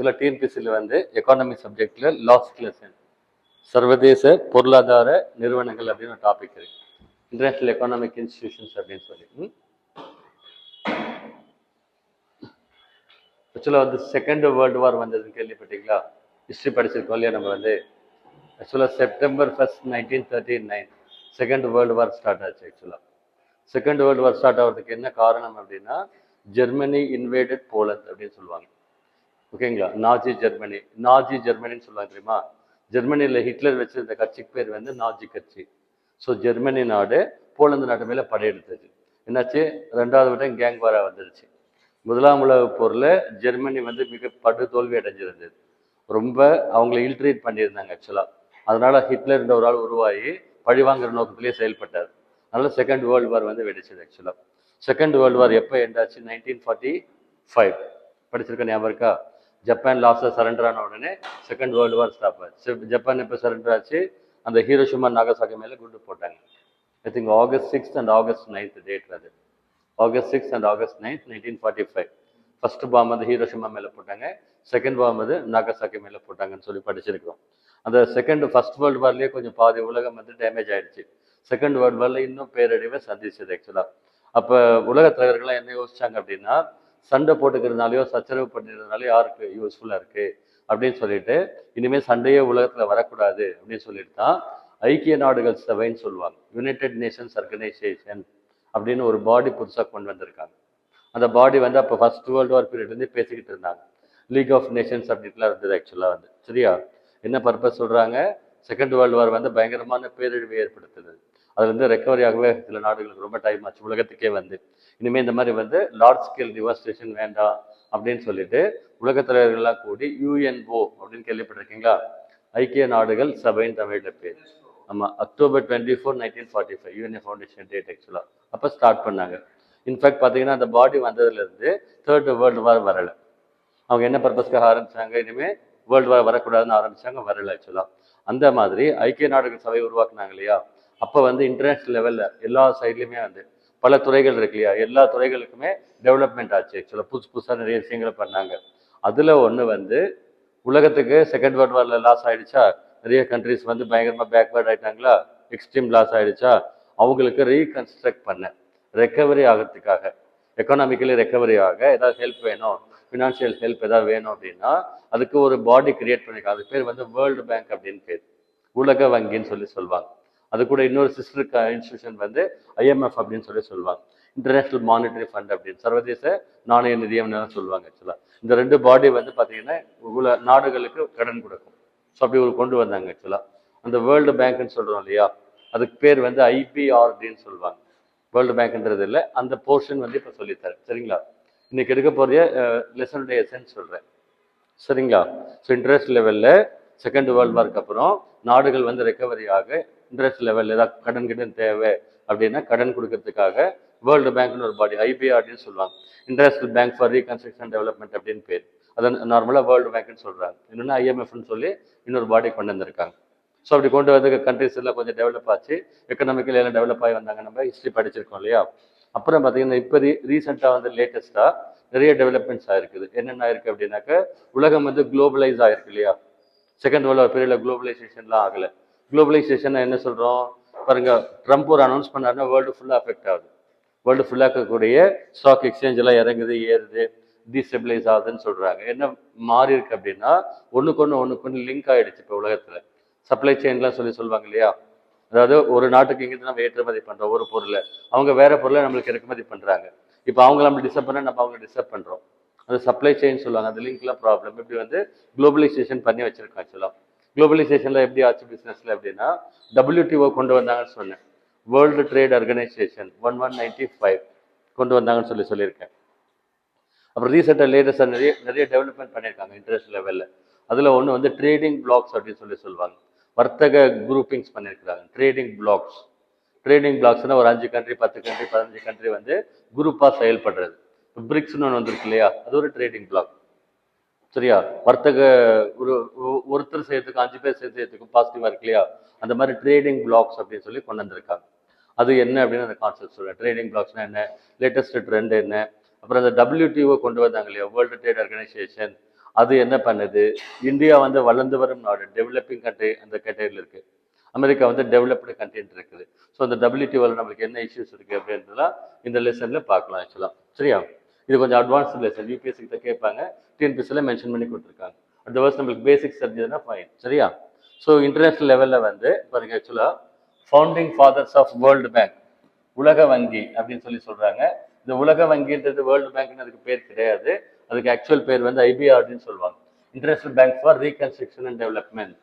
இதில் டிஎன்பிசியில் வந்து எக்கானமி சப்ஜெக்டில் லாஸ்ட் லெசன் சர்வதேச பொருளாதார நிறுவனங்கள் அப்படின்னு ஒரு டாபிக் இருக்கு. இன்டர்நேஷனல் எக்கானமிக் இன்ஸ்டிடியூஷன்ஸ் அப்படின்னு சொல்லி ஆக்சுவலாக வந்து செகண்ட் வேர்ல்டு வார் வந்ததுன்னு கேள்விப்பட்டீங்களா? ஹிஸ்ட்ரி படிச்சிருக்கோம் இல்லையா நம்ம வந்து. ஆக்சுவலாக செப்டம்பர் 1, 1939 செகண்ட் வேர்ல்டு வார் ஸ்டார்ட் ஆச்சு. ஆக்சுவலாக செகண்ட் வேர்ல்டு வார் ஸ்டார்ட் ஆகிறதுக்கு என்ன காரணம் அப்படின்னா, ஜெர்மனி இன்வேடட் போலந்து அப்படின்னு சொல்லுவாங்க. ஓகேங்களா? நாஜி ஜெர்மனின்னு சொல்லுவாங்க தெரியுமா? ஜெர்மனியில் ஹிட்லர் வச்சிருந்த கட்சிக்கு பேர் வந்து நாஜி கட்சி. ஸோ ஜெர்மனி நாடு போலந்து நாட்டு மேலே படையெடுத்தது. என்னாச்சு? ரெண்டாவது விட கேங் வாரா வந்துருச்சு. முதலாம் உலக போரில் ஜெர்மனி வந்து மிக படு தோல்வி அடைஞ்சிருந்தது. ரொம்ப அவங்களை இல்ட்ரேட் பண்ணியிருந்தாங்க ஆக்சுவலாக. அதனால ஹிட்லர் என்ற ஒரு ஆள் உருவாகி பழிவாங்கிற நோக்கத்திலேயே செயல்பட்டார். அதனால செகண்ட் வேர்ல்டு வார் வந்து வெடிச்சது. ஆக்சுவலாக செகண்ட் வேர்ல்டு வார் எப்போ எண்டாச்சு? 1945 படிச்சிருக்க ஞாபகம் இருக்கா? ஜப்பான் லாஸ்ட்டில் சரண்டர் ஆன உடனே செகண்ட் வேர்ல்டு வார் ஸ்டாப் ஆச்சு. ஜப்பான் எப்போ சரண்டர் ஆச்சு? அந்த ஹீரோஷிமா நாகசாகி மேலே குண்டு போட்டாங்க. I think August 6th and August 9th date அது. August 6th and August 9th 1945 first bomb வந்து ஹீரோஷிமா மேலே போட்டாங்க, செகண்ட் பாம் வந்து நாகசாகி மேலே போட்டாங்கன்னு சொல்லி படிச்சிருக்கிறோம். அந்த ஃபர்ஸ்ட் வேர்ல்டு வார்லேயே கொஞ்சம் பாதி உலகம் வந்து டேமேஜ் ஆயிடுச்சு. செகண்ட் வேர்ல்டு வாரில் இன்னும் பேரழிவை சந்திச்சது. ஆக்சுவலாக அப்போ உலக தலைவர்கள்லாம் என்ன யோசிச்சாங்க அப்படின்னா, சண்டை போட்டுக்கிறதுனாலையோ சச்சரவு பண்ணிக்கிறதுனால யாருக்கு யூஸ்ஃபுல்லாக இருக்குது அப்படின்னு சொல்லிட்டு, இனிமேல் சண்டையே உலகத்தில் வரக்கூடாது அப்படின்னு சொல்லிட்டு தான் ஐக்கிய நாடுகள் சபைன்னு சொல்லுவாங்க, யுனைடெட் நேஷன்ஸ் ஆர்கனைசேஷன் அப்படின்னு ஒரு பாடி புதுசாக கொண்டு வந்திருக்காங்க. அந்த பாடி வந்து அப்போ ஃபர்ஸ்ட் வேர்ல்டு வார் பீரியட்லேருந்து பேசிக்கிட்டு இருந்தாங்க. லீக் ஆஃப் நேஷன்ஸ் அப்படின்ட்டுலாம் இருந்தது ஆக்சுவலாக வந்து. சரியா? என்ன பர்பஸ் சொல்கிறாங்க? செகண்ட் வேர்ல்டு வார் வந்து பயங்கரமான பேரழிவை ஏற்படுத்துது. அது வந்து ரெக்கவரி ஆகவே சில நாடுகளுக்கு ரொம்ப டைம் ஆச்சு. உலகத்துக்கே வந்து இனிமேல் இந்த மாதிரி வந்து லார்ஜ் ஸ்கேல் டிவாஸ்டேஷன் வேண்டாம் அப்படின்னு சொல்லிட்டு உலக தலைவர்கள்லாம் கூடி யுஎன்ஓ அப்படின்னு கேள்விப்பட்டிருக்கீங்களா? ஐக்கிய நாடுகள் சபையின் தமிழில் பேர். ஆமாம், October 24, 1945 யூஎன்ஏ ஃபவுண்டேஷன் டேட் ஆக்சுவலாக அப்போ ஸ்டார்ட் பண்ணாங்க. இன்ஃபேக்ட் பார்த்தீங்கன்னா அந்த பாடி வந்ததுலேருந்து தேர்ட் வேர்ல்டு வார் வரலை. அவங்க என்ன பர்பஸ்க்காக ஆரம்பிச்சாங்க? இனிமேல் வேர்ல்டு வார் வரக்கூடாதுன்னு ஆரம்பிச்சாங்க, வரலை ஆக்சுவலாக. அந்த மாதிரி ஐக்கிய நாடுகள் சபை உருவாக்குனாங்க இல்லையா? அப்போ வந்து இன்டர்நேஷ்னல் லெவலில் எல்லா சைட்லையுமே வந்து பல துறைகள் இருக்கு இல்லையா? எல்லா துறைகளுக்குமே டெவலப்மெண்ட் ஆச்சு. ஆக்சுவலாக புதுசாக நிறைய விஷயங்களை பண்ணாங்க. அதில் ஒன்று வந்து உலகத்துக்கு செகண்ட் வேர்ல்டு வாரில் லாஸ் ஆகிடுச்சா, நிறைய கண்ட்ரிஸ் வந்து பயங்கரமாக பேக்வேர்ட் ஆகிட்டாங்களா, எக்ஸ்ட்ரீம் லாஸ் ஆகிடுச்சா, அவங்களுக்கு ரீகன்ஸ்ட்ரக்ட் பண்ண ரெக்கவரி ஆகிறதுக்காக, எக்கனாமிக்கலி ரெக்கவரி ஆக ஏதாவது ஹெல்ப் வேணும், ஃபினான்ஷியல் ஹெல்ப் ஏதாவது வேணும் அப்படின்னா அதுக்கு ஒரு பாடி கிரியேட் பண்ணியிருக்காங்க. அது பேர் வந்து வேர்ல்டு பேங்க் அப்படின்னு பேர், உலக வங்கின்னு சொல்லி சொல்லுவாங்க. அது கூட இன்னொரு சிஸ்டர் இன்ஸ்டியூஷன் வந்து IMF அப்படின்னு சொல்லி சொல்லுவாங்க, இன்டர்நேஷ்னல் மானிட்டரி ஃபண்ட் அப்படின்னு, சர்வதேச நாணய நிதியம்னு சொல்லுவாங்க. ஆக்சுவலாக இந்த ரெண்டு பாடி வந்து பார்த்தீங்கன்னா நாடுகளுக்கு கடன் கொடுக்கும். ஸோ அப்படி ஒரு கொண்டு வந்தாங்க. ஆக்சுவலாக அந்த வேர்ல்டு பேங்க்னு சொல்கிறோம் இல்லையா, அதுக்கு பேர் வந்து IPRDன்னு சொல்லுவாங்க. வேர்ல்டு பேங்க்ன்றது இல்லை, அந்த போர்ஷன் வந்து இப்போ சொல்லித்தரேன். சரிங்களா? இன்னைக்கு எடுக்க போகிற லெசனுடைய எசன்ஸ் சொல்கிறேன். சரிங்களா? ஸோ இன்டர்நேஷ்னல் லெவலில் செகண்ட் வேர்ல்டு வார்க்கு அப்புறம் நாடுகள் வந்து ரெக்கவரி ஆக இன்டர்நேஷ்னல் லெவலில் ஏதாவது கடன் தேவை அப்படின்னா கடன் கொடுக்கறதுக்காக வேர்ல்டு பேங்க்னு ஒரு பாடி, IBRDன்னு சொல்லுவாங்க, international bank for reconstruction development அப்படின்னு பேர். அதை நார்மலாக வேர்ல்டு பேங்க்னு சொல்கிறாங்க. இன்னொன்று IMFன்னு சொல்லி இன்னொரு பாடி கொண்டு வந்திருக்காங்க. ஸோ அப்படி கொண்டு வந்து கண்ட்ரிஸ் எல்லாம் கொஞ்சம் டெவலப் ஆச்சு, எக்கனாமிக்கலி எல்லாம் டெவலப் ஆகி வந்தாங்க. நம்ம ஹிஸ்ட்ரி படிச்சிருக்கோம் இல்லையா? அப்புறம் பார்த்தீங்கன்னா இப்போ ரீசெண்டாக வந்து லேட்டஸ்ட்டாக நிறைய டெவலப்மெண்ட்ஸ் ஆயிருக்குது. என்னென்ன ஆயிருக்கு அப்படின்னாக்க, உலகம் வந்து குளோபலைஸ் ஆயிருக்கு இல்லையா? செகண்ட் வேர்ல்டு வார் பீரியட்ல குளோபலைசேஷன்லாம் ஆகலை. குளோபலைசேஷன் என்ன சொல்கிறோம் பாருங்க, ட்ரம்ப் ஒரு அனௌன்ஸ் பண்ணாருன்னா வேர்ல்டு ஃபுல்லாக அஃபெக்ட் ஆகுது. வேர்ல்டு ஃபுல்லாக இருக்கக்கூடிய ஸ்டாக் எக்ஸ்சேஞ்ச் எல்லாம் இறங்குது, ஏறுது, டீஸ்டெபிளைஸ் ஆகுதுன்னு சொல்கிறாங்க. என்ன மாறி இருக்கு அப்படின்னா, ஒன்றுக்கு லிங்க் ஆகிடுச்சு. இப்போ உலகத்தில் சப்ளை செயின்லாம் சொல்லுவாங்க இல்லையா? அதாவது ஒரு நாட்டுக்கு இங்கிருந்து நம்ம ஏற்றுமதி பண்ணுறோம் ஒரு பொருளை, அவங்க வேற பொருளை நம்மளுக்கு இறக்குமதி பண்ணுறாங்க. இப்போ அவங்க நம்ம டிஸ்டர்ப் பண்ணால் நம்ம அவங்க டிஸ்டர்ப் பண்ணுறோம். அது சப்ளை செயின் சொல்லுவாங்க. அந்த லிங்க்லாம் ப்ராப்ளம். இப்படி வந்து குளோபலைசேஷன் பண்ணி வச்சிருக்கோம். ஆக்சுவலாக குளோபலைசேஷனில் எப்படி ஆச்சு பிஸ்னஸில் அப்படின்னா, WTO கொண்டு வந்தாங்கன்னு சொன்னேன், வேர்ல்டு ட்ரேட் ஆர்கனைசேஷன் 1195 கொண்டு வந்தாங்கன்னு சொல்லியிருக்கேன். அப்புறம் ரீசெண்டாக லேட்டஸ்டாக நிறைய நிறைய டெவலப்மெண்ட் பண்ணியிருக்காங்க இன்டர்நேஷனல் லெவலில். அதில் ஒன்று வந்து ட்ரேடிங் பிளாக்ஸ் அப்படின்னு சொல்லுவாங்க, வர்த்தக குரூப்பிங்ஸ் பண்ணியிருக்கிறாங்க. ட்ரேடிங் பிளாக்ஸ்னா ஒரு 5 கண்ட்ரி 10 கண்ட்ரி 15 கண்ட்ரி வந்து குரூப்பாக செயல்படுறது. பிரிக்ஸ்னு ஒன்று வந்துருக்கு இல்லையா, அது ஒரு ட்ரேடிங் பிளாக். சரியா? வர்த்தக ஒருத்தர் செய்யறதுக்கு 5 பேர் செய்யறதுக்கும் பாசிட்டிவாக இருக்கு இல்லையா? அந்த மாதிரி ட்ரேடிங் பிளாக்ஸ் அப்படின்னு சொல்லி கொண்டு வந்திருக்காங்க. அது என்ன அப்படின்னு அந்த கான்செப்ட் சொல்றேன். ட்ரேடிங் பிளாக்ஸ்னா என்ன, லேட்டஸ்ட் ட்ரெண்ட் என்ன, அப்புறம் அந்த WTO கொண்டு வந்தாங்க இல்லையா, வேர்ல்டு ட்ரேட் ஆர்கனைசேஷன், அது என்ன பண்ணுது, இந்தியா வந்து வளர்ந்து வரும் நாடு, டெவலப்பிங் கண்ட்ரி அந்த கேட்டகரியில் இருக்கு. அமெரிக்கா வந்து டெவலப்டு கண்ட்ரின்னு இருக்குது. ஸோ அந்த WTOவில் நம்மளுக்கு என்ன இஷ்யூஸ் இருக்குது அப்படின்றதுலாம் இந்த லெசனில் பார்க்கலாம் ஆக்சுவலாக. சரியா? இது கொஞ்சம் அட்வான்ஸ்டு லெசன், யூபிஎஸ்சி கிட்ட கேட்பாங்க, டிஎன்பிஎஸ்சியில் மென்ஷன் பண்ணி கொடுத்துருக்காங்க. அந்த வேர்ஸ் நம்மளுக்கு பேசிக்ஸ் தெரிஞ்சதுன்னா ஃபைன். சரியா? ஸோ இன்டர்நேஷ்னல் லெவலில் வந்து பாருங்க, ஆக்சுவலாக founding fathers of world bank, உலக வங்கி அப்படின்னு சொல்லி சொல்றாங்க. இந்த உலக வங்கின்றது வேர்ல்டு பேங்க்னு அதுக்கு பேர் கிடையாது. அதுக்கு ஆக்சுவல் பேர் வந்து IBRDன்னு சொல்லுவாங்க, international bank for reconstruction and development.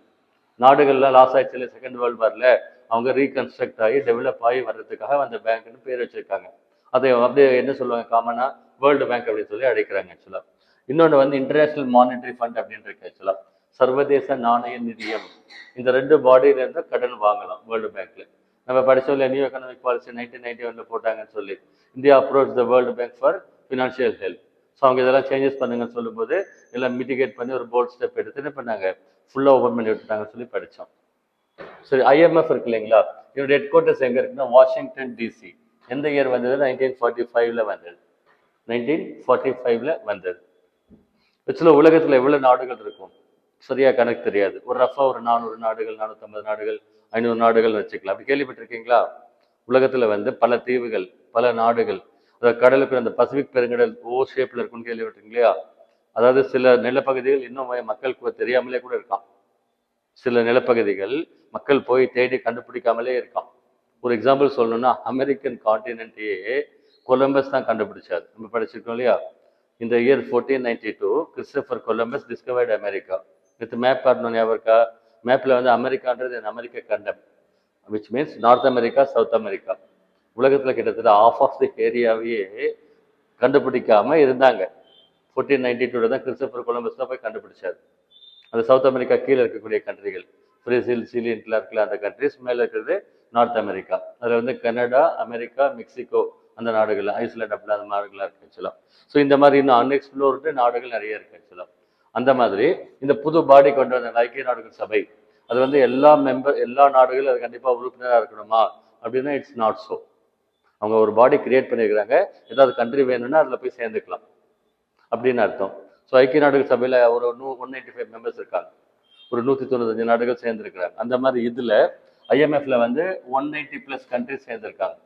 நாடுகள்லாம் லாஸ் ஆயிடுச்சு செகண்ட் வேர்ல்டு வார்ல, அவங்க ரீகன்ஸ்ட்ரக்ட் ஆகி டெவலப் ஆகி வர்றதுக்காக அந்த பேங்க்னு பேர் வச்சிருக்காங்க. அதை அப்படியே என்ன சொல்லுவாங்க காமனா, வேர்ல்டு பேங்க் அப்படின்னு சொல்லி அழைக்கிறாங்க ஆக்சுவலா. இன்னொன்று வந்து இன்டர்நேஷனல் மானிட்டரி ஃபண்ட் அப்படின்னு இருக்கு ஆக்சுவலா, சர்வதேச நாணய நிதியம். இந்த ரெண்டு பாடியில இருந்து கடன் வாங்கலாம் வேர்ல்டு பேங்க்ல. நம்ம படிச்சோம்ல நியூ எக்கனாமிக் பாலிசி 1991 போட்டாங்கன்னு சொல்லி, India approach the world bank for financial help. So அவங்க இதெல்லாம் சேஞ்சஸ் பண்ணுங்கன்னு சொல்லும்போது எல்லாம் மிட்டிகேட் பண்ணி ஒரு போல்ட் ஸ்டெப் எடுத்து என்ன பண்ணாங்க, ஃபுல்லாக ஓப்பன் பண்ணி விட்டுட்டாங்கன்னு சொல்லி படித்தோம். சரி, IMF இருக்கு இல்லைங்களா, இதோட ஹெட் குவார்ட்டர்ஸ் எங்கே இருக்குன்னா வாஷிங்டன் DC. எந்த இயர் வந்தது? 1945 வந்தது. 1945 வந்தது. ஆக்சுவலாக உலகத்தில் எவ்வளோ நாடுகள் இருக்கும் சரியா கணக்கு தெரியாது. ஒரு ரஃபா ஒரு 400 நாடுகள், 450 நாடுகள், 500 நாடுகள் வச்சுக்கலாம். அப்படி கேள்விப்பட்டிருக்கீங்களா? உலகத்துல வந்து பல தீவுகள், பல நாடுகள், அதாவது கடலுக்கு அந்த பசிபிக் பெருங்கடல் ஷேப்ல இருக்குன்னு கேள்விப்பட்டிருக்கீங்களா? அதாவது சில நிலப்பகுதிகள் இன்னும் மக்களுக்கு தெரியாமலே கூட இருக்கான். சில நிலப்பகுதிகள் மக்கள் போய் தேடி கண்டுபிடிக்காமலே இருக்கான். ஒரு எக்ஸாம்பிள் சொல்லணும்னா, அமெரிக்கன் கான்டினென்ட்டையே கொலம்பஸ் தான் கண்டுபிடிச்சார். நம்ம படிச்சிருக்கோம் இல்லையா? இந்த year 1492 Christopher Columbus discovered America. With map காட்டணும் ஞாபகம் இருக்கா? மேப்ல வந்து அமெரிக்கான்றது அமெரிக்க கண்டம், which means north America, south America. உலகத்துல கிட்டத்தட்ட ஆஃப் ஆஃப் தி ஏரியாவையே கண்டுபிடிக்காம இருந்தாங்க. 1492 தான் கிறிஸ்டோபர் கொலம்பஸ் தான் போய் கண்டுபிடிச்சார். அந்த சவுத் அமெரிக்கா கீழே இருக்கக்கூடிய கண்ட்ரிகள், பிரேசில், சிலி இருக்குல்ல அந்த கண்ட்ரிஸ், மேலே இருக்கிறது நார்த் அமெரிக்கா. அதில் வந்து கனடா, அமெரிக்கா, மெக்சிகோ அந்த நாடுகள், ஐஸ்லாண்ட் அப்படி அந்த நாடுகள்லாம் இருக்கு ஆக்சுவலாக. ஸோ இந்த மாதிரி இன்னும் அன்எக்ஸ்ப்ளோர்டு நாடுகள் நிறைய இருக்கு ஆக்சுவலாக. அந்த மாதிரி இந்த புது பாடி கொண்டு வந்த ஐக்கிய நாடுகள் சபை, அது வந்து எல்லா நாடுகளும் அது கண்டிப்பாக உறுப்பினராக இருக்கணுமா அப்படின்னா இட்ஸ் நாட் ஸோ. அவங்க ஒரு பாடி கிரியேட் பண்ணியிருக்கிறாங்க, ஏதாவது கண்ட்ரி வேணும்னா அதில் போய் சேர்ந்துக்கலாம் அப்படின்னு அர்த்தம். ஸோ ஐக்கிய நாடுகள் சபையில் ஒரு 195 மெம்பர்ஸ் இருக்காங்க, ஒரு 195 நாடுகள் சேர்ந்துருக்கிறாங்க. அந்த மாதிரி இதில் IMFல வந்து 190+ கண்ட்ரிஸ் சேர்ந்துருக்காங்க.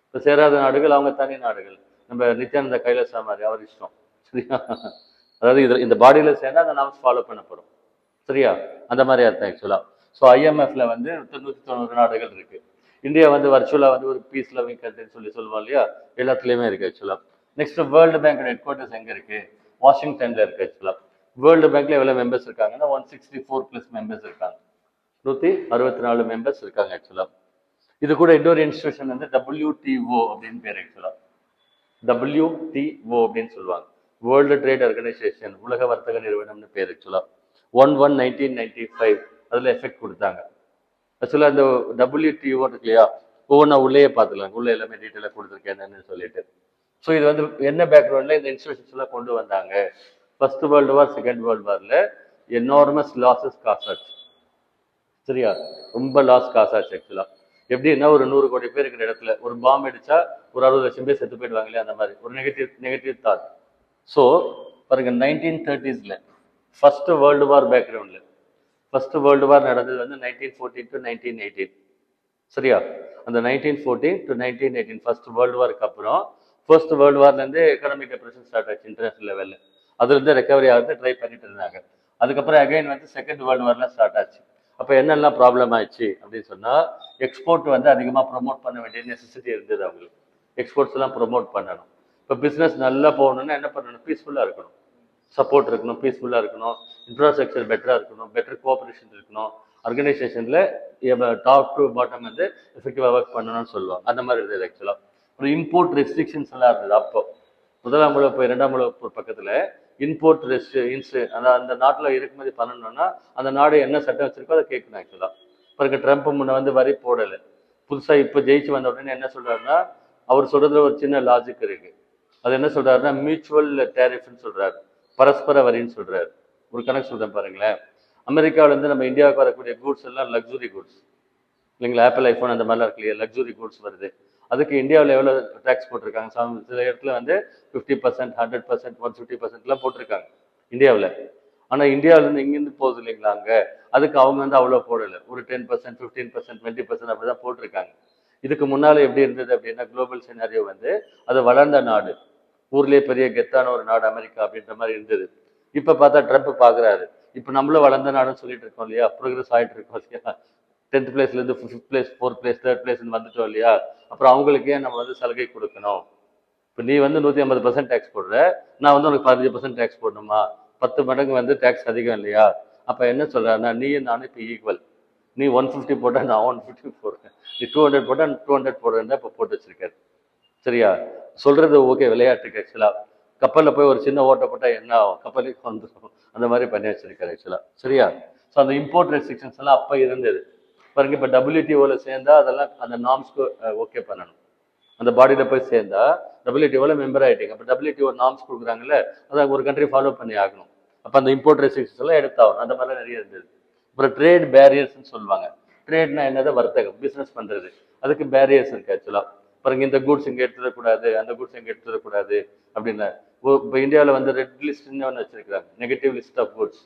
இப்போ சேராத நாடுகள் அவங்க தனி நாடுகள். நம்ம நித்யானந்த கைலாசா மாதிரி அவர் இஷ்டம். சரியா? அதாவது இதில் இந்த பாடியில் சேர்ந்தா அந்த நாம்ஸ் ஃபாலோ பண்ண போகிறோம். சரியா? அந்த மாதிரி அர்த்தம் ஆக்சுவலாக. ஸோ IMFல வந்து 190 நாடுகள் இருக்கு. இந்தியா வந்து வர்ச்சுவலாக வந்து ஒரு பீஸ் லவிங் கண்ட்ரின்னு சொல்லி சொல்லுவோம் இல்லையா, எல்லாத்துலேயுமே இருக்கு ஆக்சுவலாக. Next world bank head quarters எங்கே இருக்கு? வாஷிங்டன்ல இருக்கு ஆக்சுவலாக. வேர்ல்டு பேங்க்ல எவ்வளோ மெம்பர்ஸ் இருக்காங்கன்னா 164+ மெம்பர்ஸ் இருக்காங்க. 164 மெம்பர்ஸ் இருக்காங்க ஆக்சுவலாக. இது கூட இன்னொரு இன்ஸ்டிடியூஷன் வந்து WTO அப்படின்னு பேர் ஆக்சுவலாக. WTO அப்படின்னு சொல்லுவாங்க, வேர்ல்டு ட்ரேட் ஆர்கனைசேஷன், உலக வர்த்தக நிறுவனம்னு பேர் ஆக்சுவலாக. 1/1/1995 அதில் எஃபெக்ட் கொடுத்தாங்க. ஆக்சுவலாக இந்த WTO இருக்கு இல்லையா, ஒவ்வொன்றா உள்ளே பார்த்துக்கலாம், உள்ள எல்லாமே டீட்டெயிலாக கொடுத்துருக்கேன் என்னன்னு சொல்லிட்டு. ஸோ இது வந்து என்ன பேக்ரவுண்டில் இந்த இன்ஸ்டிடியூஷன்ஸ் எல்லாம் கொண்டு வந்தாங்க? First world war, second world வார்ல எனார்மஸ் லாஸஸ் காசாச்சு. சரியா? ரொம்ப லாஸ் காசாச்சு ஆக்சுவலா. எப்படின்னா ஒரு 100 கோடி பேர் இருக்கிற இடத்துல ஒரு பாம்பு அடிச்சா ஒரு 60 லட்சம் பேர் செத்து போயிடுவாங்க இல்லையா, அந்த மாதிரி ஒரு நெகட்டிவ் தாட். ஸோ பாருங்க, 1930s ஃபர்ஸ்ட் வேர்ல்டு வார் பேக்ரவுண்ட்ல, ஃபர்ஸ்ட் வேர்ல்டு வார் நடந்தது வந்து 1914 to 1918. சரியா? அந்த 1914 to 1918 ஃபர்ஸ்ட் வேர்ல்டு வாருக்கு அப்புறம் ஃபர்ஸ்ட் வேர்ல்டு வார்லேருந்து எக்கனாமிக் டிப்ரெஷன் ஸ்டார்ட் ஆச்சு இன்டர்நேஷனல் லெவலில். அதுலேருந்து ரெக்கவரி ஆகிறது ட்ரை பண்ணிட்டு இருந்தாங்க. அதுக்கப்புறம் அகைன் வந்து செகண்ட் வேர்ல்டு வார்லாம் ஸ்டார்ட் ஆச்சு. அப்போ என்னெல்லாம் ப்ராப்ளம் ஆயிடுச்சு அப்படின்னு சொன்னால், எக்ஸ்போர்ட் வந்து அதிகமாக ப்ரொமோட் பண்ண வேண்டிய நெசசிட்டி இருந்தது அவங்களுக்கு. எக்ஸ்போர்ட்ஸ் எல்லாம் ப்ரொமோட் பண்ணணும். இப்போ பிஸ்னஸ் நல்லா போகணும்னா என்ன பண்ணணும்? பீஸ்ஃபுல்லாக இருக்கணும், சப்போர்ட் இருக்கணும், பீஸ்ஃபுல்லாக இருக்கணும், இன்ஃப்ராஸ்ட்ரக்சர் பெட்டராக இருக்கணும், பெட்டர் கோஆப்ரேஷன் இருக்கணும், ஆர்கனைசேஷனில் டாப் டு பாட்டம் வந்து எஃபெக்டிவாக ஒர்க் பண்ணணும்னு சொல்லுவாங்க. அந்த மாதிரி இருந்தது ஆக்சுவலாக. ஒரு இம்போர்ட் ரெஸ்ட்ரிக்ஷன்ஸ் எல்லாம் இருந்தது அப்போ. முதலாம் உலகப் 2ஆம் உலகப் பக்கத்தில் இம்போர்ட் அந்த நாட்டில் இறக்குமதி பண்ணணும்னா அந்த நாடு என்ன சட்டம் வச்சிருக்கோ அதை கேட்கணும் ஆக்சுவலாக. பிறகு ட்ரம்ப் முன்ன வந்து வரி போடலை. புதுசாக இப்போ ஜெயிச்சு வந்த உடனே என்ன சொல்றாருன்னா, அவர் சொல்றதுல ஒரு சின்ன லாஜிக் இருக்கு. அது என்ன சொல்றாருன்னா, மியூச்சுவல் டேரிஃப்னு சொல்றாரு, பரஸ்பர வரின்னு சொல்றாரு. ஒரு கணக்கு சொல்றேன் பாருங்களேன். அமெரிக்காவிலேருந்து நம்ம இந்தியாவுக்கு வரக்கூடிய கூட்ஸ் எல்லாம் லக்ஸுரி கூட்ஸ் இல்லைங்களா, ஆப்பிள், ஐஃபோன் அந்த மாதிரிலாம் இருக்கு இல்லையா, லக்ஸுரி கூட்ஸ் வருது. அதுக்கு இந்தியாவில் எவ்வளோ டேக்ஸ் போட்டிருக்காங்க? சில இடத்துல வந்து 50%, 100%, 150%லாம் போட்டிருக்காங்க இந்தியாவில். ஆனால் இந்தியாவிலேருந்து இங்கேருந்து போகுது இல்லைங்களா அங்கே, அதுக்கு அவங்க வந்து அவ்வளோ போடலை, ஒரு 10%, 15%, 20% அப்படி தான் போட்டிருக்காங்க. இதுக்கு முன்னால் எப்படி இருந்தது அப்படின்னா, குளோபல் சினாரியோ வந்து அது வளர்ந்த நாடு, ஊர்லேயே பெரிய கெத்தான ஒரு நாடு அமெரிக்கா அப்படின்ற மாதிரி இருந்தது. இப்போ பார்த்தா ட்ரம்ப் பார்க்குறாரு, இப்போ நம்மளும் வளர்ந்த நாடுன்னு சொல்லிட்டு இருக்கோம் இல்லையா, ப்ரோக்ரஸ் ஆகிட்டு இருக்கோம் இல்லையா, 10th பிளேஸ்லேருந்து 5th place, 4th place, 3rd பிளேஸ்ன்னு வந்துட்டோம் இல்லையா, அப்புறம் அவங்களுக்கே நம்ம வந்து சலுகை கொடுக்கணும். இப்போ நீ வந்து 150% டேக்ஸ் போடுற, நான் வந்து உனக்கு 15% டேக்ஸ் போடணுமா, 10 மடங்கு வந்து டேக்ஸ் அதிகம் இல்லையா? அப்போ என்ன சொல்றாருன்னா, நீயும் நானும் இப்போ ஈக்குவல், நீ 150 போட்டால் நான் 150 போடுறேன், நீ 200 போட்டால் 200 போடுறேன் தான் இப்போ போட்டு வச்சிருக்காரு. சரியா? சொல்றது ஓகே விளையாட்டுக்கு, ஆக்சுவலா கப்பலில் போய் ஒரு சின்ன ஓட்டை போட்டால் என்ன ஆகும், கப்பலுக்கு வந்துடும், அந்த மாதிரி பண்ணி வச்சிருக்காரு ஆக்சுவலா. சரியா? ஸோ அந்த இம்போர்ட் ரெஸ்ட்ரிக்ஷன்ஸ் எல்லாம் அப்போ இருந்தது பாருங்க. இப்போ WTOல சேர்ந்தா அதெல்லாம் அந்த நார்ம்ஸ்க்கு ஓகே பண்ணணும். அந்த பாடியில போய் சேர்ந்தா WTOல மெம்பர் ஆயிட்டீங்க, அப்போ WTO நார்ம்ஸ் கொடுக்குறாங்கல்ல, அதை ஒரு கண்ட்ரி ஃபாலோ பண்ணி ஆகணும். அப்போ அந்த இம்போர்ட் ரெஸ்ட்ரிக்ஷன்ஸ் எல்லாம் எடுத்தாகணும். அந்த மாதிரிலாம் நிறைய இருந்தது. அப்புறம் ட்ரேட் பேரியர்ஸ்ன்னு சொல்லுவாங்க. ட்ரேட்னா என்னது, வர்த்தகம், பிஸ்னஸ் பண்றது, அதுக்கு பேரியர்ஸ் இருக்கு ஆக்சுவலா. பாருங்க, இந்த கூட்ஸ் இங்கே எடுத்துடக்கூடாது, அந்த கூட்ஸ் இங்கே எடுத்துடக்கூடாது அப்படின்னு. இப்போ இந்தியாவில் வந்து ரெட் லிஸ்ட்னு ஒன்று வச்சிருக்காங்க, negative list of goods,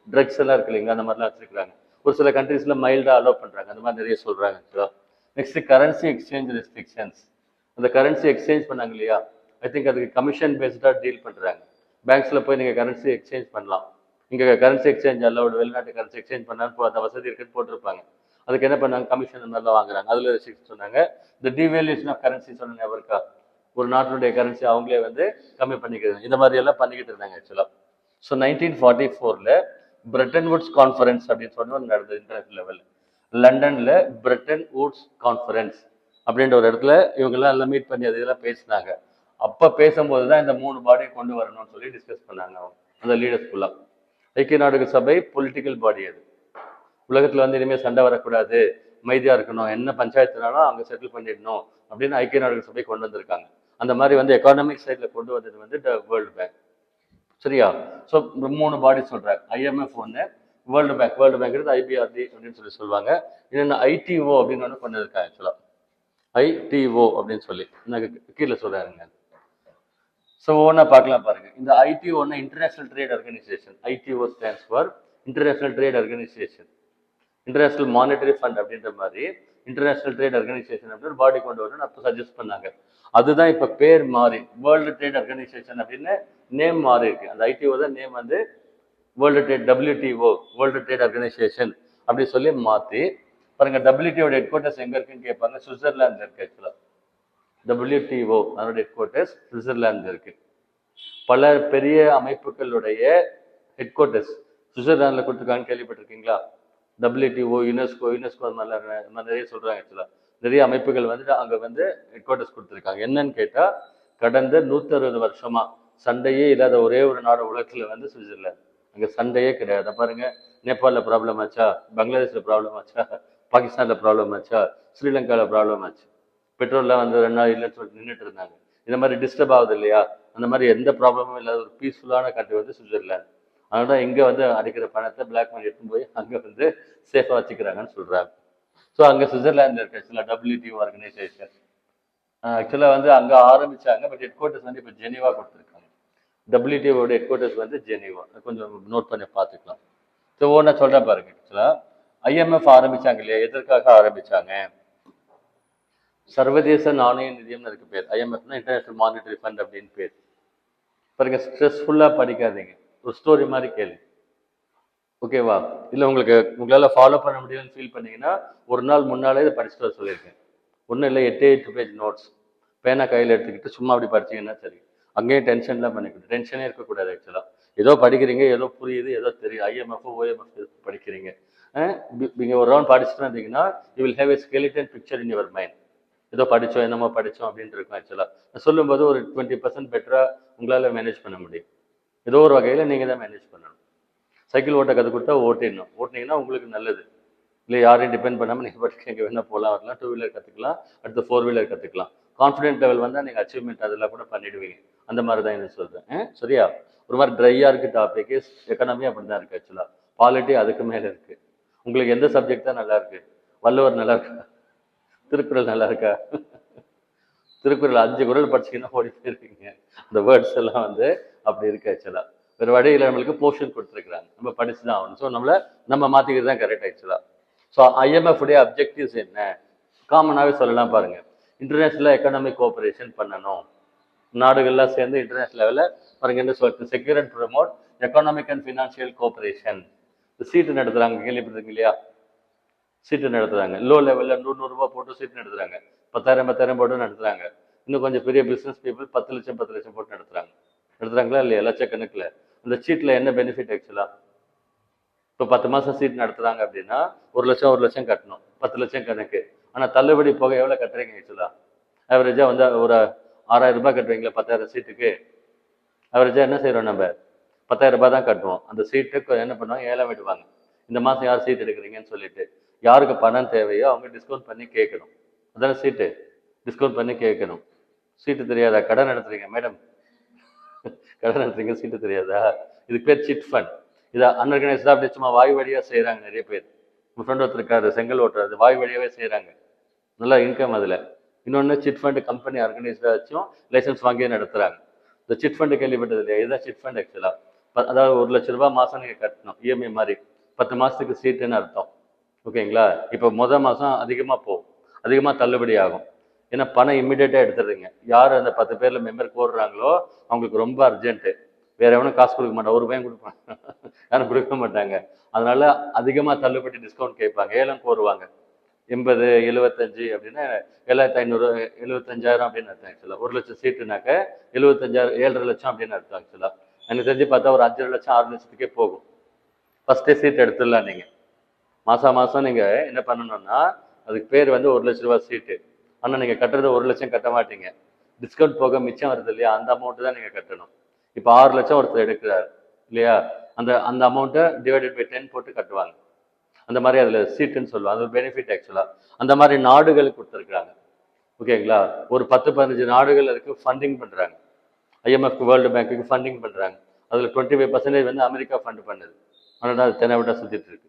drugs எல்லாம் இருக்கு இல்லைங்களா, அந்த மாதிரிலாம் வச்சிருக்காங்க. ஒரு சில கண்ட்ரீஸ்ல மைல்டா அலோவ் பண்றாங்க, அந்த மாதிரி நிறைய சொல்றாங்க ஆக்சுவலா. Next currency exchange restrictions. அந்த கரன்சி எக்ஸ்சேஞ்ச் பண்ணாங்க இல்லையா, ஐ திங்க் அதுக்கு கமிஷன் பேஸ்டா டீல் பண்றாங்க. பேங்க்ஸ்ல போய் நீங்க கரன்சி எக்ஸ்சேஞ்ச் பண்ணலாம், இங்க கரன்சி எக்ஸ்சேஞ்ச் அலோடு, வெளிநாட்டு கரன்சி எக்ஸ்சேஞ்ச் பண்ணான்னு அந்த வசதி இருக்குன்னு போட்டிருப்பாங்க. அதுக்கு என்ன பண்ணாங்க, கமிஷன் நல்லா வாங்குறாங்க. அதுல ரெஸ்ட்ரிக்ஷன் சொன்னாங்க. இந்த டிவேல்யூஷன் ஆஃப் கரன்சி சொன்ன ஞாபகம் இருக்கா, ஒரு நாட்டினுடைய கரன்சி அவங்களே வந்து கம்மி பண்ணிக்கிறது, இந்த மாதிரி எல்லாம் பண்ணிக்கிட்டு இருந்தாங்க ஆக்சுவலா. ஸோ 1944ல பிரெட்டன் வுட்ஸ் கான்ஃபரன்ஸ் அப்படின்னு சொன்ன ஒன்று நடந்தது இன்டர்நேஷனல் லெவல். லண்டன்ல பிரெட்டன் வுட்ஸ் கான்ஃபரன்ஸ் அப்படின்ற ஒரு இடத்துல இவங்கெல்லாம் எல்லாம் மீட் பண்ணி அது இதெல்லாம் பேசினாங்க. அப்போ பேசும்போது தான் இந்த 3 பாடியை கொண்டு வரணும்னு சொல்லி டிஸ்கஸ் பண்ணாங்க அவங்க, அந்த லீடர்ஸ்குள்ள. ஐக்கிய நாடுகள் சபை பொலிட்டிக்கல் பாடி, அது உலகத்தில் வந்து இனிமேல் சண்டை வரக்கூடாது, அமைதியா இருக்கணும், என்ன பஞ்சாயத்துனாலும் அங்கே செட்டில் பண்ணிடணும் அப்படின்னு ஐக்கிய நாடுகள் சபை கொண்டு வந்திருக்காங்க. அந்த மாதிரி வந்து எக்கானமிக் சைடில் கொண்டு வந்தது வந்து வேர்ல்டு பேங்க். சரியா? ஸோ 3 பாடி சொல்றாங்க. IMF ஒன்று, world bank, world bank IBRD அப்படின்னு சொல்லி சொல்லுவாங்க. இன்னொன்று ITO அப்படின்னு ஒன்று கொண்டு இருக்காங்க ஆக்சுவலா, ITO அப்படின்னு சொல்லி எனக்கு கீழே சொல்றாருங்க. ஸோ ஒவ்வொன்றா பார்க்கலாம் பாருங்க. இந்த ITO international trade organisation, ITO stands for international trade organisation, international monetary fund அப்படின்ற மாதிரி இன்டர்நேஷனல் ட்ரேட் ஆர்கனைசேஷன் அப்படின்னு பாடி கொண்டு வரணும்னு அப்போ சஜஸ்ட் பண்ணாங்க. அதுதான் இப்போ பேர் மாறி வேர்ல்டு ட்ரேட் ஆர்கனைசேஷன் அப்படின்னு நேம் மாறி இருக்கு. அந்த ITO தான் நேம் வந்து world trade, WTO, world trade organisation அப்படி சொல்லி மாற்றி பாருங்க. WTO ஹெட் குவார்ட்டர்ஸ் எங்க இருக்குன்னு கேட்பாங்க, சுவிட்சர்லாந்துல இருக்கு ஆக்சுவலா. WTO அதோட ஹெட் குவார்ட்டர்ஸ் சுவிட்சர்லாந்துல இருக்கு. பல பெரிய அமைப்புகளுடைய ஹெட் குவார்ட்டர்ஸ் சுவிட்சர்லாந்துல கொடுத்துருக்காங்கன்னு கேள்விப்பட்டிருக்கீங்களா? WTO, யுனெஸ்கோ அது மாதிரிலாம் நிறைய சொல்றாங்க ஆக்சுவலா. நிறைய அமைப்புகள் வந்து அங்க வந்து ஹெட் குவார்ட்டர்ஸ் கொடுத்துருக்காங்க. என்னன்னு கேட்டா, கடந்த 160 வருஷமா சண்டையே இல்லாத ஒரே ஒரு நாடு உலகத்துல வந்து சுவிட்சர்லாந்து. அங்க சண்டையே கிடையாது. பாருங்க, நேபாளில் ப்ராப்ளம் ஆச்சா, பங்களாதேஷ்ல ப்ராப்ளம் ஆச்சா, பாகிஸ்தான்ல ப்ராப்ளம் ஆச்சா, ஸ்ரீலங்கால ப்ராப்ளம் ஆச்சு, பெட்ரோல்லாம் வந்து 2 நாள் இல்லைன்னு சொல்லிட்டு நின்றுட்டு இருந்தாங்க. இந்த மாதிரி டிஸ்டர்ப் ஆகுது இல்லையா, அந்த மாதிரி எந்த ப்ராப்ளமும் இல்லாத ஒரு பீஸ்ஃபுல்லான கண்ட்ரி வந்து சுவிட்சர்லாந்து. அதனால தான் இங்கே வந்து அடிக்கிற பணத்தை பிளாக் மணி எடுத்துன்னு போய் அங்கே வந்து சேஃபாக வச்சுக்கிறாங்கன்னு சொல்கிறாங்க. ஸோ அங்கே சுவிட்சர்லாந்தில் இருக்க ஆக்சுவலாக WTO ஆர்கனைசேஷன் ஆக்சுவலாக வந்து அங்கே ஆரம்பிச்சாங்க. பட் ஹெட் குவார்ட்டர்ஸ் வந்து இப்போ ஜெனீவா கொடுத்துருக்காங்க. WTOட ஹெட் குவார்ட்டர்ஸ் வந்து ஜெனீவா, கொஞ்சம் நோட் பண்ணி பார்த்துக்கலாம். ஸோ ஒன்றா சொல்கிறேன் பாருங்க. ஆக்சுவலாக IMF ஆரம்பிச்சாங்க இல்லையா, எதற்காக ஆரம்பிச்சாங்க? சர்வதேச நாணய நிதியம்னு இருக்கு பேர். IMFனா இன்டர்நேஷனல் மானிட்டரி ஃபண்ட் அப்படின்னு பேர். பாருங்க, ஸ்ட்ரெஸ்ஃபுல்லாக படிக்காதீங்க, ஒரு ஸ்டோரி மாதிரி கேள்வி, ஓகேவா? இல்லை உங்களுக்கு உங்களால் ஃபாலோ பண்ண முடியும்னு ஃபீல் பண்ணீங்கன்னா ஒரு நாள் முன்னாலே இதை படிச்சுட்டு வர சொல்லியிருக்கேன். ஒன்றும் இல்லை, 8 பேஜ் நோட்ஸ் பேனா கையில் எடுத்துக்கிட்டு சும்மா அப்படி படிச்சிங்கன்னா சரி. அங்கேயும் டென்ஷன்லாம் பண்ணிக்கிட்டு, டென்ஷனே இருக்கக்கூடாது ஆக்சுவலாக. ஏதோ படிக்கிறீங்க, ஏதோ புரியுது, ஏதோ தெரியும், IMF OMF படிக்கிறீங்க, நீங்கள் ஒரு ரவுண்ட் படிச்சுட்டு வந்தீங்கன்னா you will have a skeleton picture in your mind. ஏதோ படித்தோம், என்னமோ படித்தோம் அப்படின்ட்டு இருக்கும் ஆக்சுவலாக. சொல்லும்போது ஒரு 20% பெட்டராக உங்களால் மேனேஜ் பண்ண முடியும். ஏதோ ஒரு வகையில் நீங்கள் தான் மேனேஜ் பண்ணணும். சைக்கிள் ஓட்ட கற்றுக் கொடுத்தா ஓட்டிடணும், ஓட்டினீங்கன்னா உங்களுக்கு நல்லது. இல்லை யாரையும் டிபெண்ட் பண்ணாமல் நீங்கள் படிக்க எங்கே வேணால் போகலாம் வரலாம். 2 வீலர் கற்றுக்கலாம், அடுத்து 4 வீலர் கற்றுக்கலாம். கான்ஃபிடென்ட் லெவல் வந்தால் நீங்கள் அச்சீவ்மெண்ட் அதெல்லாம் கூட பண்ணிடுவீங்க. அந்த மாதிரி தான் என்ன சொல்கிறேன். சரியா? ஒரு மாதிரி ட்ரையாக இருக்குது டாபிக். எக்கனாமி அப்படி தான் இருக்குது ஆக்சுவலாக. பாலிட்டி அதுக்கு மேலே இருக்குது. உங்களுக்கு எந்த சப்ஜெக்ட் தான் நல்லா இருக்குது? வள்ளுவர் நல்லா இருக்கா? திருக்குறள் நல்லா இருக்கா? திருக்குறள் 5 குறள் படிச்சிங்கன்னா ஓடி போயிருக்கீங்க. அந்த வேர்ட்ஸ் எல்லாம் வந்து அப்படி இருக்கு ஆக்சுவலாக. வேறு வழியில் நம்மளுக்கு போர்ஷன் கொடுத்துருக்குறாங்க, நம்ம படிச்சு தான் ஆகணும். ஸோ நம்ம மாற்றிக்கிறது தான் கரெக்ட் ஆக்சுவலாக. ஸோ IMF உடைய அப்ஜெக்டிவ்ஸ் என்ன காமனாகவே சொல்லலாம் பாருங்க. இன்டர்நேஷ்னல் எக்கனாமிக் கோஆபரேஷன் பண்ணணும், நாடுகள்லாம் சேர்ந்து இன்டர்நேஷனல் லெவலில் பாருங்க என்ன சொல்லிட்டு secure and promote economic and financial cooperation. சீட்டு நடத்துறாங்க, கேள்விப்பட்டிருக்கீங்க இல்லையா? சீட்டு நடத்துறாங்க, லோ லெவலில் 100 போட்டு சீட்டு நடத்துறாங்க, 10,000 போட்டு நடத்துறாங்க. இன்னும் கொஞ்சம் பெரிய பிஸ்னஸ் பீப்புள் 10 லட்சம் போட்டு நடத்துறாங்களா இல்லையா? லட்சக்கணக்கில். அந்த சீட்டில் என்ன பெனிஃபிட் ஆக்சுவலா? இப்போ 10 மாதம் சீட் நடத்துறாங்க அப்படின்னா 1 லட்சம் கட்டணும், 10 லட்சம் கணக்கு. ஆனால் தள்ளுபடி போக எவ்வளோ கட்டுறீங்க ஆக்சுவலா? ஆவரேஜாக வந்து ஒரு 6,000 ரூபாய் கட்டுவீங்களா 10,000 சீட்டுக்கு? ஆவரேஜாக என்ன செய்கிறோம், நம்ம 10,000 ரூபாய் தான் கட்டுவோம். அந்த சீட்டுக்கு என்ன பண்ணுவாங்க, ஏலம் விடுவாங்க. இந்த மாதம் யார் சீட் எடுக்கிறீங்கன்னு சொல்லிட்டு யாருக்கு பணம் தேவையோ அவங்க டிஸ்கவுண்ட் பண்ணி கேட்கணும். அதான சீட்டு, டிஸ்கவுண்ட் பண்ணி கேட்கணும். சீட்டு தெரியாதா? கடன் நடத்துறீங்க மேடம், கடன் நடத்துறீங்க, சீட்டு தெரியாதா? இதுக்கு பேர் சிட் ஃபண்ட். இதை அன்ஆர்கனைஸ்டாக அப்படி சும்மா வாய் வழியாக செய்கிறாங்க நிறைய பேர். உங்கள் ஃப்ரெண்ட் ஒருத்தர் இருக்காரு செங்கல் ஓட்டுறது, வாய் வழியாகவே செய்கிறாங்க, நல்லா இன்கம் அதில். இன்னொன்று சிட் ஃபண்டு கம்பெனி ஆர்கனைஸ்டாக வச்சும் லைசன்ஸ் வாங்கியே நடத்துகிறாங்க. இந்த சிட் ஃபண்டு கேள்விப்பட்டது இல்லையா? இதுதான் சிட் ஃபண்ட் ஆக்சுவலாக. அதாவது 1,00,000 ரூபாய் மாதம் நீங்கள் கட்டணும், EMI மாதிரி. 10 மாதத்துக்கு சீட்டுன்னு அர்த்தம், ஓகேங்களா? இப்போ மாதம் அதிகமாக போகும், அதிகமாக தள்ளுபடி ஆகும். ஏன்னா பணம் இம்மிடியேட்டாக எடுத்துடுறீங்க. யார் அந்த 10 பேரில் மெம்பர் போடுறாங்களோ அவங்களுக்கு ரொம்ப அர்ஜென்ட்டு, வேற எவனும் காசு கொடுக்க மாட்டான், ₹1 கொடுப்பாங்க, யாரும் கொடுக்க மாட்டாங்க. அதனால அதிகமாக தள்ளுபடி டிஸ்கவுண்ட் கேட்பாங்க, ஏலம் கோருவாங்க. 80, 75 அப்படின்னா 7,500, 75,000 அப்படின்னு அர்த்தம் ஆக்சுவலாக. 1,00,000 சீட்டுனாக்க 75,000, 7,5 லட்சம் அப்படின்னு அர்த்தம் ஆக்சுவலாக. எனக்கு தெரிஞ்சு பார்த்தா ஒரு 5 லட்சம் 6 லட்சத்துக்கே போகும். ஃபஸ்ட்டே சீட் எடுத்துடலாம். நீங்கள் மாதம் நீங்கள் என்ன பண்ணணும்னா, அதுக்கு பேர் வந்து 1,00,000 ரூபாய் சீட்டு. ஆனால் நீங்கள் கட்டுறது 1 லட்சம் கட்ட மாட்டீங்க, டிஸ்கவுண்ட் போக மிச்சம் வருது இல்லையா, அந்த அமௌண்ட்டு தான் நீங்கள் கட்டணும். இப்போ 6 லட்சம் ஒருத்தர் எடுக்கிறார் இல்லையா, அந்த அமௌண்ட்டை டிவைடட் பை 10 போட்டு கட்டுவாங்க. அந்த மாதிரி அதில் சீட்டுன்னு சொல்லுவாங்க. அது ஒரு பெனிஃபிட் ஆக்சுவலாக. அந்த மாதிரி நாடுகளுக்கு கொடுத்துருக்குறாங்க, ஓகேங்களா? ஒரு 10-15 நாடுகள் அதுக்கு ஃபண்டிங் பண்ணுறாங்க. IMF வேர்ல்டு பேங்க்குக்கு ஃபண்டிங் பண்ணுறாங்க. அதில் 25% வந்து அமெரிக்கா ஃபண்டு பண்ணுது. ஆனால் அது தென்னவிட்டா சுற்றிட்டு இருக்கு,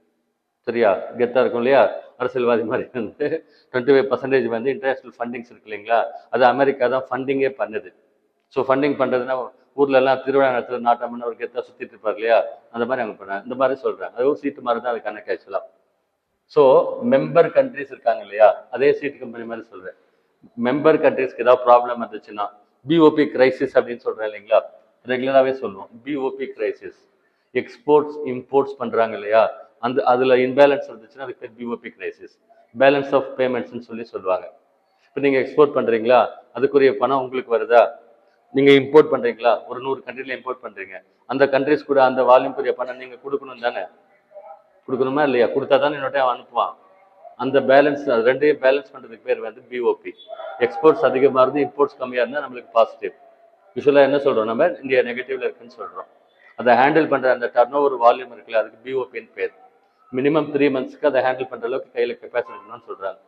சரியா? கெத்தாக இருக்கும் இல்லையா? அரசியல்வாதி மாதிரி வந்து 25% வந்து இன்டர்நேஷ்னல் ஃபண்டிங்ஸ் இருக்கு இல்லைங்களா, அது அமெரிக்கா தான் ஃபண்டிங்கே பண்ணுது. ஸோ ஃபண்டிங் பண்ணுறதுன்னா ஊர்ல எல்லாம் திருவிழா நடத்துகிற நாட்டம்னு ஒரு கெத்தாக சுற்றிட்டு இருப்பார் இல்லையா, அந்த மாதிரி அவங்க பண்ணாங்க. இந்த மாதிரி சொல்கிறாங்க. அது ஒரு சீட்டு மாதிரி தான் அது கணக்கு ஆக்சுவலாக. ஸோ மெம்பர் கண்ட்ரிஸ் இருக்காங்க இல்லையா, அதே சீட்டு கம்பெனி மாதிரி சொல்கிறேன். மெம்பர் கண்ட்ரிஸ்க்கு ஏதாவது ப்ராப்ளம் வந்துச்சுன்னா, BOP கிரைசிஸ் அப்படின்னு சொல்கிறேன் இல்லைங்களா, ரெகுலராகவே சொல்லுவோம். BOP கிரைசிஸ், எக்ஸ்போர்ட்ஸ் இம்போர்ட்ஸ் பண்ணுறாங்க இல்லையா, அதில் இன்பேலன்ஸ் இருந்துச்சுன்னா அதுக்கு பேர் BOP கிரைசிஸ். பேலன்ஸ் ஆஃப் பேமெண்ட்ஸ்ன்னு சொல்லுவாங்க. இப்போ நீங்கள் எக்ஸ்போர்ட் பண்ணுறீங்களா, அதுக்குரிய பணம் உங்களுக்கு வருதா? நீங்கள் இம்போர்ட் பண்ணுறீங்களா, ஒரு 100 கண்ட்ரியில் இம்போர்ட் பண்ணுறீங்க, அந்த கண்ட்ரிஸ் கூட அந்த வால்யூம்க்குரிய பணம் நீங்கள் கொடுக்கணும் தானே? கொடுக்கணுமா இல்லையா? கொடுத்தா தானே இன்னொரு டைம் அனுப்புவான். அந்த பேலன்ஸ், ரெண்டையும் பேலன்ஸ் பண்ணுறதுக்கு பேர் வந்து BOP. எக்ஸ்போர்ட்ஸ் அதிகமாக இருந்து இம்போர்ட்ஸ் கம்மியாக இருந்தால் நம்மளுக்கு பாசிட்டிவ். யூஸ்வலாக என்ன சொல்கிறோம், நம்ம இந்தியா நெகட்டிவ்ல இருக்குன்னு சொல்கிறோம். அதை ஹேண்டில் பண்ணுற அந்த டர்ன் ஓவர் வால்யூம் இருக்குல்ல, அதுக்கு BOPன்னு பேர். மினிமம் 3 மந்த்ஸ்க்கு அதை ஹேண்டில் பண்ணுற அளவுக்கு கையில் கெப்பாசிட்டி இருக்கணும்னு சொல்கிறாங்க,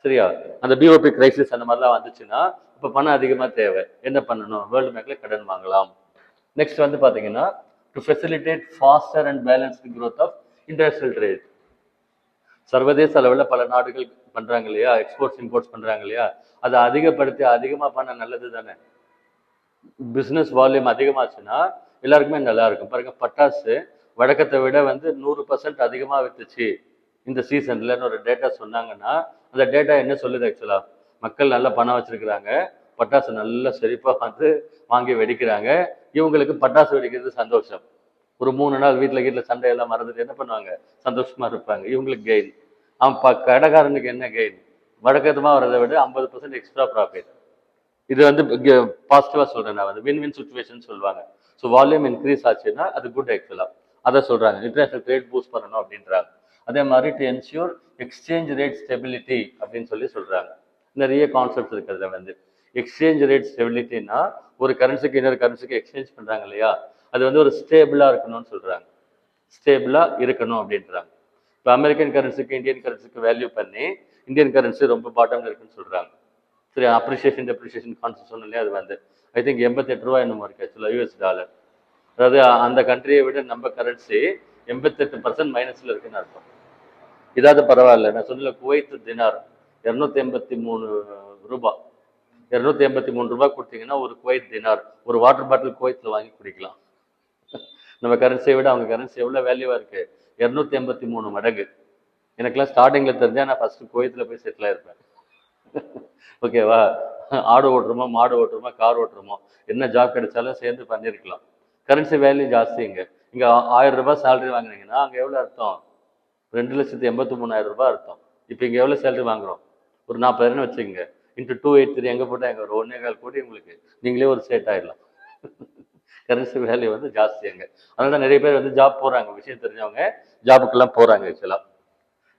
சரியா? அந்த BOP கிரைசிஸ் அந்த மாதிரிலாம் வந்துச்சுன்னா இப்போ பணம் அதிகமாக தேவை, என்ன பண்ணணும்? வேர்ல்டு பேங்க்ல கடன் வாங்கலாம். நெக்ஸ்ட் வந்து பார்த்தீங்கன்னா, to facilitate faster and balanced growth of international trade. சர்வதேச அளவில் பல நாடுகள் பண்ணுறாங்க இல்லையா, எக்ஸ்போர்ட்ஸ் இம்போர்ட்ஸ் பண்ணுறாங்க இல்லையா, அதை அதிகப்படுத்தி அதிகமாக பண்ண நல்லது தானே. பிஸ்னஸ் வால்யூம் அதிகமாச்சுன்னா எல்லாருக்குமே நல்லா இருக்கும். பாருங்க, பட்டாசு வழக்கத்தை விட வந்து 100% அதிகமாக வித்துச்சு இந்த சீசன்லன்னு ஒரு டேட்டா சொன்னாங்கன்னா, அந்த டேட்டா என்ன சொல்லுது ஆக்சுவலா? மக்கள் நல்ல பணம் வச்சிருக்கிறாங்க, பட்டாசு நல்ல செழிப்பாக வந்து வாங்கி வெடிக்கிறாங்க, இவங்களுக்கு பட்டாசு வெடிக்கிறது சந்தோஷம். ஒரு 3 நாள் வீட்டில் சண்டையெல்லாம் மறந்துட்டு என்ன பண்ணுவாங்க, சந்தோஷமா இருப்பாங்க. இவங்களுக்கு கெயின். அவன் கடைக்காரனுக்கு என்ன கெயின்? வழக்கமாக வரதை விட 50% எக்ஸ்ட்ரா ப்ராஃபிட். இது வந்து பாசிட்டிவாக சொல்கிறேன் நான், வந்து வின் சுச்சுவேஷன் சொல்லுவாங்க. ஸோ வால்யூம் இன்க்ரீஸ் ஆச்சுன்னா அது குட் ஆக்சுவலாக, அதை சொல்கிறாங்க. இன்டர்நேஷனல் ட்ரேட் பூஸ்ட் பண்ணணும் அப்படின்றாங்க. அதே மாதிரி to ensure exchange rate stability அப்படின்னு சொல்கிறாங்க. நிறைய கான்செப்ட்ஸ் இருக்கிறதுல வந்து எக்ஸ்சேஞ்ச் ரேட் ஸ்டெபிலிட்டின்னா, ஒரு கரன்சிக்கு இன்னொரு கரன்சிக்கு எக்ஸ்சேஞ்ச் பண்ணுறாங்க இல்லையா, அது வந்து ஒரு ஸ்டேபிளாக இருக்கணும்னு சொல்கிறாங்க. ஸ்டேபிளாக இருக்கணும் அப்படின்றாங்க. இப்போ அமெரிக்கன் கரன்சிக்கு இந்தியன் கரன்சிக்கு வேல்யூ பண்ணி இந்தியன் கரன்சி ரொம்ப பாட்டம்ல இருக்குன்னு சொல்கிறாங்க. சரி, அப்ரிஷியேஷன் டெப்ரிஷியேஷன் கான்செப்ட் சொன்னோம் இல்லையா, அது வந்து ஐ திங்க் 88 ரூபா என்னமோ இருக்கு ஆக்சுவலாக, $US. அதாவது அந்த கண்ட்ரியை விட நம்ம கரன்சி 88% மைனஸில் இருக்குன்னு அர்த்தம். இதாவது பரவாயில்ல. நான் சொன்ன குவைத் தினார் 283 ரூபாய், 283 ரூபாய் கொடுத்தீங்கன்னா ஒரு குவைத் தினார், ஒரு வாட்டர் பாட்டில் குவைத்தில் வாங்கி குடிக்கலாம். நம்ம கரன்சியை விட அவங்க கரன்சி எவ்வளோ வேல்யூவாக இருக்கு, 283 மடங்கு. எனக்குலாம் ஸ்டார்டிங்கில் தெரிஞ்சா நான் ஃபர்ஸ்ட் குவைத்தில் போய் செட்டில் ஆயிருப்பேன். ஓகேவா? ஆடு ஓட்டுறோமோ, மாடு ஓட்டுறோமோ, கார் ஓட்டுறோமோ, என்ன ஜாப் கிடைச்சாலும் சேர்ந்து பண்ணியிருக்கலாம். கரன்சி வேல்யூ ஜாஸ்தி இங்கே. இங்கே 1000 ரூபாய் சேலரி வாங்கினீங்கன்னா அங்கே எவ்வளோ அர்த்தம்? 2,83,000 ரூபாய் அர்த்தம். இப்போ இங்கே எவ்வளோ சேலரி வாங்குறோம்? ஒரு 40,000 வச்சுக்கோங்க. இன்ட்டு 283 எங்கே போட்டால் எங்கே ஒரு 1.25 கோடி உங்களுக்கு நீங்களே ஒரு செட் ஆயிடலாம். கரன்சி வேல்யூ வந்து ஜாஸ்தி அங்கே. அதனால தான் நிறைய பேர் வந்து ஜாப் போகிறாங்க, விஷயம் தெரிஞ்சவங்க ஜாபுக்கெல்லாம் போகிறாங்க ஆக்சுவலாக.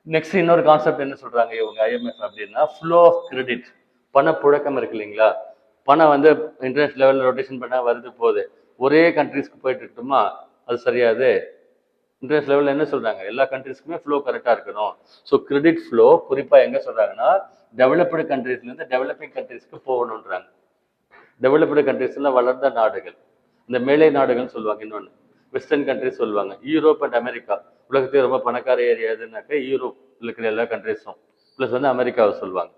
நெக்ஸ்ட் இன்னொரு கான்செப்ட் என்ன சொல்றாங்க இவங்க ஐஎம்எஃப் அப்படின்னா, ஃப்ளோ ஆஃப் கிரெடிட், பணப்புழக்கம் இருக்கு இல்லைங்களா? பணம் வந்து இன்டர்நேஷனல் லெவலில் ரொட்டேஷன் பண்ண வருது போகுது, ஒரே கண்ட்ரிஸ்க்கு போயிட்டு இருக்கட்டுமா? அது சரியாது. இன்டர்நேஷனல் லெவலில் என்ன சொல்றாங்க, எல்லா கண்ட்ரிஸ்க்குமே ஃப்ளோ கரெக்டாக இருக்கணும். ஸோ கிரெடிட் ஃப்ளோ குறிப்பாக எங்கே சொல்றாங்கன்னா, டெவலப்டு கண்ட்ரீஸ்லேருந்து டெவலப்பிங் கண்ட்ரிஸ்க்கு போகணுன்றாங்க. டெவலப்டு கண்ட்ரிஸ்ல வளர்ந்த நாடுகள், இந்த மேலை நாடுகள்னு சொல்லுவாங்க, இன்னொன்று வெஸ்டர்ன் கண்ட்ரிஸ் சொல்லுவாங்க. யூரோப் அண்ட் அமெரிக்கா, உலகத்தையே ரொம்ப பணக்கார ஏரியா எதுனாக்க யூரோப் இருக்கிற எல்லா கண்ட்ரிஸும், ப்ளஸ் வந்து அமெரிக்காவை சொல்லுவாங்க.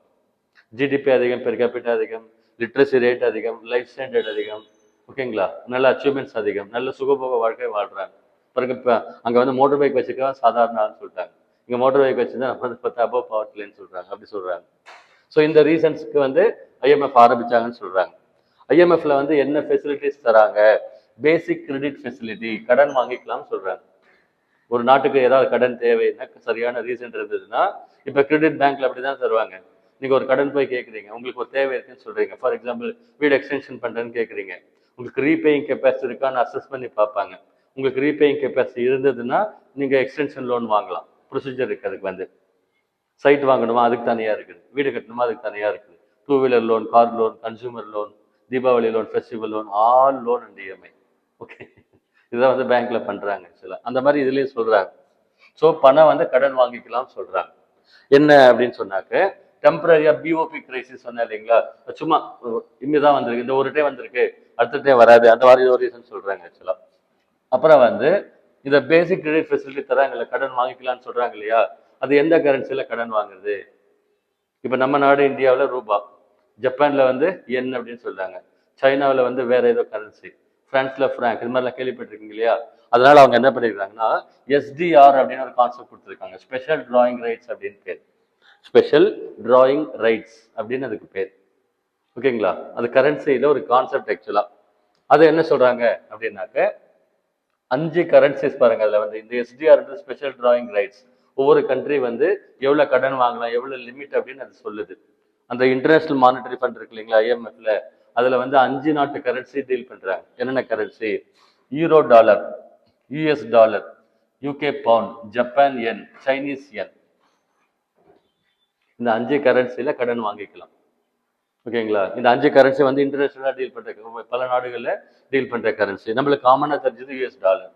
ஜிடிபி அதிகம், பெர் கேபிட்டா அதிகம், லிட்ரஸி ரேட் அதிகம், லைஃப் ஸ்டாண்டர்ட் அதிகம், ஓகேங்களா? நல்ல அச்சீவ்மெண்ட்ஸ் அதிகம், நல்ல சுகபோக வாழ்க்கை வாழ்றாங்க. பிறகு இப்போ அங்கே வந்து மோட்டர் பைக் வச்சுக்க சாதாரண ஆள்னு சொல்லிட்டாங்க. இங்கே மோட்டர் பைக் வச்சுதான் நம்ம வந்து 10 அபவ் பவர்ட்டிலேன்னு சொல்றாங்க, அப்படி சொல்றாங்க. ஸோ இந்த ரீசன்ஸ்க்கு வந்து ஐஎம்எஃப் ஆரம்பிச்சாங்கன்னு சொல்றாங்க. ஐஎம்எஃப்ல வந்து என்ன ஃபெசிலிட்டிஸ் தராங்க? பேசிக் கிரெடிட் ஃபெசிலிட்டி, கடன் வாங்கிக்கலாம்னு சொல்றாங்க. ஒரு நாட்டுக்கு ஏதாவது கடன் தேவைன்னா, சரியான ரீசன் இருந்ததுன்னா, இப்போ கிரெடிட் பேங்க்ல அப்படிதான் தருவாங்க. நீங்க ஒரு கடன் போய் கேட்குறீங்க, உங்களுக்கு ஒரு தேவை இருக்குன்னு சொல்றீங்க. ஃபார் எக்ஸாம்பிள் வீடு எக்ஸ்டென்ஷன் பண்றேன்னு கேட்குறீங்க, உங்களுக்கு ரீபேயிங் கெப்பாசிட்டி இருக்கான்னு அசஸ் பண்ணி பார்ப்பாங்க. உங்களுக்கு ரீபேயிங் கெப்பாசிட்டி இருந்ததுன்னா நீங்க எக்ஸ்டென்ஷன் லோன் வாங்கலாம். ப்ரொசீஜர் இருக்கு அதுக்கு. வந்து சைட் வாங்கணுமா அதுக்கு தனியாக இருக்குது, வீடு கட்டணுமா அதுக்கு தனியாக இருக்குது, 2 wheeler loan, car loan, consumer loan, Deepavali loan, festival loan, all loan and EMI. Okay, இதுதான் வந்து பேங்க்ல பண்றாங்க ஆக்சுவலாக. அந்த மாதிரி இதுலேயும் சொல்றாங்க. ஸோ பணம் வந்து கடன் வாங்கிக்கலாம் சொல்றாங்க. என்ன அப்படின்னு சொன்னாக்க, டெம்பரரியா பிஓபி கிரைசிஸ் சொன்னேன் இல்லைங்களா, சும்மா இங்கதான் வந்திருக்கு, இந்த ஒரு டைம் வந்திருக்கு, அடுத்த டைம் வராது, அந்த மாதிரி ஒரு ரீசன் சொல்றாங்க ஆக்சுவலா. அப்புறம் வந்து இந்த பேசிக் கிரெடிட் ஃபெசிலிட்டி தராங்கல்ல, கடன் வாங்கிக்கலாம்னு சொல்றாங்க இல்லையா, அது எந்த கரன்சில கடன் வாங்குறது? இப்ப நம்ம நாடு இந்தியாவில் ரூபா, ஜப்பான்ல வந்து என் அப்படின்னு சொல்றாங்க, சைனாவில் வந்து வேற ஏதோ கரன்சி, பிரான்ஸ்ல பிராங்க், இது மாதிரிலாம் கேள்விப்பட்டிருக்கீங்க இல்லையா? அதனால அவங்க என்ன பண்ணிருக்காங்கன்னா, எஸ்டிஆர் அப்படின்னு ஒரு கான்செப்ட் கொடுத்துருக்காங்க, ஸ்பெஷல் டிராயிங் ரைட்ஸ் அப்படின்னு பேர். ஸ்பெஷல் டிராயிங் ரைட்ஸ் அப்படின்னு அதுக்கு பேர். ஓகேங்களா? அது கரன்சியில ஒரு கான்செப்ட் ஆக்சுவலா. அது என்ன சொல்றாங்க அப்படின்னாக்க, 5 கரன்சிஸ் பாருங்க, அதுல வந்து இந்த எஸ்டிஆர் ஸ்பெஷல் டிராயிங் ரைட்ஸ், ஒவ்வொரு கண்ட்ரி வந்து எவ்வளவு கடன் வாங்கலாம், எவ்வளவு லிமிட் அப்படின்னு அது சொல்லுது. அந்த இன்டர்நேஷனல் மானிட்டரி ஃபண்ட் இருக்கு இல்லைங்களா, ஐஎம்எஃப்ல, அதுல வந்து 5 நாட்டு கரன்சி டீல் பண்றாங்க. என்னென்ன currency? Euro dollar, US dollar, UK pound, Japan yen, Chinese yen. இந்த 5 கரன்சில கடன் வாங்கிக்கலாம். ஓகேங்களா? இந்த 5 கரன்சி வந்து இன்டர்நேஷனலா டீல் பண்ற, பல நாடுகள்ல டீல் பண்ற கரன்சி. நம்மளுக்கு காமனா தெரிஞ்சது யூஎஸ் டாலர்.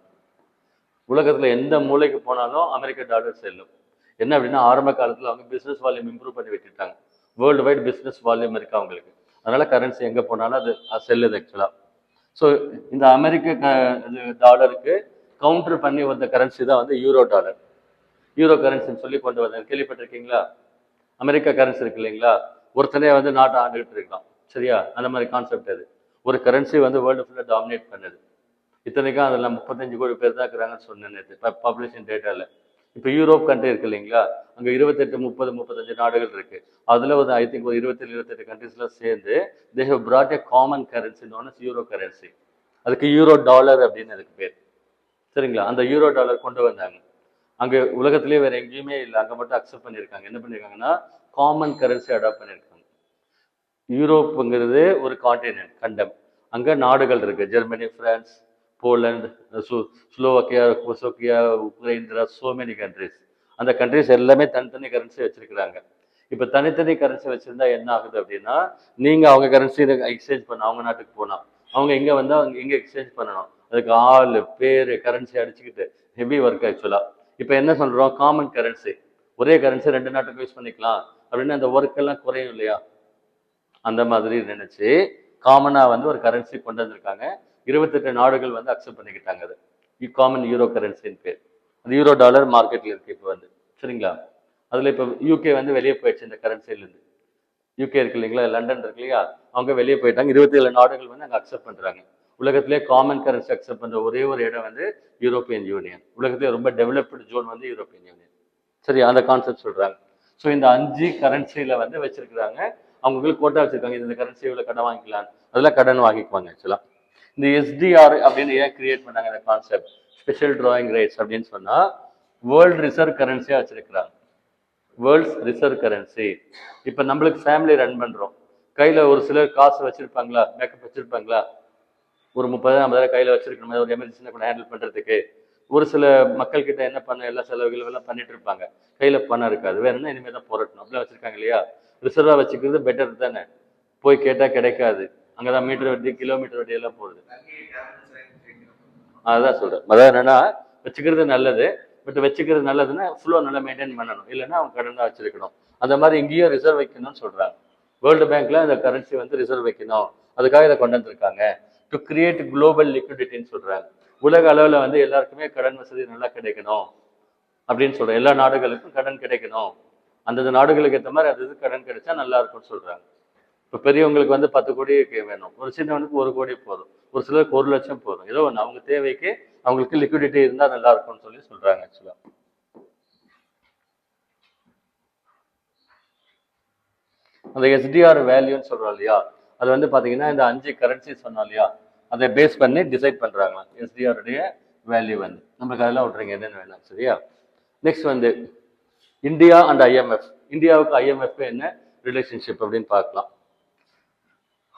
உலகத்துல எந்த மூலைக்கு போனாலும் அமெரிக்க டாலர் செல்லும். என்ன அப்படின்னா, ஆரம்ப காலத்துல அவங்க பிசினஸ் வால்யூம் இம்ப்ரூவ் பண்ணி விட்டுட்டாங்க. வேர்ல்டு வைட் பிசினஸ் வால்யூம் இருக்கு அவங்களுக்கு, அதனால கரன்சி எங்க போனாலும் அது செல்லுது ஆக்சுவலா. ஸோ இந்த அமெரிக்க டாலருக்கு கவுண்டர் பண்ணி வந்த கரன்சி தான் வந்து யூரோ டாலர். யூரோ கரன்சின்னு சொல்லி கொண்டு வந்தாங்க, கேள்விப்பட்டிருக்கீங்களா? அமெரிக்கா கரன்சி இருக்கு இல்லைங்களா, ஒருத்தனே வந்து நாட்டை ஆண்டுகிட்டு இருக்கான், சரியா? அந்த மாதிரி கான்செப்ட் அது. ஒரு கரன்சி வந்து வேர்ல்டு ஃபுல்லாக டாமினேட் பண்ணுது. இத்தனைக்கும் அதில் 35 கோடி பேர் தான் இருக்கிறாங்கன்னு சொன்னேன் நேற்று பாப்புலேஷன் டேட்டாவில். இப்போ யூரோப் கண்ட்ரி இருக்கு இல்லைங்களா, அங்கே 28, 30, 35 நாடுகள் இருக்கு. அதில் ஒரு ஐ திங்க் ஒரு 27, 28 கண்ட்ரீஸ்ல சேர்ந்து they have brought a common currency known as euro currency. அதுக்கு யூரோ டாலர் அப்படின்னு அதுக்கு பேர், சரிங்களா? அந்த யூரோ டாலர் கொண்டு வந்தாங்க. அங்கே உலகத்திலேயே வேற எங்கேயுமே இல்லை, அங்கே மட்டும் அக்செப்ட் பண்ணியிருக்காங்க. என்ன பண்ணியிருக்காங்கன்னா, காமன் கரன்சி அடாப்ட் பண்ணியிருக்காங்க. யூரோப்புங்கிறது ஒரு கான்டினென்ட், கண்டம். அங்கே நாடுகள் இருக்கு, ஜெர்மனி, பிரான்ஸ், போலண்ட், ஸ்லோவாக்கியா, கொசோக்கியா, உக்ரைன், சோ மெனி கண்ட்ரிஸ். அந்த கண்ட்ரிஸ் எல்லாமே தனித்தனி கரன்சி வச்சிருக்கிறாங்க. இப்போ தனித்தனி கரன்சி வச்சிருந்தா என்ன ஆகுது அப்படின்னா, நீங்க அவங்க கரன்சி எக்ஸ்சேஞ்ச் பண்ண அவங்க நாட்டுக்கு போனா, அவங்க இங்க வந்தா அவங்க இங்க எக்ஸ்சேஞ்ச் பண்ணணும். அதுக்கு ஆள் பேரு கரன்சி அடிச்சுக்கிட்டு ஹெவி ஒர்க் ஆக்சுவலா. இப்போ என்ன சொல்றோம், காமன் கரன்சி, ஒரே கரன்சி 2 நாட்டுக்கு யூஸ் பண்ணிக்கலாம் அப்படின்னு அந்த ஒர்க் எல்லாம் குறையும் இல்லையா? அந்த மாதிரி நினைச்சு காமனா வந்து ஒரு கரன்சி கொண்டு வந்திருக்காங்க. 28 நாடுகள் வந்து அக்செப்ட் பண்ணிக்கிட்டாங்க. அது காமன் யூரோ கரன்சின்னு பேர். அது யூரோ டாலர் மார்க்கெட்ல இருக்கு இப்போ வந்து, சரிங்களா? அதுல இப்போ யூகே வந்து வெளியே போயிடுச்சு இந்த கரன்சில இருந்து. யூகே இருக்கு இல்லைங்களா, லண்டன் இருக்கு இல்லையா, அவங்க வெளியே போயிட்டாங்க. 27 நாடுகள் வந்து அங்கே அக்செப்ட் பண்றாங்க. உலகத்திலே காமன் கரன்சி அக்செப்ட் பண்ணுற ஒரே ஒரு இடம் வந்து யூரோப்பியன் யூனியன். உலகத்திலே ரொம்ப டெவலப்டு ஜோன் வந்து யூரோப்பியன் யூனியன். சரி, அந்த கான்செப்ட் சொல்றாங்க. ஸோ இந்த 5 கரன்சியில வந்து வச்சிருக்கிறாங்க. அவங்களுக்கு கோட்டா வச்சிருக்காங்க, இந்த கரன்சி இவ்வளோ கடன் வாங்கிக்கலாம், அதெல்லாம் கடன் வாங்கிக்குவாங்க ஆக்சுவலா. இந்த எஸ்டிஆர் அப்படின்னு ஏன் கிரியேட் பண்ணாங்க இந்த கான்செப்ட், ஸ்பெஷல் டிராயிங் ரைட்ஸ் அப்படின்னு சொன்னா, வேர்ல்டு ரிசர்வ் கரன்சியா வச்சிருக்கிறாங்க. World's reserve currency. இப்போ நம்மளுக்கு ஃபேமிலி ரன் பண்றோம், கையில ஒரு சிலர் காசு வச்சிருப்பாங்களா, பேக்கப் வச்சிருப்பாங்களா, ஒரு 30,000 50,000 கையில வச்சிருக்கணும் ஒரு எமர்ஜென்சி கூட ஹேண்டில் பண்றதுக்கு. ஒரு சில மக்கள் கிட்ட என்ன பண்ண, எல்லா செலவுகள் எல்லாம் பண்ணிட்டு இருப்பாங்க, கையில பணம் இருக்காது, வேற என்ன இனிமேல் தான் போராட்டணும் அப்படிலாம் வச்சிருக்காங்க இல்லையா. ரிசர்வா வச்சுக்கிறது பெட்டர் தானே, போய் கேட்டா கிடைக்காது, அங்கதான் மீட்டர் வட்டி கிலோமீட்டர் வட்டி எல்லாம் போகுது. அதுதான் சொல்றேன், அதான் என்னன்னா வச்சுக்கிறது நல்லது, பட் வச்சுக்கிறது நல்லதுன்னா ஃபுல்லோ நல்லா மெயின்டைன் பண்ணணும், இல்லைன்னா அவங்க கடன் தான் வச்சிருக்கணும். அந்த மாதிரி இங்கேயும் ரிசர்வ் வைக்கணும்னு சொல்றாங்க. வேர்ல்டு பேங்க்ல இந்த கரன்சி வந்து ரிசர்வ் வைக்கணும், அதுக்காக இதை கொண்டு வந்திருக்காங்க. டு கிரியேட் குளோபல் லிக்விடிட்டின்னு சொல்றாங்க. உலக அளவில் வந்து எல்லாருக்குமே கடன் வசதி நல்லா கிடைக்கணும் அப்படின்னு சொல்றேன். எல்லா நாடுகளுக்கும் கடன் கிடைக்கணும், அந்தந்த நாடுகளுக்கு ஏற்ற மாதிரி அது கடன் கிடைச்சா நல்லா இருக்கும்னு சொல்றாங்க. இப்போ பெரியவங்களுக்கு வந்து 10 கோடி வேணும், ஒரு சின்னவனுக்கு 1 கோடி போதும், ஒரு சிலருக்கு 1 லட்சம் போதும், ஏதோ ஒன்று அவங்க தேவைக்கு அவங்களுக்கு லிக்விடிட்டி இருந்தால் நல்லா இருக்கும்னு சொல்லி சொல்றாங்க ஆக்சுவலா. அந்த எஸ்டிஆர் வேல்யூன்னு சொல்றோம் இல்லையா, அது வந்து பாத்தீங்கன்னா இந்த 5 கரன்சி சொன்னோம் இல்லையா, அதை பேஸ் பண்ணி டிசைட் பண்றாங்களா எஸ்டிஆர் உடைய வேல்யூ வந்து. நமக்கு அதெல்லாம் விட்டுறீங்க, என்னென்னு வேணாம், சரியா. நெக்ஸ்ட் வந்து இந்தியா அண்ட் ஐஎம்எஃப். இந்தியாவுக்கு ஐஎம்எஃப் என்ன ரிலேஷன்ஷிப் அப்படின்னு பார்க்கலாம்.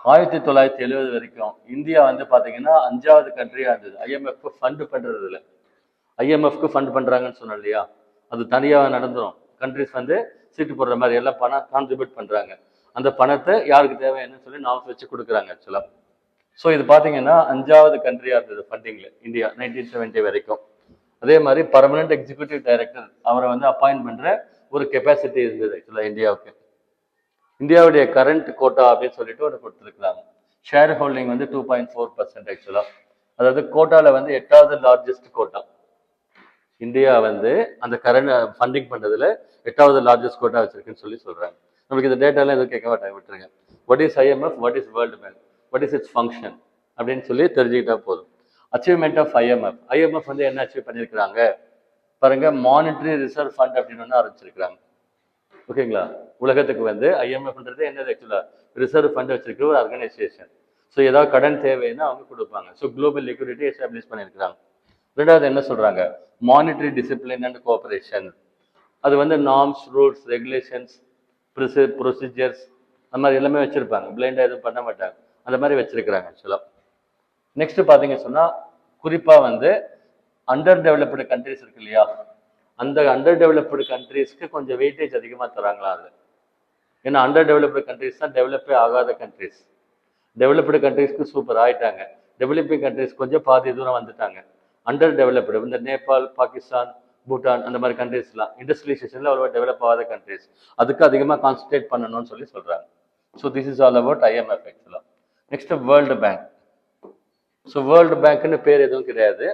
1970 வரைக்கும் இந்தியா வந்து பாத்தீங்கன்னா 5வது கண்ட்ரியா இருந்தது ஐஎம்எஃப் ஃபண்ட் பண்றதுல. ஐஎம்எஃப்க்கு ஃபண்ட் பண்றாங்கன்னு சொன்னோம் இல்லையா, அது தனியாக நடந்துரும். கண்ட்ரிஸ் வந்து சீட்டு போடுற மாதிரி எல்லாம் பணம் கான்ட்ரிபியூட் பண்றாங்க, அந்த பணத்தை யாருக்கு தேவைன்னு சொல்லி நாம்ஸ் வச்சு கொடுக்குறாங்க ஆக்சுவலா. ஸோ இது பார்த்தீங்கன்னா 5வது கண்ட்ரியா இருந்தது ஃபண்டிங்ல இந்தியா 1970 வரைக்கும். அதே மாதிரி பர்மனன்ட் எக்ஸிக்யூட்டிவ் டைரக்டர் அவரை வந்து அப்பாயிண்ட் பண்ற ஒரு கெப்பாசிட்டி இருந்தது ஆக்சுவலா இந்தியாவுக்கு. இந்தியாவுடைய கரண்ட் கோட்டா அப்படின்னு சொல்லிட்டு ஒன்று கொடுத்துருக்குறாங்க. ஷேர் ஹோல்டிங் வந்து 2.4% ஆக்சுவலா. அதாவது கோட்டால வந்து 8வது லார்ஜஸ்ட் கோட்டா இந்தியா வந்து அந்த கரண்ட் ஃபண்டிங் பண்றதுல 8வது லார்ஜஸ்ட் கோட்டா வச்சிருக்குன்னு சொல்லி சொல்றாங்க. நமக்கு இந்த டேட்டாலாம் எதுவும் கேட்க மாட்டாங்க, விட்டுருங்க. What is IMF, what is world bank, what is it's function அப்படின்னு சொல்லி தெரிஞ்சுக்கிட்டா போதும். Achievement of IMF. ஐஎம்எஃப் வந்து என்ன அச்சீவ் பண்ணியிருக்கிறாங்க பாருங்க, மானிட்டரி ரிசர்வ் ஃபண்ட் அப்படின்னு ஒன்று ஆரம்பிச்சிருக்கிறாங்க. ஓகேங்களா, உலகத்துக்கு வந்து ஐஎம்எஃப்ன்றது என்னது ஆக்சுவலா, ரிசர்வ் ஃபண்ட் வச்சிருக்கிற ஒரு ஆர்கனைசேஷன். ஸோ ஏதாவது கடன் தேவைன்னா அவங்க கொடுப்பாங்க. ஸோ குளோபல் லிக்விடிட்டி எஸ்டாப்ளிஷ் பண்ணியிருக்கிறாங்க. ரெண்டாவது என்ன சொல்றாங்க, மானிட்டரி டிசிப்ளின் அண்ட் கோஆபரேஷன். அது வந்து நார்ம்ஸ், ரூல்ஸ், ரெகுலேஷன்ஸ், ப்ரொசீஜர்ஸ் அந்த மாதிரி எல்லாமே வச்சிருப்பாங்க, பிளைண்டா எதுவும் பண்ண மாட்டாங்க, அந்த மாதிரி வச்சிருக்கிறாங்க ஆக்சுவலா. நெக்ஸ்ட் பாத்தீங்க சொன்னா குறிப்பா வந்து அண்டர் டெவலப்டு கண்ட்ரிஸ் இருக்கு இல்லையா, அந்த அண்டர் டெவலப்டு கண்ட்ரிஸ்க்கு கொஞ்சம் வெயிட்டேஜ் அதிகமாக தராங்களா அது. ஏன்னா அண்டர் டெவலப்டு கண்ட்ரிஸ் தான் டெவலப்பே ஆகாத கண்ட்ரிஸ். டெவலப்டு கண்ட்ரிஸ்க்கு சூப்பர் ஆயிட்டாங்க, டெவலப்பிங் கண்ட்ரிஸ் கொஞ்சம் பாதி தூரம் வந்துட்டாங்க. அண்டர் டெவலப்டு இந்த நேபாள், பாகிஸ்தான், பூட்டான் அந்த மாதிரி கண்ட்ரிஸ்லாம் இண்டஸ்ட்ரியலைசேஷன்ல அவ்வளோ டெவலப் ஆகாத கண்ட்ரிஸ், அதுக்கு அதிகமாக கான்சன்ட்ரேட் பண்ணணும்னு சொல்லி சொல்றாங்க. So this is all about IMF actually. Next world bank. So world பேங்க்னு பேர் எதுவும் கிடையாது,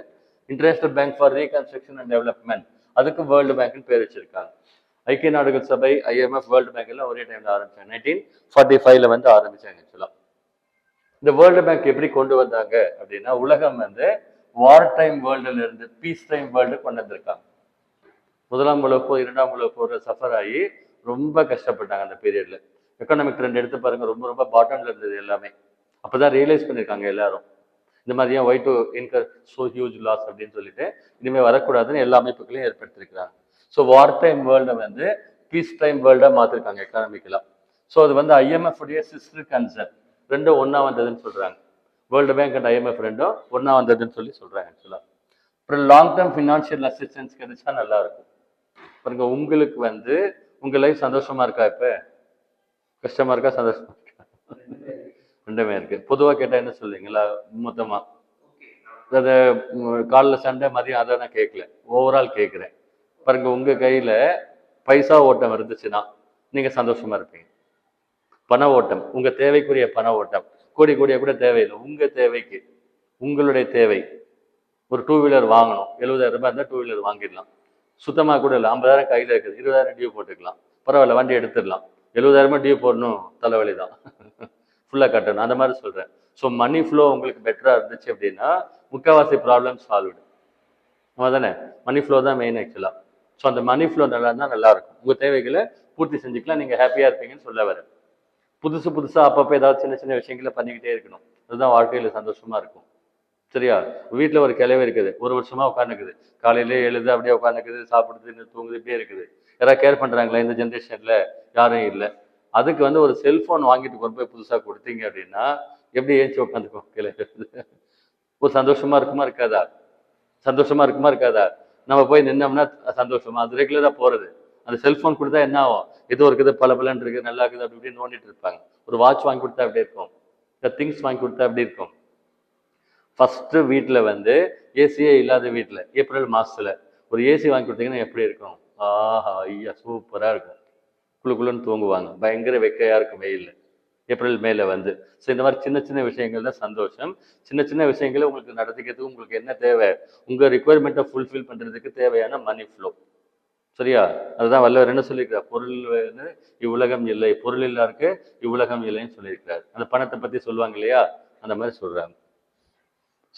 international bank for reconstruction and development, அதுக்கு வேர்ல்டு பேங்க்னு பேர் வச்சிருக்காங்க. ஐக்கிய நாடுகள் சபை, ஐஎம்எஃப், வேர்ல்டு பேங்க் எல்லாம் ஒரே டைம்ல ஆரம்பிச்சாங்க. 1945 வந்து ஆரம்பிச்சாங்க ஆக்சுவலா. இந்த வேர்ல்டு பேங்க் எப்படி கொண்டு வந்தாங்க அப்படின்னா, உலகம் வந்து வார் டைம் வேர்ல்டுல இருந்து பீஸ் டைம் வேர்ல்டு கொண்டு வந்திருக்காங்க. 1ஆம் உலக போர், 2ஆம் உலக போர் சஃபர் ஆகி ரொம்ப கஷ்டப்பட்டாங்க அந்த பீரியட்ல. எக்கனாமிக் ட்ரெண்ட் எடுத்து பாருங்க, ரொம்ப ரொம்ப பாட்டம்ல இருந்தது எல்லாமே. அப்பதான் ரியலைஸ் பண்ணிருக்காங்க எல்லாரும், இந்த மாதிரி ஏன் why to incur so huge loss அப்படின்னு சொல்லிட்டு இனிமேல் வரக்கூடாதுன்னு எல்லா அமைப்புகளையும் ஏற்படுத்திருக்கிறாங்க. ஸோ வார் டைம் வேர்ல்டை வந்து பீஸ் டைம் வேர்ல்டாக மாற்றிருக்காங்க எக்கனாமிக்கலாக. ஸோ அது வந்து ஐஎம்எஃப் உடைய சிஸ்டர் கன்சர்ன், ரெண்டும் ஒன்றா வந்ததுன்னு சொல்கிறாங்க. வேர்ல்டு பேங்க் அண்ட் ஐஎம்எஃப் ரெண்டும் ஒன்றா வந்ததுன்னு சொல்லி சொல்கிறாங்க ஆக்சுவலாக. அப்புறம் லாங் டேர்ம் ஃபினான்ஷியல் அசிஸ்டன்ஸ் கிடைச்சா நல்லா இருக்கும். பாருங்க, உங்களுக்கு வந்து உங்கள் லைஃப் சந்தோஷமா இருக்கா, இப்போ கஷ்டமா இருக்கா, சந்தோஷமா இருக்கா, ரெண்டுமே இருக்கு. பொதுவாக கேட்டால் என்ன சொல்லுவீங்களா, மொத்தமா அதை காலைல சண்டை மதியம் அதை நான் கேட்கல, ஓவரால் கேட்குறேன். பாருங்க, உங்க கையில பைசா ஓட்டம் இருந்துச்சுன்னா நீங்க சந்தோஷமா இருப்பீங்க. பண ஓட்டம், உங்க தேவைக்குரிய பண ஓட்டம், கோடி கோடியா கூட தேவையில்லை, உங்க தேவைக்கு, உங்களுடைய தேவை. ஒரு 2 வீலர் வாங்கணும், 70,000 ரூபாய் இருந்தால் 2 வீலர் வாங்கிடலாம். சுத்தமாக கூட இல்லை, 50,000 கையில் இருக்குது, 20,000 டியூ போட்டுக்கலாம், பரவாயில்ல வண்டி எடுத்துடலாம். 70,000 டியூ போடணும், தலைவலி தான், ஃபுல்லாக கட்டணும். அந்த மாதிரி சொல்கிறேன். ஸோ மணி ஃப்ளோ உங்களுக்கு பெட்டராக இருந்துச்சு அப்படின்னா முக்கால்வாசி ப்ராப்ளம் சால்வ்டு. ஆமாம் தானே? மணி ஃப்ளோ தான் மெயின் ஆக்சுவலாக. ஸோ அந்த மணி ஃப்ளோ நல்லா இருந்தால் நல்லாயிருக்கும், உங்கள் தேவைகளை பூர்த்தி செஞ்சுக்கலாம், நீங்கள் ஹாப்பியாக இருப்பீங்கன்னு சொல்ல வரேன். புதுசாக அப்பப்போ ஏதாவது சின்ன சின்ன விஷயங்களை பண்ணிக்கிட்டே இருக்கணும், அதுதான் வாழ்க்கையில் சந்தோஷமாக இருக்கும். சரியா? வீட்டில் ஒரு கிளவே இருக்குது, ஒரு வருஷமாக உட்காந்துக்குது, காலையிலே எழுது அப்படியே உட்காந்துக்குது, சாப்பிடுது, தூங்குது, இப்படியே இருக்குது. யாராவது கேர் பண்ணுறாங்களா? இந்த ஜென்ரேஷனில் யாரும் இல்லை. அதுக்கு வந்து ஒரு செல்ஃபோன் வாங்கிட்டு கொண்டு போய் புதுசாக கொடுத்தீங்க அப்படின்னா எப்படி ஏஞ்சி உட்காந்துக்கும் கிளை? ஒரு சந்தோஷமா இருக்குமா இருக்காதா? சந்தோஷமா இருக்குமா இருக்காதா? நம்ம போய் நின்னோம்னா சந்தோஷமா, அது ரெகுலரா போறது. அந்த செல்போன் கொடுத்தா என்ன ஆகும்? ஏதோ இருக்குது, பல பலன் இருக்கு, நல்லா இருக்குது, அப்படி இப்படி நோண்டிட்டு இருப்பாங்க. ஒரு வாட்ச் வாங்கி கொடுத்தா அப்படி இருக்கும், திங்ஸ் வாங்கி கொடுத்தா அப்படி இருக்கும். ஃபர்ஸ்ட் வீட்டுல வந்து ஏசியே இல்லாத வீட்டுல ஏப்ரல் மாசத்துல ஒரு ஏசி வாங்கி கொடுத்தீங்கன்னா எப்படி இருக்கும்? ஆஹா ஐயா சூப்பரா இருக்கும், குழுக்குள்ளுன்னு தூங்குவாங்க, பயங்கர வெக்கையா இருக்கும் வெயில்ல, ஏப்ரல் மேல வந்து. ஸோ இந்த மாதிரி சின்ன சின்ன விஷயங்கள் தான் சந்தோஷம். சின்ன சின்ன விஷயங்களை உங்களுக்கு நடத்திக்கிறதுக்கு உங்களுக்கு என்ன தேவை? உங்க ரிக்குவயர்மெண்ட்டை ஃபுல்ஃபில் பண்றதுக்கு தேவையான மணி ஃப்ளோ. சரியா? அதுதான் வள்ளுவர் என்ன சொல்லியிருக்கிறார்? பொருள் வந்து இவ்வுலகம் இல்லை, பொருள் இல்லாருக்கு இவ்வுலகம் இல்லைன்னு சொல்லியிருக்கிறார். அந்த பணத்தை பத்தி சொல்லுவாங்க இல்லையா, அந்த மாதிரி சொல்றாங்க.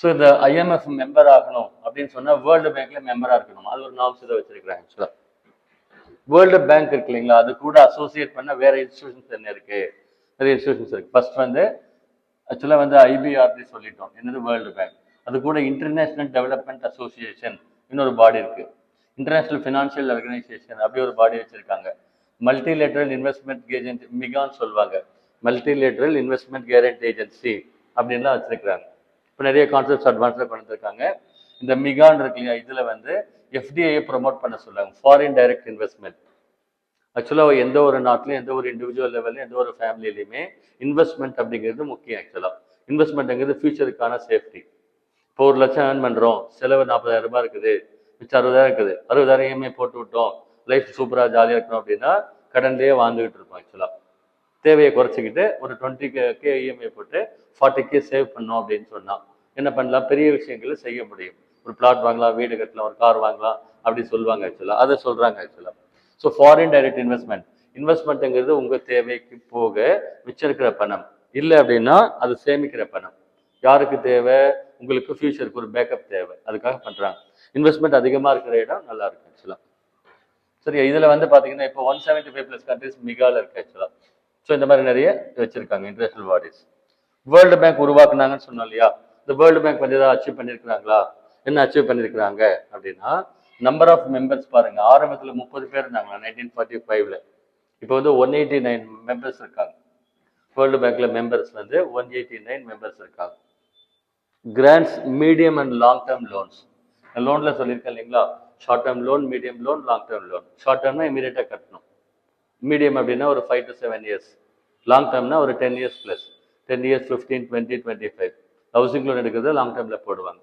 ஸோ இந்த IMF மெம்பர் ஆகணும் அப்படின்னு சொன்னா வேர்ல்டு பேங்க்ல மெம்பரா இருக்கணும், அது ஒரு நாம்ஸ் இதை வச்சிருக்கிறாங்க. ஆக்சுவலா வேர்ல்டு பேங்க் இருக்கு இல்லைங்களா, அது கூட அசோசியேட் பண்ண வேற இன்ஸ்டிடியூஷன்ஸ் என்ன இருக்கு? நிறைய இன்ஸ்டிடியூஷன்ஸ் இருக்கு. ஃபர்ஸ்ட் வந்து ஆக்சுவலாக வந்து IBRD சொல்லிட்டோம், என்னது வேர்ல்டு பேங்க். அது கூட இன்டர்நேஷனல் டெவலப்மெண்ட் அசோசியேஷன் இன்னொரு பாடி இருக்கு, இன்டர்நேஷனல் ஃபினான்ஷியல் ஆர்கனைசேஷன் அப்படி ஒரு பாடி வச்சிருக்காங்க. மல்டிலேட்டரல் இன்வெஸ்ட்மெண்ட் ஏஜென்சி மிகான்னு சொல்லுவாங்க, மல்டிலேட்டரல் இன்வெஸ்ட்மெண்ட் கேரண்டி ஏஜென்சி அப்படின்லாம் வச்சிருக்காங்க. இப்போ நிறைய கான்செப்ட்ஸ் அட்வான்ஸாக கொண்டு வந்திருக்காங்க. இந்த மிகான் இருக்கு இல்லையா, இதுல வந்து FDI ப்ரொமோட் பண்ண சொல்றாங்க, ஃபாரின் டைரக்ட் இன்வெஸ்ட்மெண்ட். ஆக்சுவலாக எந்த ஒரு நாட்டிலையும் எந்த ஒரு இண்டிவிஜுவல் லெவல்லையும் எந்த ஒரு ஃபேமிலியிலையுமே இன்வெஸ்ட்மெண்ட் அப்படிங்கிறது முக்கியம். ஆக்சுவலாக இன்வெஸ்ட்மெண்ட்ங்கிறது ஃபியூச்சருக்கான சேஃப்டி. இப்போ 1 லட்சம் ஏர்ன் பண்ணுறோம், செலவு 40,000 ரூபாய் இருக்குது, மிச்சம் 60,000 இருக்குது, 60,000 EMI போட்டு விட்டோம், லைஃப் சூப்பராக ஜாலியாக இருக்கணும் அப்படின்னா கடன்லேயே வாழ்ந்துகிட்டு இருப்போம். ஆக்சுவலாக தேவையை குறைச்சிக்கிட்டு ஒரு 20K EMI போட்டு 40K சேவ் பண்ணோம் அப்படின்னு சொன்னால் என்ன பண்ணலாம்? பெரிய விஷயங்களை செய்ய முடியும். ஒரு பிளாட் வாங்கலாம், வீடு கட்டலாம், ஒரு கார் வாங்கலாம் அப்படி சொல்லுவாங்க. ஆக்சுவலாக அதை சொல்கிறாங்க. ஆக்சுவலாக ஸோ ஃபாரின் டைரக்ட் இன்வெஸ்ட்மெண்ட்டுங்கிறது உங்கள் தேவைக்கு போக மிச்சம் இருக்கிற பணம் இல்லை அப்படின்னா அது சேமிக்கிற பணம். யாருக்கு தேவை? உங்களுக்கு ஃபியூச்சருக்கு ஒரு பேக்கப் தேவை, அதுக்காக பண்ணுறாங்க. இன்வெஸ்ட்மெண்ட் அதிகமாக இருக்கிற இடம் நல்லா இருக்கு ஆக்சுவலாக. சரியா? இதில் வந்து பார்த்தீங்கன்னா இப்போ 175+ கண்ட்ரிஸ் மிகால இருக்கு ஆக்சுவலாக. ஸோ இந்த மாதிரி நிறைய வச்சிருக்காங்க இன்டர்நேஷனல் பாடிஸ். வேர்ல்டு பேங்க் உருவாக்குனாங்கன்னு சொன்னோம் இல்லையா, இந்த வேர்ல்டு பேங்க் வந்து ஏதாவது அச்சீவ் பண்ணியிருக்கிறாங்களா? என்ன அச்சீவ் பண்ணியிருக்கிறாங்க அப்படின்னா நம்பர் ஆஃப் மெம்பர்ஸ் பாருங்க. ஆரம்பத்தில் 30 பேர் இருந்தாங்களா 1945ல, இப்போ வந்து 189 மெம்பர்ஸ் இருக்காங்க. வேர்ல்டு பேங்க்ல மெம்பர்ஸ் வந்து 189 மெம்பர்ஸ் இருக்காங்க. Grants, medium and long term loans. லோன்ல சொல்லியிருக்கேன் இல்லைங்களா, short term loan, medium loan, long term loan. Short டேர்ம்னா இமீடியட்டாக கட்டணும், மீடியம் அப்படின்னா ஒரு 5 to 7 years, லாங் டேர்ம்னா ஒரு 10 years plus, 10 years, 15, 20, 25. Housing loan எடுக்கிறது லாங் டேர்ம்ல போடுவாங்க.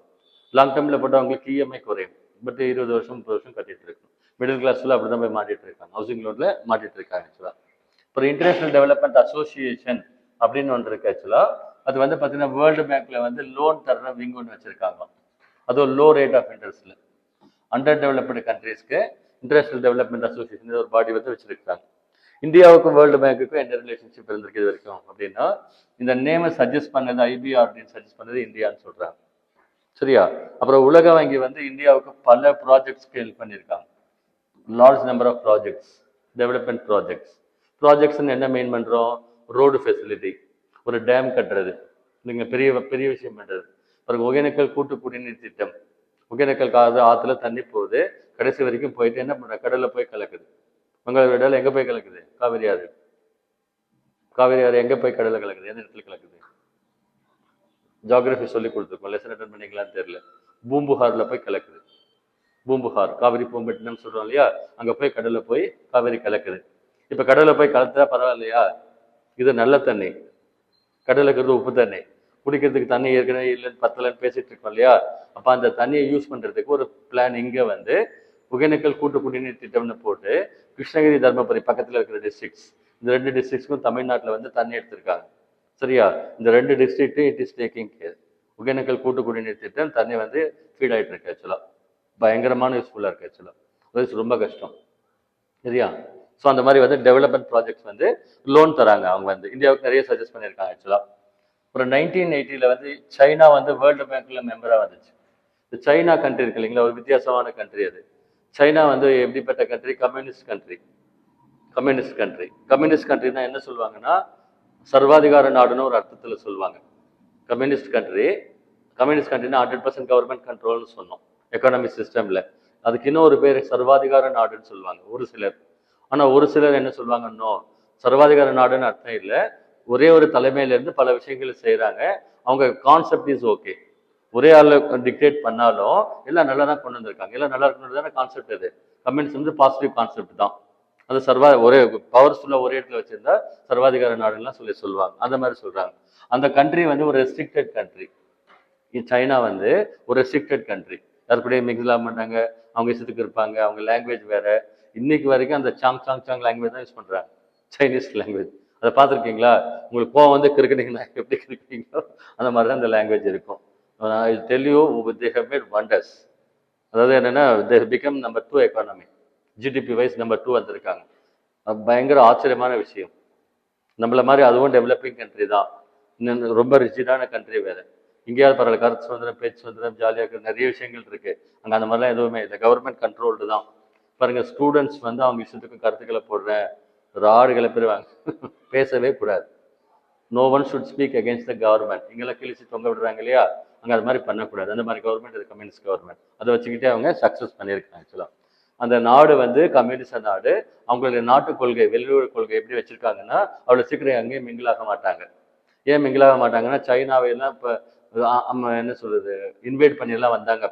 லாங் டேர்ம்ல போட்டவங்களுக்கு EMI குறையும், பட் 20 வருஷம் 30 வருஷம் கட்டிட்டு இருக்கணும். மிடில் கிளாஸ்ல அப்படிதான் போய் மாட்டிட்டு இருக்காங்க, ஹவுசிங் லோன்ல மாட்டிட்டு இருக்காங்க. ஆக்சுவலா ஒரு இன்டர்நேஷனல் டெவலப்மெண்ட் அசோசியேஷன் அப்படின்னு ஒன்று இருக்கு. ஆக்சுவலா அது வந்து பார்த்தீங்கன்னா வேர்ல்டு பேங்க்ல வந்து லோன் தர்ற விங் ஒன்று வச்சிருக்காங்க. அது ஒரு லோ ரேட் ஆஃப் இன்ட்ரெஸ்ட்ல அண்டர் டெவலப்டு கண்ட்ரீஸ்க்கு இன்டர்நேஷனல் டெவலப்மெண்ட் அசோசியேஷன் ஒரு பாடி வந்து வச்சிருக்காங்க. இந்தியாவுக்கும் வேர்ல்டு பேங்க்குக்கும் என்ன ரிலேஷன்ஷிப் இருந்திருக்கு இது வரைக்கும் அப்படின்னா, இந்த நேமை சஜஸ்ட் பண்ணது IBRD சஜஸ்ட் பண்ணது இந்தியான்னு சொல்றாங்க. சரியா? அப்புறம் உலக வங்கி வந்து இந்தியாவுக்கு பல ப்ராஜெக்ட்ஸ் ஹெல்ப் பண்ணியிருக்காங்க, large number of projects, development projects. ப்ராஜெக்ட்ஸ்ன்னு என்ன மெயின் பண்ணுறோம்? ரோடு ஃபெசிலிட்டி, ஒரு டேம் கட்டுறது, நீங்கள் பெரிய பெரிய விஷயம் பண்ணுறது. அப்புறம் ஒகேனக்கல் கூட்டு குடிநீர் திட்டம், ஒகேனக்கல் ஆற்றுல தண்ணி போகுது, கடைசி வரைக்கும் போயிட்டு என்ன பண்ணுற, கடலில் போய் கலக்குது. மங்கள இடம் எங்கே போய் கலக்குது? காவிரி ஆறு. காவிரி ஆறு எங்கே போய் கடலில் கலக்குது? எந்த இடத்துல கலக்குது? ஜியாகிரபி சொல்லி கொடுத்துருக்கோம், லெசன் அட்டன் பண்ணிக்கலான்னு தெரியல. பூம்புகார்ல போய் கலக்குது. பூம்புகார் காவிரி பூம்பட்டினம் சொல்றோம் இல்லையா, அங்க போய் கடல்ல போய் காவிரி கலக்குது. இப்ப கடல்ல போய் கலத்துறா பரவாயில்லையா? இது நல்ல தண்ணி, கடல்ல இருக்கிறது உப்பு தண்ணி, குடிக்கிறதுக்கு தண்ணி ஏற்கனவே இல்லைன்னு பத்தலன்னு பேசிட்டு இருக்கோம் இல்லையா. அப்ப அந்த தண்ணியை யூஸ் பண்றதுக்கு ஒரு பிளான் இங்க வந்து ஒகேனக்கல் கூட்டு குடிநீர் திட்டம்னு போட்டு கிருஷ்ணகிரி, தர்மபுரி பக்கத்துல இருக்கிற டிஸ்ட்ரிக்ட்ஸ், இந்த 2 டிஸ்ட்ரிக்ட்ஸ்க்கும் தமிழ்நாட்டில் வந்து தண்ணி எடுத்திருக்காங்க. சரியா? இந்த 2 டிஸ்ட்ரிக்ட்டும் it is taking care. Hogenakkal கூட்டு குடிநீர் திட்டம் தண்ணி வந்து ஃபீட் ஆகிட்டு இருக்கு. ஆக்சுவலா பயங்கரமான யூஸ்ஃபுல்லா இருக்கு. ஆக்சுவலா ரொம்ப கஷ்டம். சரியா? ஸோ அந்த மாதிரி வந்து டெவலப்மெண்ட் ப்ராஜெக்ட்ஸ் வந்து லோன் தராங்க. அவங்க வந்து இந்தியாவுக்கு நிறைய சஜஸ்ட் பண்ணியிருக்காங்க. ஆக்சுவலா ஒரு 1980 வந்து சைனா வந்து வேர்ல்டு பேங்க்ல மெம்பரா வந்துச்சு. சைனா கண்ட்ரி இருக்கு இல்லைங்களா, ஒரு வித்தியாசமான கண்ட்ரி அது. சைனா வந்து எப்படிப்பட்ட country? Communist country. Communist country. Communist கண்ட்ரினா என்ன சொல்லுவாங்கன்னா, சர்வாதிகார நாடுன்னு ஒரு அர்த்தத்துல சொல்லுவாங்க. Communist country. கம்யூனிஸ்ட் கண்ட்ரினா 100% கவர்மெண்ட் கண்ட்ரோல்னு சொன்னோம் எக்கானமிக் சிஸ்டம்ல. அதுக்கு இன்னொரு பேர் சர்வாதிகார நாடுன்னு சொல்லுவாங்க ஒரு சிலர். ஆனா ஒரு சிலர் என்ன சொல்லுவாங்க, இன்னும் சர்வாதிகார நாடுன்னு அர்த்தம் இல்லை, ஒரே ஒரு தலைமையில இருந்து பல விஷயங்களை செய்யறாங்க. அவங்க கான்செப்ட் இஸ் ஓகே. ஒரே ஆள் டிக்டேட் பண்ணாலும் எல்லாம் நல்லா தான் கொண்டு வந்திருக்காங்க. எல்லாம் நல்லா இருக்கணும் தானே கான்செப்ட். அது கம்யூனிஸ்ட் வந்து பாசிட்டிவ் கான்செப்ட் தான். அது ஒரே பவர்ஃபுல்லா ஒரே இடத்துல வச்சிருந்தா சர்வாதிகார நாடுலாம் சொல்லுவாங்க. அந்த மாதிரி சொல்றாங்க. அந்த கண்ட்ரி வந்து ஒரு ரெஸ்ட்ரிக்டட் கண்ட்ரி. சைனா வந்து ஒரு ரெஸ்ட்ரிக்டட் கண்ட்ரி. யாருக்கூடயும் மிங்கிள் ஆக மாட்டாங்க, அவங்க இஷ்டத்துக்கு இருப்பாங்க, அவங்க லாங்குவேஜ் வேற. இன்னைக்கு வரைக்கும் அந்த சாங் லாங்குவேஜ் தான் யூஸ் பண்றாங்க, சைனீஸ் லாங்குவேஜ். அதை பார்த்துருக்கீங்களா? உங்களுக்கு கோவம் வந்து கிறுக்கிட்டீங்கன்னா எப்படி கிறுக்கிறீங்களோ அந்த மாதிரி தான் இந்த லாங்குவேஜ் இருக்கும். I tell you, they have made wonders. அதாவது என்னன்னா, they become number 2 economy. GDP wise number 2 வந்திருக்காங்க. பயங்கர ஆச்சரியமான விஷயம். நம்மள மாதிரி அதுவும் டெவலப்பிங் கண்ட்ரி தான். இன்னும் ரொம்ப ரிஜிடான கண்ட்ரி வேற. இங்கேயாவது பரவாயில்ல, கருத்து சுதந்திரம், பேச்சு சுதந்திரம், ஜாலியாக இருக்கு, நிறைய விஷயங்கள் இருக்கு. அங்கே அந்த மாதிரிலாம் எதுவுமே இல்லை, கவர்மெண்ட் கண்ட்ரோல்டு தான். பாருங்க, ஸ்டூடெண்ட்ஸ் வந்து அவங்க இஷ்டத்துக்கு கருத்துக்களை போடுறேன், ராடுகளை பெறுவாங்க. பேசவே கூடாது. No one should speak against the government. இங்கெல்லாம் கிழிச்சு தொங்க விடுறாங்க இல்லையா, அங்கே அது மாதிரி பண்ணக்கூடாது. அந்த மாதிரி கவர்மெண்ட் இது கம்யூனிஸ்ட் கவர்மெண்ட். அதை வச்சுக்கிட்டே அவங்க சக்ஸஸ் பண்ணியிருக்காங்க. ஆக்சுவலாக அந்த நாடு வந்து கம்யூனிஸ்ட் நாடு. அவங்களுடைய நாட்டு கொள்கை, வெளியுறவு கொள்கை எப்படி வச்சிருக்காங்கன்னா, அவ்வளோ சீக்கிரம் அங்கேயும் மிங்கிளாக மாட்டாங்க. ஏன் மிங்கிளாக மாட்டாங்கன்னா, சைனாவையெல்லாம் இப்போ நம்ம என்ன சொல்றது, இன்வைட் பண்ணியெல்லாம் வந்தாங்க.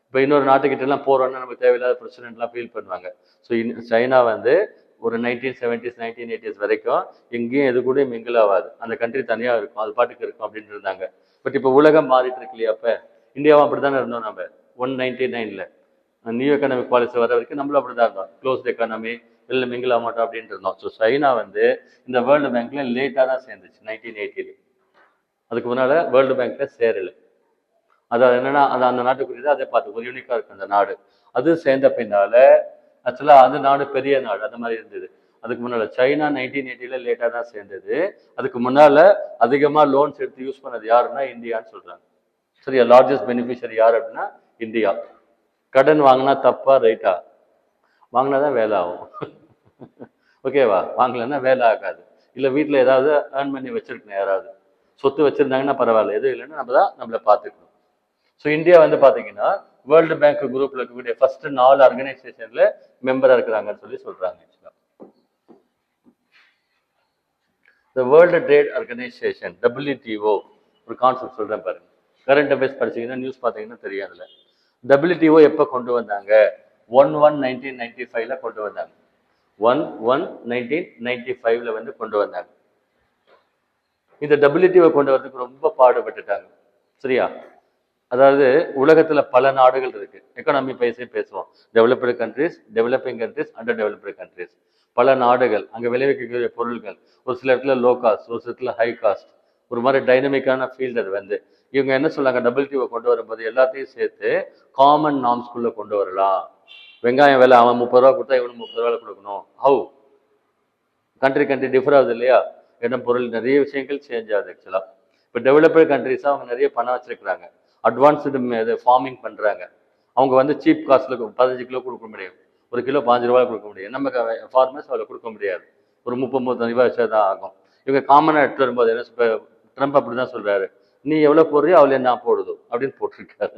இப்போ இன்னொரு நாட்டுக்கிட்ட எல்லாம் போறோம்னா நமக்கு தேவையில்லாத பிரசிடென்ட்லாம் ஃபீல் பண்ணுவாங்க. ஸோ சைனா வந்து ஒரு 1970s 1980s வரைக்கும் எங்கேயும் எது கூட மிங்கிள் ஆகாது. அந்த கண்ட்ரி தனியாக இருக்கும், அது பாட்டுக்கு இருக்கும் அப்படின்னு இருந்தாங்க. பட் இப்போ உலகம் மாறிட்டு இருக்கு இல்லையா? அப்போ இந்தியாவும் அப்படி தானே இருந்தோம் நம்ம 199ல் நியூ எக்கானமிக் பாலிசி வர வரைக்கும் நம்மளும் அப்படி தான் இருந்தோம். க்ளோஸ்ட் எக்கானமி, வெளில மிங்கிள் ஆக மாட்டோம் அப்படின்ட்டு இருந்தோம். ஸோ சைனா வந்து இந்த வேர்ல்டு பேங்க்ல லேட்டாக தான் சேர்ந்துச்சு 1980. அதுக்கு முன்னால் வேர்ல்டு பேங்க்ல சேரலை. அது என்னன்னா, அது அந்த நாட்டுக்குரியது, அதை பார்த்து ஒரு யூனிக்காக இருக்கு அந்த நாடு. அது சேர்ந்த பின்னால ஆக்சுவலாக அந்த நாடு பெரிய நாடு அந்த மாதிரி இருந்தது. அதுக்கு முன்னால் சைனா 1980ல் லேட்டாக தான் சேர்ந்தது. அதுக்கு முன்னால் அதிகமாக லோன்ஸ் எடுத்து யூஸ் பண்ணது யாருன்னா இந்தியான்னு சொல்கிறாங்க. சரியா? லார்ஜஸ்ட் பெனிஃபிஷரி யார் அப்படின்னா இந்தியா. கடன் வாங்கினா தப்பா ரைட்டா? வாங்கினா தான் வேலை ஆகும். ஓகேவா? வாங்கலைன்னா வேலை ஆகாது. இல்லை வீட்டில் ஏதாவது ஏர்ன் பண்ணி வச்சிருக்கணும், யாராவது சொத்து வச்சிருந்தாங்கன்னா பரவாயில்ல, எதுவும் இல்லைன்னா நம்ம தான் நம்மளை பார்த்துக்கணும். ஸோ இந்தியா வந்து பார்த்தீங்கன்னா வேர்ல்டு பேங்க் குரூப்ல இருக்கக்கூடிய ஃபர்ஸ்ட் 4 ஆர்கனைசேஷன்ல மெம்பரா இருக்கிறாங்கன்னு சொல்லி சொல்றாங்க. இந்த வேர்ல்டு ட்ரேட் ஆர்கனைசேஷன் WTO ஒரு கான்செப்ட் சொல்றேன் பாருங்க. கரண்ட் அஃபேர்ஸ் படிச்சீங்கன்னா, நியூஸ் பார்த்தீங்கன்னா தெரியும். அதுல WTO எப்போ கொண்டு வந்தாங்க? 1/1/1995ல கொண்டு வந்தாங்க. 1/1/1995ல வந்து கொண்டு வந்தாங்க. இந்த WTO கொண்டு வரதுக்கு ரொம்ப பாடுபட்டுட்டாங்க. சரியா? அதாவது உலகத்துல பல நாடுகள் இருக்கு. எக்கானமி பேஸே பேசுவோம். Developed countries, developing countries, under developed countries. பல நாடுகள், அங்க விளைவிக்கக்கூடிய பொருட்கள் ஒரு சில இடத்துல லோ காஸ்ட், ஒரு சில இடத்துல ஹை காஸ்ட். ஒரு மாதிரி டைனமிக்கான ஃபீல்டு அது வந்து. இவங்க என்ன சொல்லாங்க, WTO கொண்டு வரும்போது எல்லாத்தையும் சேர்த்து காமன் நார்ம்ஸ்குள்ள கொண்டு வரலாம். வெங்காயம் விலை அவன் 30 ரூபா கொடுத்தா இவனுக்கு 30 ரூபாய் கொடுக்கணும். ஹவு? கண்ட்ரி டிஃபர் ஆகுது இல்லையா? இடம் பொருள் நிறைய விஷயங்கள் சேஞ்ச் ஆகுது. ஆக்சுவலா இப்போ டெவலப்டு கண்ட்ரிஸா அவங்க நிறைய பணம் வச்சிருக்கிறாங்க, அட்வான்ஸ்டு ஃபார்மிங் பண்றாங்க. அவங்க வந்து சீப் காஸ்ட்ல 15 கிலோ கொடுக்க முடியும், 1 கிலோ 5 ரூபாய் கொடுக்க முடியும். நம்ம ஃபார்மர்ஸ் அவ்வளோ கொடுக்க முடியாது, ஒரு 30-35 ரூபாய் வச்சா தான் ஆகும். இவங்க காமனாக எடுத்து வரும்போது என்ன ட்ரம்ப் அப்படிதான் சொல்றாரு, நீ எவ்வளோ போடுறியோ அவ்வளோ நான் போடுதோ அப்படின்னு போட்டிருக்காரு.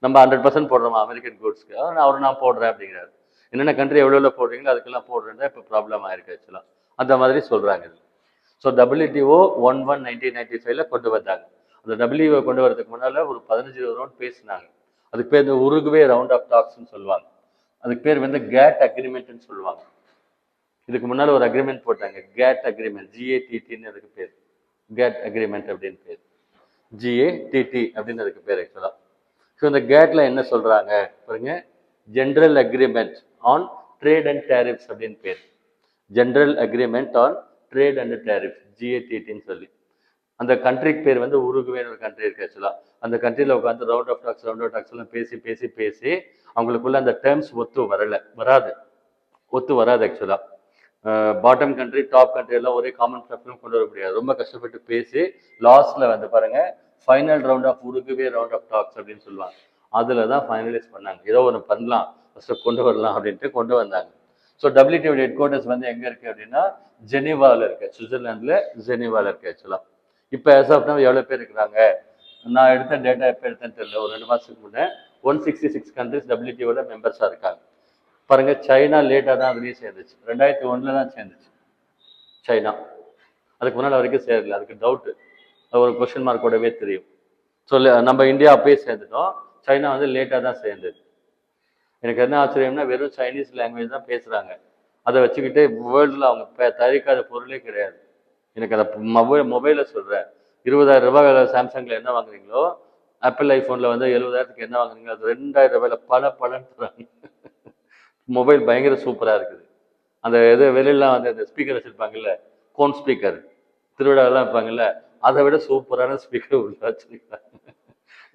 நம்ம 100% போடுறோமா அமெரிக்கன் குட்ஸ்க்கு, அவர் நான் போடுறேன் அப்படிங்கிறாரு. என்னென்ன கண்ட்ரி எவ்வளோ போடுறீங்களோ அதுக்கெல்லாம் போடுறேன் தான் இப்போ ப்ராப்ளம் ஆயிருக்கு ஆக்சுவலா. அந்த மாதிரி சொல்றாங்க. ஸோ WTO 1/1/1995ல கொண்டு வந்தாங்க. அந்த WTO கொண்டு வரதுக்கு முன்னால ஒரு 15 ரவுண்ட் பேசினாங்க. அதுக்கு பேர் இந்த உருகுவே ரவுண்ட் ஆஃப் டாக்ஸ்ன்னு சொல்லுவாங்க. அதுக்கு பேர் வந்து கேட் அக்ரிமெண்ட்னு சொல்லுவாங்க. இதுக்கு முன்னால ஒரு அக்ரிமெண்ட் போட்டாங்க, கேட் அக்ரிமெண்ட், GATTன்னு அதுக்கு பேர். கேட் அக்ரிமெண்ட் அப்படின்னு பேர், GATT அப்படின்னு அதுக்கு பேர் ஆக்சுவலா. ஸோ இந்த கேட்ல என்ன சொல்றாங்க பாருங்க, general agreement on trade and tariffs அப்படின்னு பேர். General agreement on trade and tariff, GATTன்னு சொல்லி. அந்த கண்ட்ரிக்கு பேர் வந்து உருகுவேன்னு ஒரு கண்ட்ரி இருக்கு ஆக்சுவலா. அந்த கண்ட்ரியில் உட்காந்து ரவுண்ட் ஆஃப் டாக்ஸ் எல்லாம் பேசி பேசி பேசி அவங்களுக்குள்ள அந்த டேர்ம்ஸ் ஒத்து வராது ஆக்சுவலா. பாட்டம் கண்ட்ரி டாப் கண்ட்ரி எல்லாம் ஒரே காமன் பிளாட்ஃபார்ம் கொண்டு வர முடியாது. ரொம்ப கஷ்டப்பட்டு பேசி லாஸ்ட்ல வந்து பாருங்க final round of Uruguay round of talks அப்படின்னு சொல்லுவாங்க. அதில் தான் ஃபைனலைஸ் பண்ணாங்க. ஏதோ ஒன்று பண்ணலாம் ஃபஸ்ட்டு கொண்டு வரலாம் அப்படின்ட்டு கொண்டு வந்தாங்க. ஸோ WTO ஹெட் குவார்ட்டர்ஸ் வந்து எங்கே இருக்குது அப்படின்னா ஜெனீவாவில் இருக்குது, சுவிட்சர்லாந்தில் ஜெனீவாவில் இருக்குது ஆக்சுவலாக. இப்போ ஆஸ் ஆஃப் நவ் எவ்வளோ பேர் இருக்கிறாங்க, நான் எடுத்த டேட்டா எப்போ எடுத்தேன்னு தெரியல, ஒரு 2 மாதத்துக்கு முன்னே 166 கண்ட்ரிஸ் WTOவில் மெம்பர்ஸாக இருக்காங்க. பாருங்க சைனா லேட்டாக தான் அதுலேயும் சேர்ந்துச்சு, 2001 தான் சேர்ந்துச்சு சைனா. அதுக்கு முன்னால் வரைக்கும் சேரல, அதுக்கு டவுட்டு, ஒரு கொஸ்டின் மார்க்கோடவே தெரியும். ஸோ நம்ம இந்தியா அப்பயே சேர்ந்துட்டோம், சைனா வந்து லேட்டாக தான் சேர்ந்தது. எனக்கு என்ன ஆச்சரியம்னா வெறும் சைனீஸ் லாங்குவேஜ் தான் பேசுகிறாங்க, அதை வச்சுக்கிட்டு வேர்ல்டில் அவங்க தயாரிக்காத பொருளே கிடையாது. எனக்கு அதை மொபைலில் சொல்கிறேன், 20,000 ரூபாய் சாம்சங்கில் என்ன வாங்குறீங்களோ ஆப்பிள் ஐஃபோனில் வந்து 70,000க்கு என்ன வாங்குறீங்களோ அது 2,000 ரூபாயில் பலன்னு தராங்க. மொபைல் பயங்கர சூப்பராக இருக்குது. அந்த இது வெளியெல்லாம் வந்து அந்த ஸ்பீக்கர் வச்சுருப்பாங்கல்ல, கோன் ஸ்பீக்கர் திருவிழாவெல்லாம் வைப்பாங்கல்ல, அதை விட சூப்பரான ஸ்பீக்கர் உள்ள வச்சுருக்காங்க.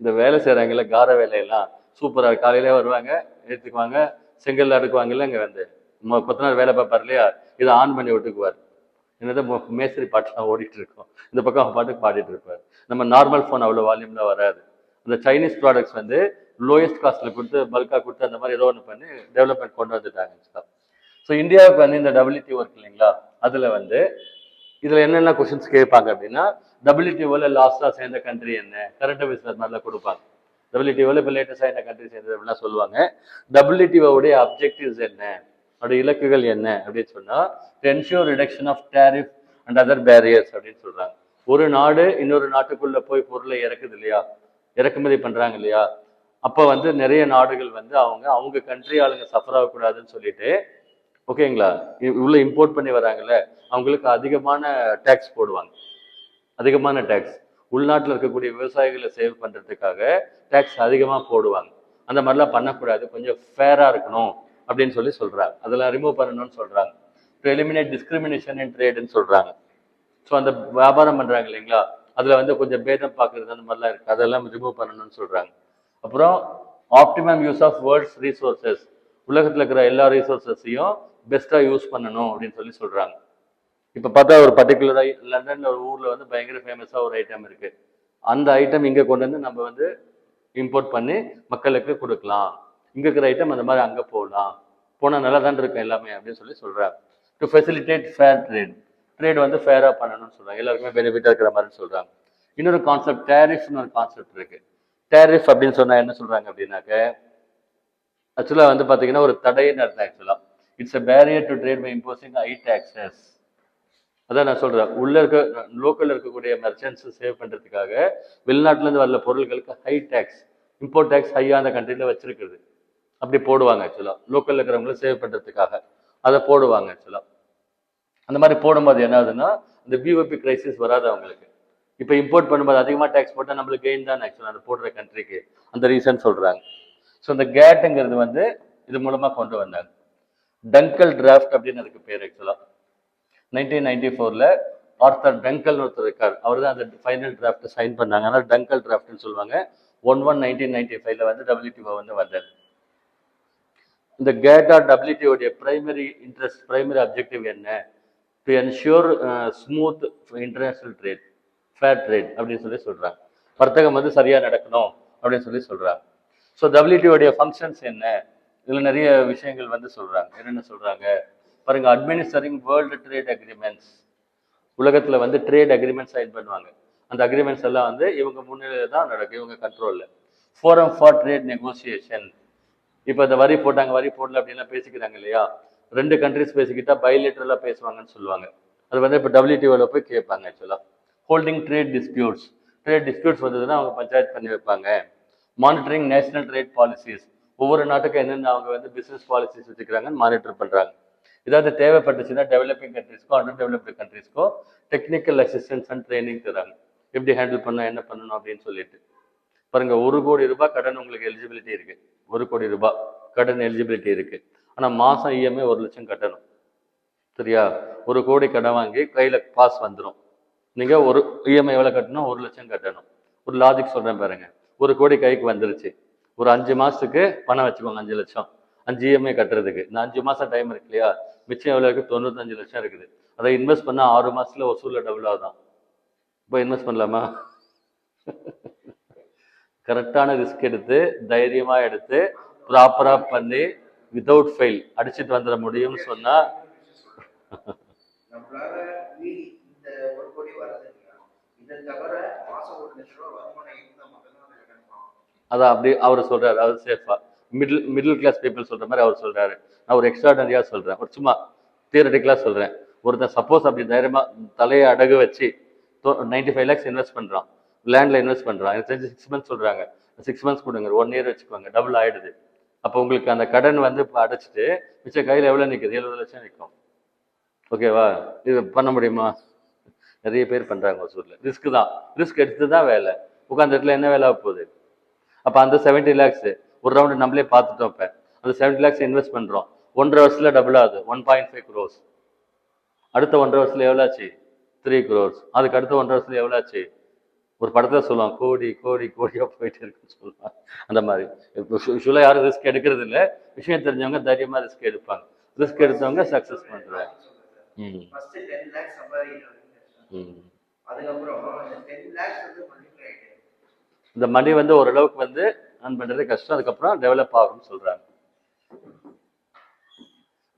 இந்த வேலை செய்கிறாங்கல்ல கார வேலையெல்லாம் சூப்பராக, காலையிலே வருவாங்க எடுத்துக்குவாங்க, செங்கல் அடுக்குவாங்கல்ல, இங்கே வந்து கொத்தனார் வேலை பார்ப்பார் இல்லையா, இதை ஆன் பண்ணி விட்டுக்குவார். என்னது மேஸ்திரி பாட்டுலாம் ஓடிட்டு இருக்கோம், இந்த பக்கம் பாட்டுக்கு பாடிட்டு இருப்பார். நம்ம நார்மல் ஃபோன் அவ்வளோ வால்யூம்ல வராது. அந்த சைனீஸ் ப்ராடக்ட்ஸ் வந்து லோயஸ்ட் காஸ்ட்ல கொடுத்து பல்காக கொடுத்து அந்த மாதிரி ஏதோ ஒன்று பண்ணி டெவலப்மெண்ட் கொண்டு வந்துட்டாங்க. ஸோ இந்தியாவுக்கு வந்து இந்த WTO ஒர்க் இல்லைங்களா, அதில் வந்து இதில் என்னென்ன கொஸ்டின்ஸ் கேட்பாங்க அப்படின்னா, WTOவில் லாஸ்ட்டாக சேர்ந்த கண்ட்ரி என்ன, கரண்ட் அஃபேர்ஸ் மாதிரிலாம் கொடுப்பாங்க. WTOவில் இப்போ லேட்டஸ்டாக என்ன கண்ட்ரி சேர்ந்தது அப்படிலாம் சொல்லுவாங்க. WTOவுடைய அப்ஜெக்டிவ்ஸ் என்ன, அதோட இலக்குகள் என்ன அப்படின்னு சொன்னால், ensure reduction of tariff and other barriers அப்படின்னு சொல்கிறாங்க. ஒரு நாடு இன்னொரு நாட்டுக்குள்ளே போய் பொருளை இறக்குது இல்லையா, இறக்குமதி பண்ணுறாங்க இல்லையா, அப்போ வந்து நிறைய நாடுகள் வந்து அவங்க கண்ட்ரி ஆளுங்க சஃபர் ஆகக்கூடாதுன்னு சொல்லிட்டு, ஓகேங்களா, இவ்வளோ இம்போர்ட் பண்ணி வராங்கல்ல, அவங்களுக்கு அதிகமான டேக்ஸ் போடுவாங்க. அதிகமான டேக்ஸ் உள்நாட்டில் இருக்கக்கூடிய விவசாயிகளை சேவ் பண்ணுறதுக்காக டேக்ஸ் அதிகமாக போடுவாங்க. அந்த மாதிரிலாம் பண்ணக்கூடாது, கொஞ்சம் ஃபேராக இருக்கணும் அப்படின்னு சொல்லி சொல்கிறாங்க. அதெல்லாம் ரிமூவ் பண்ணணும்னு சொல்கிறாங்க. டு எலிமினேட் டிஸ்கிரிமினேஷன் இன் ட்ரேடுன்னு சொல்கிறாங்க. ஸோ அந்த வியாபாரம் பண்ணுறாங்க இல்லைங்களா, அதில் வந்து கொஞ்சம் பேதம் பார்க்குறது அந்த மாதிரிலாம் இருக்குது, அதெல்லாம் ரிமூவ் பண்ணணும்னு சொல்கிறாங்க. அப்புறம் optimum use of world's resources, உலகத்தில் இருக்கிற எல்லா ரிசோர்ஸஸையும் பெஸ்ட்டாக யூஸ் பண்ணணும் அப்படின்னு சொல்லி சொல்கிறாங்க. இப்போ பார்த்தா ஒரு பர்டிகுலராக லண்டனில் ஒரு ஊரில் வந்து பயங்கர ஃபேமஸாக ஒரு ஐட்டம் இருக்குது, அந்த ஐட்டம் இங்கே கொண்டு வந்து நம்ம வந்து இம்போர்ட் பண்ணி மக்களுக்கு கொடுக்கலாம். இங்கே இருக்கிற ஐட்டம் அந்த மாதிரி அங்கே போனால் நல்லா தான் இருக்கும் எல்லாமே அப்படின்னு சொல்லி சொல்கிறாங்க. To facilitate fair trade, trade வந்து ஃபேராக பண்ணணும்னு சொல்கிறாங்க, எல்லாருக்குமே பெனிஃபிட்டாக இருக்கிற மாதிரி சொல்கிறாங்க. இன்னொரு கான்செப்ட் டேரிஃப்னு ஒரு கான்செப்ட் இருக்குது. டேரிஃப் அப்படின்னு சொன்னால் என்ன சொல்கிறாங்க அப்படின்னாக்க, ஆக்சுவலாக வந்து பார்த்தீங்கன்னா ஒரு தடைன்னு அர்த்தம். ஆக்சுவலாக it's a barrier to trade by imposing high taxes. அதான் நான் சொல்கிறேன், லோக்கலில் இருக்கக்கூடிய மெர்ச்சன்ட்ஸ் சேவ் பண்ணுறதுக்காக வெளிநாட்டிலேருந்து வரல பொருட்களுக்கு ஹை டேக்ஸ், இம்போர்ட் டேக்ஸ் ஹையாக அந்த கண்ட்ரியில் வச்சிருக்குது, அப்படி போடுவாங்க. ஆக்சுவலாக லோக்கலில் இருக்கிறவங்கள சேவ் பண்ணுறதுக்காக அதை போடுவாங்க. ஆக்சுவலாக அந்த மாதிரி போடும்போது என்ன ஆகுதுன்னா, இந்த பிஓபி கிரைசிஸ் வராது அவங்களுக்கு. இப்போ இம்போர்ட் பண்ணும்போது அதிகமாக டேக்ஸ் போட்டால் நம்மளுக்கு கெயின் தான் ஆக்சுவலாக அந்த போடுற கண்ட்ரிக்கு, அந்த ரீசன் சொல்கிறாங்க. ஸோ இந்த கேட்டுங்கிறது வந்து இது மூலமாக கொண்டு வந்தாங்க. டங்கல் டிராஃப்ட் அப்படின்னு அதுக்கு பேர். ஆக்சுவலாக 1994 ஆர்த்தர் டங்கல் ஒருத்தர் இருக்கார், அவர் தான் அந்த ஃபைனல் டிராஃப்ட் சைன் பண்ணாங்க, அதனால் டங்கல் டிராஃப்ட்னு சொல்லுவாங்க. 1995 வந்து WTO வந்து வந்தது. இந்த GATT or WTO primary interest, primary objective என்ன, to ensure smooth international trade, fair trade அப்படின்னு சொல்லி சொல்கிறாங்க. வர்த்தகம் வந்து சரியாக நடக்கணும் அப்படின்னு சொல்லி சொல்கிறாங்க. ஸோ WTO ஃபங்க்ஷன்ஸ் என்ன, இதில் நிறைய விஷயங்கள் வந்து சொல்கிறாங்க. என்னென்ன சொல்கிறாங்க பாருங்க, அட்மினிஸ்டரிங் வேர்ல்டு ட்ரேட் அக்ரிமெண்ட்ஸ், உலகத்தில் வந்து ட்ரேட் அக்ரிமெண்ட் சைன் பண்ணுவாங்க, அந்த அக்ரிமெண்ட்ஸ் எல்லாம் வந்து இவங்க முன்னிலையில் தான் நடக்கும், இவங்க கண்ட்ரோலில். ஃபோரம் ஃபார் ட்ரேட் நெகோசியேஷன், இப்போ இந்த வரி போட்டாங்க வரி போடல அப்படின்லாம் பேசிக்கிறாங்க இல்லையா, 2 கண்ட்ரிஸ் பேசிக்கிட்டா பைலேட்டரலாக பேசுவாங்கன்னு சொல்லுவாங்க, அது வந்து இப்போ WTOவில் போய் கேட்பாங்க. ஆக்சுவலாக ஹோல்டிங் ட்ரேட் டிஸ்பியூட்ஸ் வந்ததுன்னா அவங்க பஞ்சாயத்து பண்ணி வைப்பாங்க. மானிட்டரிங் நேஷனல் ட்ரேட் பாலிசிஸ், ஒவ்வொரு நாட்டுக்கும் என்னென்ன அவங்க வந்து பிஸ்னஸ் பாலிசிஸ் வச்சுக்கிறாங்கன்னு மானிட்டர் பண்ணுறாங்க. ஏதாவது தேவைப்பட்டுச்சுன்னா டெவலப்பிங் கண்ட்ரிஸ்க்கோ அண்டர் டெவலப்டு கண்ட்ரிஸ்க்கோ டெக்னிக்கல் அசிஸ்டன்ஸ் அண்ட் ட்ரைனிங் தராங்க, எப்படி ஹேண்டில் பண்ணணும் என்ன பண்ணணும் அப்படின்னு சொல்லிட்டு. பாருங்க, 1 கோடி ரூபாய் கடன் உங்களுக்கு எலிஜிபிலிட்டி இருக்கு, 1 கோடி ரூபாய் கடன் எலிஜிபிலிட்டி இருக்கு. ஆனால் மாதம் இஎம்ஐ 1 லட்சம் கட்டணும். சரியா, 1 கோடி கடன் வாங்கி கையில் பாஸ் வந்துடும், நீங்கள் ஒரு இஎம்ஐ எவ்வளோ கட்டணும், 1 லட்சம் கட்டணும். ஒரு லாஜிக் சொல்கிறேன் பாருங்க, 1 கோடி கைக்கு வந்துருச்சு, ஒரு 5 மாதத்துக்கு பணம் வச்சுக்கோங்க, 5 லட்சம். 5 இஎம்ஐ கட்டுறதுக்கு. இந்த 5 மாசம் டைம் இருக்கு இல்லையா, மிச்சம் எவ்வளோ இருக்குது? 95 லட்சம் இருக்குது. அதை இன்வெஸ்ட் பண்ணா 6 மாசத்துல வசூலில் டபுள் ஆகுதான். இப்போ இன்வெஸ்ட் பண்ணலாமா? கரெக்டான ரிஸ்க் எடுத்து தைரியமா எடுத்து ப்ராப்பரா பண்ணி வித்தவுட் ஃபெயில் அடிச்சுட்டு வந்துட முடியும்னு சொன்னா அதான் அப்படி அவர் சொல்றாரு. அவர் சேஃபா மிடில் கிளாஸ் பீப்புள் சொல்ற மாதிரி அவர் சொல்றாரு. நான் ஒரு எக்ஸ்ட்ராடனரியா சொல்றேன், ஒரு சும்மா தியரட்டிக்கலா சொல்றேன். ஒருத்தன் சப்போஸ் அப்படி தைரியமா தலையை அடகு வச்சு 95 lakhs இன்வெஸ்ட் பண்றான், லேண்ட்ல இன்வெஸ்ட் பண்றான். எனக்கு தெரிஞ்சு 6 months சொல்றாங்க. 6 months கொடுங்க, 1 year வச்சுக்கோங்க, டபுள் ஆயிடுது. அப்போ உங்களுக்கு அந்த கடன் வந்து இப்போ அடைச்சிட்டு மிச்சம் கையில் எவ்வளோ நிற்குது? 70 லட்சம் நிற்கும். ஓகேவா? இது பண்ண முடியுமா? நிறைய பேர் பண்றாங்க ஒசூர்ல. ரிஸ்க் தான், ரிஸ்க் எடுத்து தான் வேலை. உட்காந்த இடத்துல என்ன வேலை ஆக போகுது? அப்போ அந்த 70 lakhs ஒரு ரவுண்டு நம்மளே பார்த்துட்டோம். இப்போ அந்த 70 lakhs இன்வெஸ்ட் பண்றோம், 1.5 வருஷத்துல டபுள் ஆகுது, 1.5 crores. அடுத்த 1.5 வருஷத்துல எவ்வளோ ஆச்சு? 3 crores. அதுக்கு அடுத்த 1.5 வருஷத்துல எவ்வளோ ஆச்சு? ஒரு படத்துல சொல்லுவான், கோடி கோடி கோடியா போயிட்டு இருக்குன்னு சொல்லுவாங்க. அந்த மாதிரி யூஸ்வலாக யாரும் ரிஸ்க் எடுக்கிறது இல்லை. விஷயம் தெரிஞ்சவங்க தைரியமா ரிஸ்க் எடுப்பாங்க. ரிஸ்க் எடுத்தவங்க சக்சஸ் பண்றாங்க. இந்த மணி வந்து ஓரளவுக்கு வந்து earn பண்றது கஷ்டம், அதுக்கப்புறம் டெவலப் ஆகும்னு சொல்றாங்க.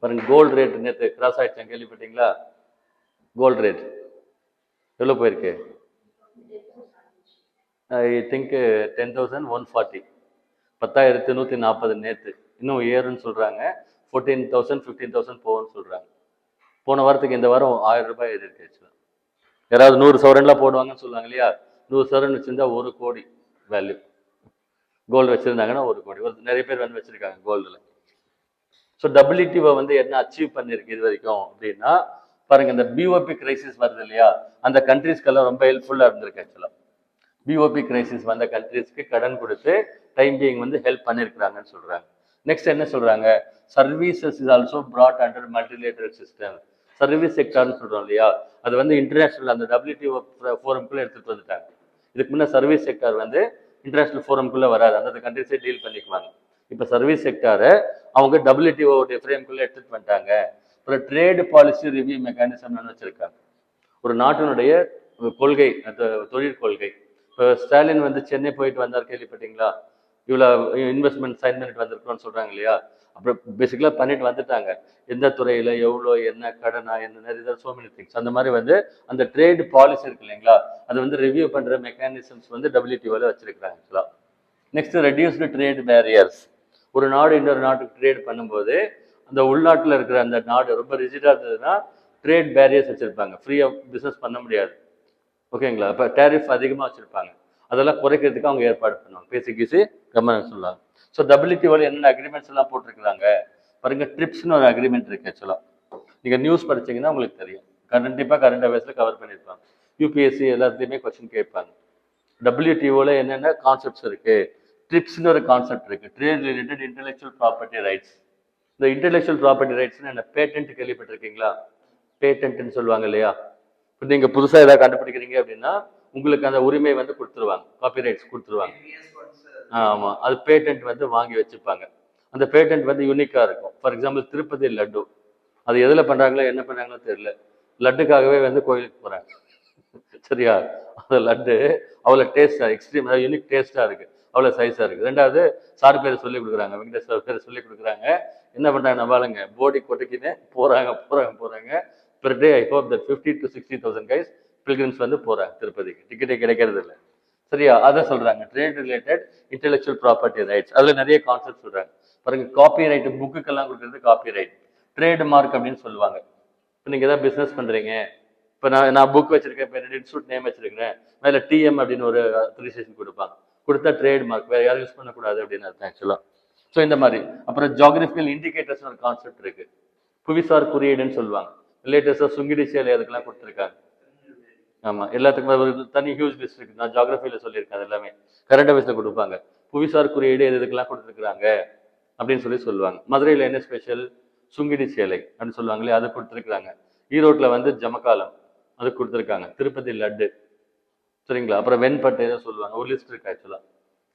பாருங்க, கோல்டு ரேட் நேற்று கிராஸ் ஆயிடுச்சு, கேள்விப்பட்டீங்களா? கோல்டு ரேட் எவ்வளோ போயிருக்கு? ஐ திங்க் 10,140, 10,140 நேற்று. இன்னும் ஏறுன்னு சொல்றாங்க. 14,000 15,000 போகும்னு சொல்றாங்க. போன வாரத்துக்கு இந்த வாரம் 1000 ரூபாய் ஏறி இருக்கு. யாராவது 100 சவரன்லாம் போடுவாங்கன்னு சொல்லுவாங்க இல்லையா? 100 சவரன் வச்சிருந்தா 1 கோடி வேல்யூ. கோல்டு வச்சிருந்தாங்கன்னா 1 கோடி. ஒரு நிறைய பேர் வந்து வச்சிருக்காங்க கோல்டுல. ஸோ டபிள்யூடிஓ வந்து என்ன அச்சீவ் பண்ணிருக்கு இது வரைக்கும் அப்படின்னா, பாருங்க, இந்த பிஓபி கிரைசிஸ் வருது இல்லையா, அந்த கண்ட்ரீஸ்க்கெல்லாம் ரொம்ப ஹெல்ப்ஃபுல்லா இருந்திருக்கு. ஆக்சுவலா பிஓபி கிரைசிஸ் வந்த கண்ட்ரீஸ்க்கு கடன் கொடுத்து டைம் பீயிங் வந்து ஹெல்ப் பண்ணிருக்கிறாங்கன்னு சொல்றாங்க. நெக்ஸ்ட் என்ன சொல்றாங்க? Services is also brought under multilateral system. Service செக்டார்னு சொல்றோம் இல்லையா, அது வந்து இன்டர்நேஷனல் அந்த டபிள்யூடிஓ ஃபோரம்குள்ள எடுத்துட்டு வந்துட்டாங்க. இதுக்கு முன்ன சர்வீஸ் செக்டார் வந்து இன்டர்நேஷனல் ஃபோரம்குள்ள வராது, அந்த கண்ட்ரிஸே டீல் பண்ணிக்குவாங்க. இப்போ சர்வீஸ் செக்டாரை அவங்க டபிள்யூடிஓ ஃப்ரேம்குள்ள எடுத்துட்டு வந்துட்டாங்க. ஒரு ட்ரேட் பாலிசி ரிவ்யூ மெக்கானிசம்னு வச்சிருக்காங்க. ஒரு நாட்டினுடைய கொள்கை, தொழில் கொள்கை. இப்போ ஸ்டாலின் வந்து சென்னை போயிட்டு வந்தார், கேள்விப்பட்டீங்களா? இவ்வளோ இன்வெஸ்ட்மெண்ட் சைன் பண்ணிட்டு வந்திருக்கோம்னு சொல்றாங்க இல்லையா? அப்புறம் பேசிக்கலாக பண்ணிட்டு வந்துட்டாங்க. எந்த துறையில எவ்வளோ, என்ன கடனா, என்ன நிறைய சோ மெனி திங்ஸ். அந்த மாதிரி வந்து அந்த ட்ரேட் பாலிசி இருக்கு இல்லைங்களா, அது வந்து ரிவ்யூ பண்ற மெக்கானிசம்ஸ் வந்து டபிள்யூடிஓல வச்சிருக்கிறாங்க ஆக்சுவலா. Next, reduced trade barriers. ஒரு நாடு இன்னொரு நாட்டுக்கு ட்ரேட் பண்ணும்போது அந்த உள்நாட்டில் இருக்கிற அந்த நாடு ரொம்ப ரிஜிடா இருந்ததுன்னா ட்ரேட் பேரியர்ஸ் வச்சிருப்பாங்க, ஃப்ரீயா பிசினஸ் பண்ண முடியாது. ஓகேங்களா? இப்போ டேரிஃப் அதிகமாக வச்சிருப்பாங்க, அதெல்லாம் குறைக்கிறதுக்கு அவங்க ஏற்பாடு பண்ணுவாங்க, பேசி கீசி கவர்மெண்ட் சொல்லுவாங்க. ஸோ டபிள்யூடிஓல என்னென்ன அக்ரிமெண்ட்ஸ் எல்லாம் போட்டிருக்கிறாங்க பாருங்க. ட்ரிப்ஸ்னு ஒரு அக்ரிமெண்ட் இருக்கு ஆக்சுவலா. நீங்க நியூஸ் படிச்சீங்கன்னா உங்களுக்கு தெரியும். கண்டிப்பா கரண்ட் அஃபேர்ஸ்ல கவர் பண்ணியிருப்பாங்க. யூபிஎஸ்சி எல்லாத்தையுமே கொஸ்டின் கேட்பாங்க. டபிள்யூடிஓல என்னென்ன கான்செப்ட்ஸ் இருக்கு? ட்ரிப்ஸ்னு ஒரு கான்செப்ட் இருக்கு, trade related intellectual property rights. இந்த இன்டெலெக்சுவல் ப்ராப்பர்ட்டி ரைட்ஸ்னு என்ன? பேட்டன்ட் கேள்விப்பட்டிருக்கீங்களா? பேட்டன்ட்னு சொல்லுவாங்க இல்லையா? இப்போ நீங்க புதுசா ஏதாவது கண்டுபிடிக்கிறீங்க அப்படின்னா உங்களுக்கு அந்த உரிமை வந்து கொடுத்துருவாங்க, காப்பி ரைட்ஸ் கொடுத்துருவாங்க. ஆமா, அது பேட்டன்ட் வந்து வாங்கி வச்சுப்பாங்க. அந்த பேட்டன்ட் வந்து யூனிக்கா இருக்கும். ஃபார் எக்ஸாம்பிள், திருப்பதி லட்டு, அது எதுல பண்றாங்களோ என்ன பண்றாங்களோ தெரியல, லட்டுக்காகவே வந்து கோயிலுக்கு போறாங்க. சரியா? அந்த லட்டு அவ்வளோ டேஸ்டா, எக்ஸ்ட்ரீம் யூனிக் டேஸ்டா இருக்கு, அவ்வளோ சைஸா இருக்கு. ரெண்டாவது, சார் பேர் சொல்லி கொடுக்குறாங்க, வெங்கடேஸ்வர் பேர் சொல்லி கொடுக்குறாங்க. என்ன பண்றாங்க நம்பாளுங்க, போடி கொட்டைக்குன்னு போறாங்க போறாங்க போறாங்க. Per day I hope that 50,000 to 60,000 guys pilgrims வந்து போறாங்க திருப்பதிக்கு, டிக்கெட்டே கிடைக்கிறது இல்லை. சரியா? அதை சொல்றாங்க trade related intellectual property rights. அதுல நிறைய கான்செப்ட் சொல்றாங்க பாருங்க. காப்பி ரைட், புக்குக்கெல்லாம் கொடுக்குறது காப்பி ரைட். ட்ரேட் மார்க் அப்படின்னு சொல்லுவாங்க. இப்போ நீங்க ஏதாவது பிசினஸ் பண்றீங்க, இப்போ நான் புக் வச்சிருக்கேன், இப்போ ரெண்டு இன்ஸ்டியூட் நேம் வச்சிருக்கிறேன், மேலே டிஎம் அப்படின்னு ஒரு அப்ரிசியேஷன் கொடுப்பாங்க, கொடுத்தா ட்ரேட் மார்க், வேற யாரும் யூஸ் பண்ணக்கூடாது அப்படின்னு அர்த்தம் ஆக்சுவலா. ஸோ இந்த மாதிரி. அப்புறம் ஜியோகிராபிக்கல் இண்டிகேட்டர்ஸ் ஒரு கான்செப்ட் இருக்கு, புவிசார் குறியீடுன்னு சொல்லுவாங்க. லேட்டஸ்டா சுங்கிடி சேலை அதுக்கெல்லாம் கொடுத்துருக்காங்க. ஆமா, எல்லாத்துக்கும் ஒரு தனி ஹியூஜ் லிஸ்ட் இருக்கு, நான் ஜியோகிராஃபில சொல்லியிருக்கேன். அது எல்லாமே கரண்ட் அஃபேர்ஸ்ல கொடுப்பாங்க. புவிசார் குறியீடு எது இதுக்கெல்லாம் கொடுத்துருக்காங்க அப்படின்னு சொல்லுவாங்க. மதுரையில் என்ன ஸ்பெஷல்? சுங்கிடி சேலை அப்படின்னு சொல்லுவாங்களே, அது கொடுத்துருக்காங்க. ஈரோட்ல வந்து ஜமக்காலம், அது கொடுத்துருக்காங்க. திருப்பதி லட்டு, சரிங்களா? அப்புறம் வெண்பட்டு ஏதோ சொல்லுவாங்க, ஒரு லிஸ்ட் இருக்கு ஆக்சுவலா.